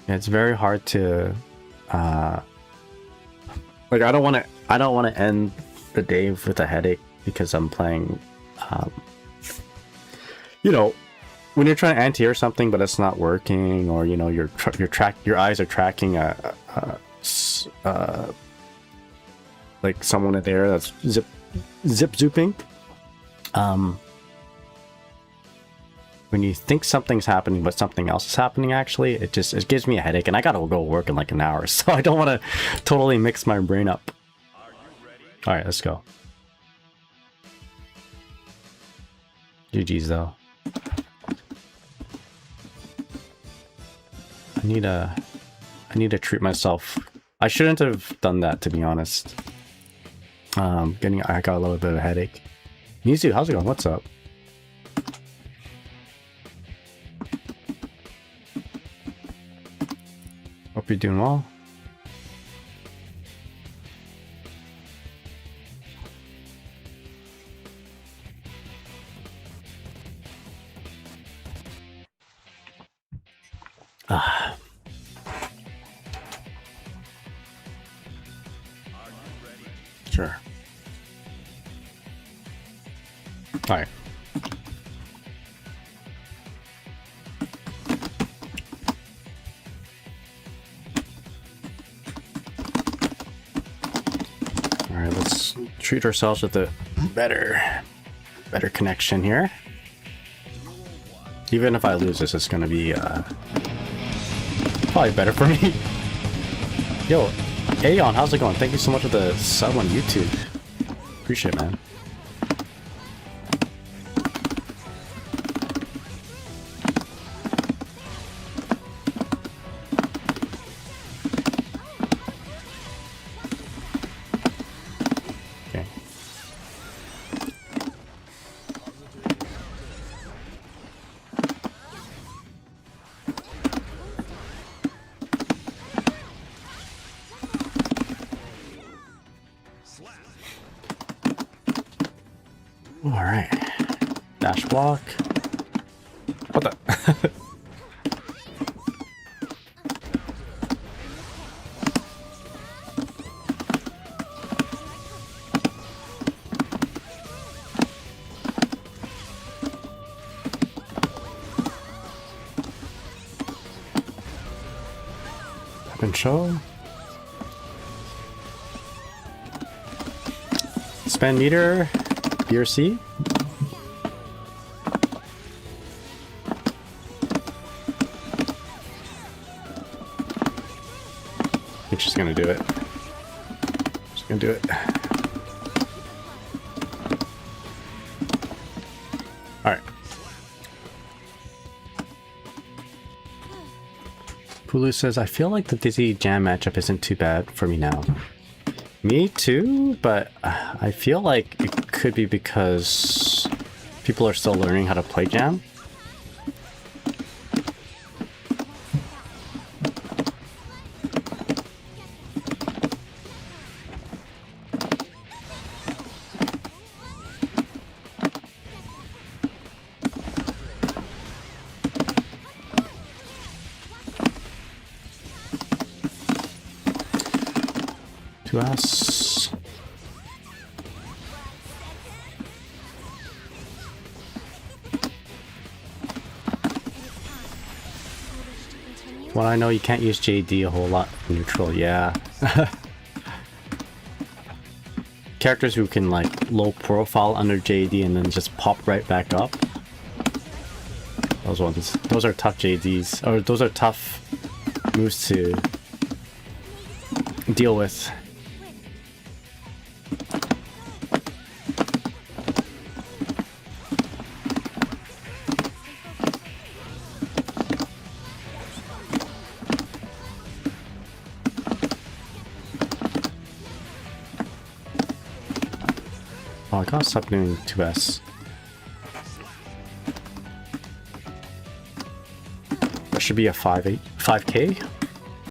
Yeah, it's very hard to like I don't want to end the day with a headache because I'm playing you know, when you're trying to anti-air something but it's not working, or you know your eyes are tracking like someone in the air that's zip zooping. When you think something's happening but something else is happening, actually it gives me a headache, and I gotta go work in like an hour, so I don't want to totally mix my brain up. All right, let's go. GG's though. I need to treat myself. I shouldn't have done that, to be honest. I got a little bit of a headache. Mizu, how's it going? What's up? Hope you're doing well. Sure. All right. All right, let's treat ourselves with a better connection here. Even if I lose this, it's gonna be probably better for me. Yo, Aeon, how's it going? Thank you so much for the sub on YouTube. Appreciate it, man. Okay. All right. Dash block. What the? Control. Spend meter. BRC. I think she's gonna do it. She's gonna do it. Alright. Pulu says, I feel like the Dizzy Jam matchup isn't too bad for me now. Me too, but I feel like it could be because people are still learning how to play Jam. 2S. Well, I know you can't use JD a whole lot neutral, yeah. Characters who can like low profile under JD and then just pop right back up. Those ones. Those are tough JDs. Or those are tough moves to deal with. Oh, I gotta stop doing 2S. That should be a 5K.